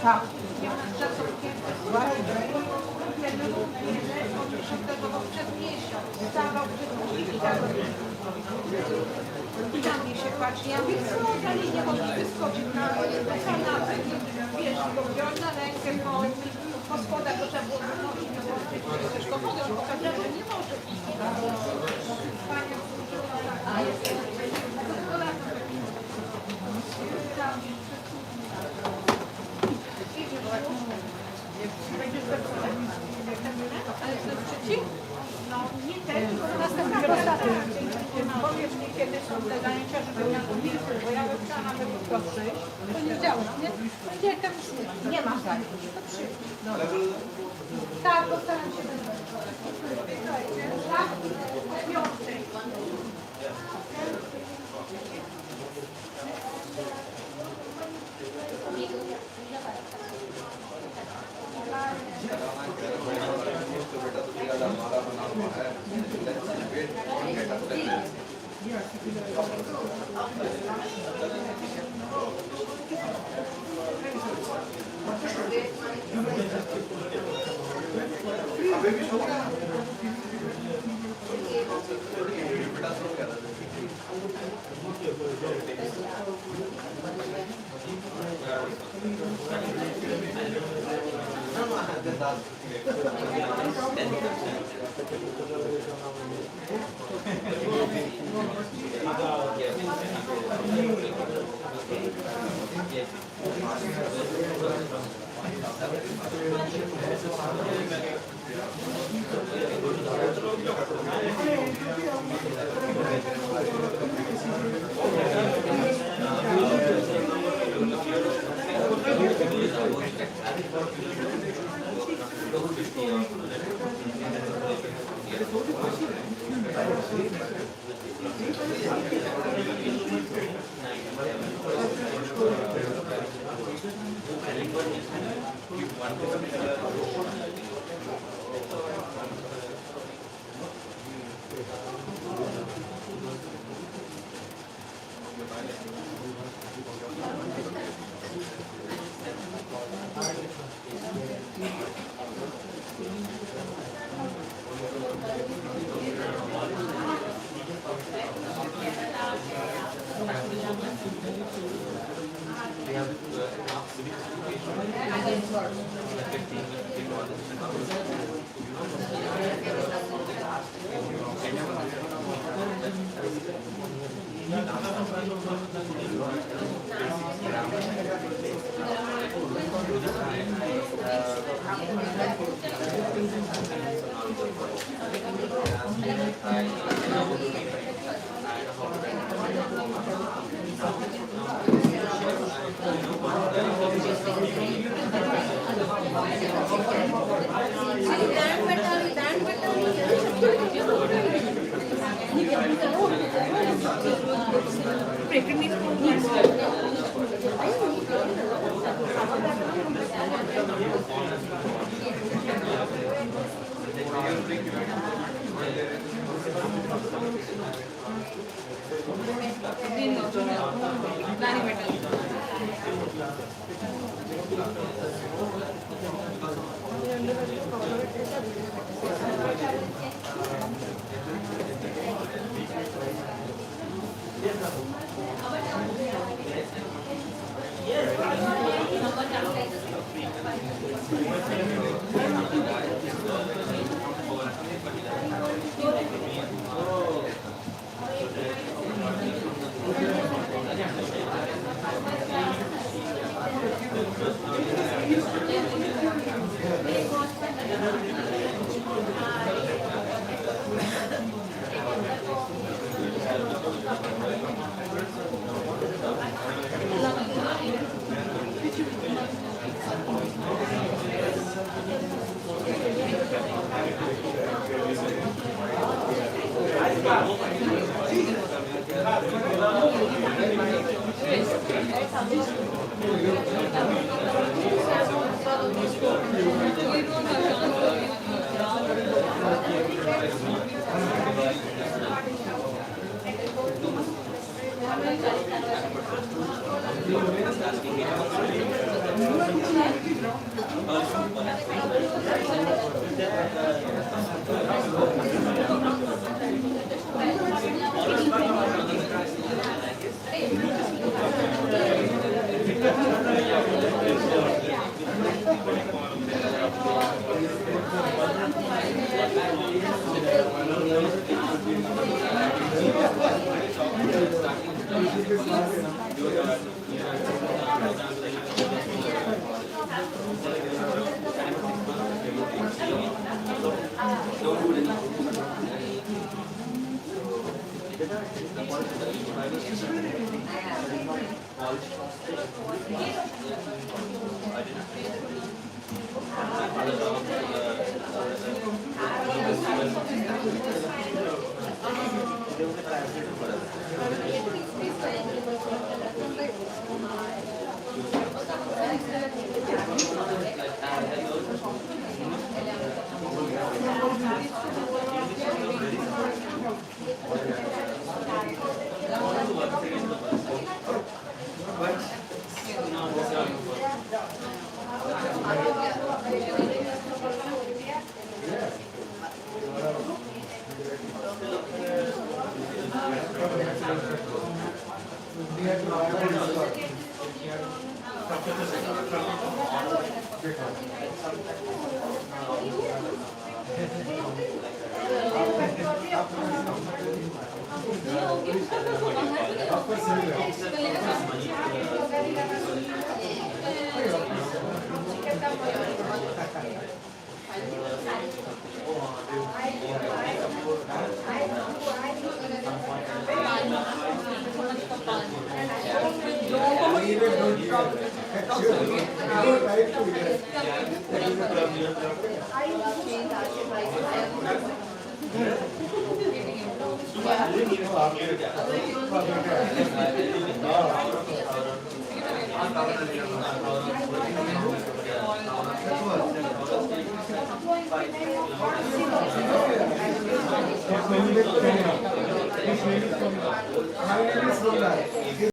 Tak. I na mnie się patrzy. Ja mówię, co dalej nie mogli wyskoczyć na kanapę. Wiesz, go wziąć na rękę, po schodach, bo trzeba było wynosić, no bo przecież go mogę, on pokazał, że nie może. Ale to jest przeciw? No nie ten, tylko następna prostata. Powiedz mi, kiedy są te zajęcia, żeby miał miejsce, bo ja bym chciała nawet jutro przyjść. Poniedziałek, nie? Poniedziałek tam nie ma zajęć. To przyjść. Tak, postaram się wybrać. Tak? Piątej.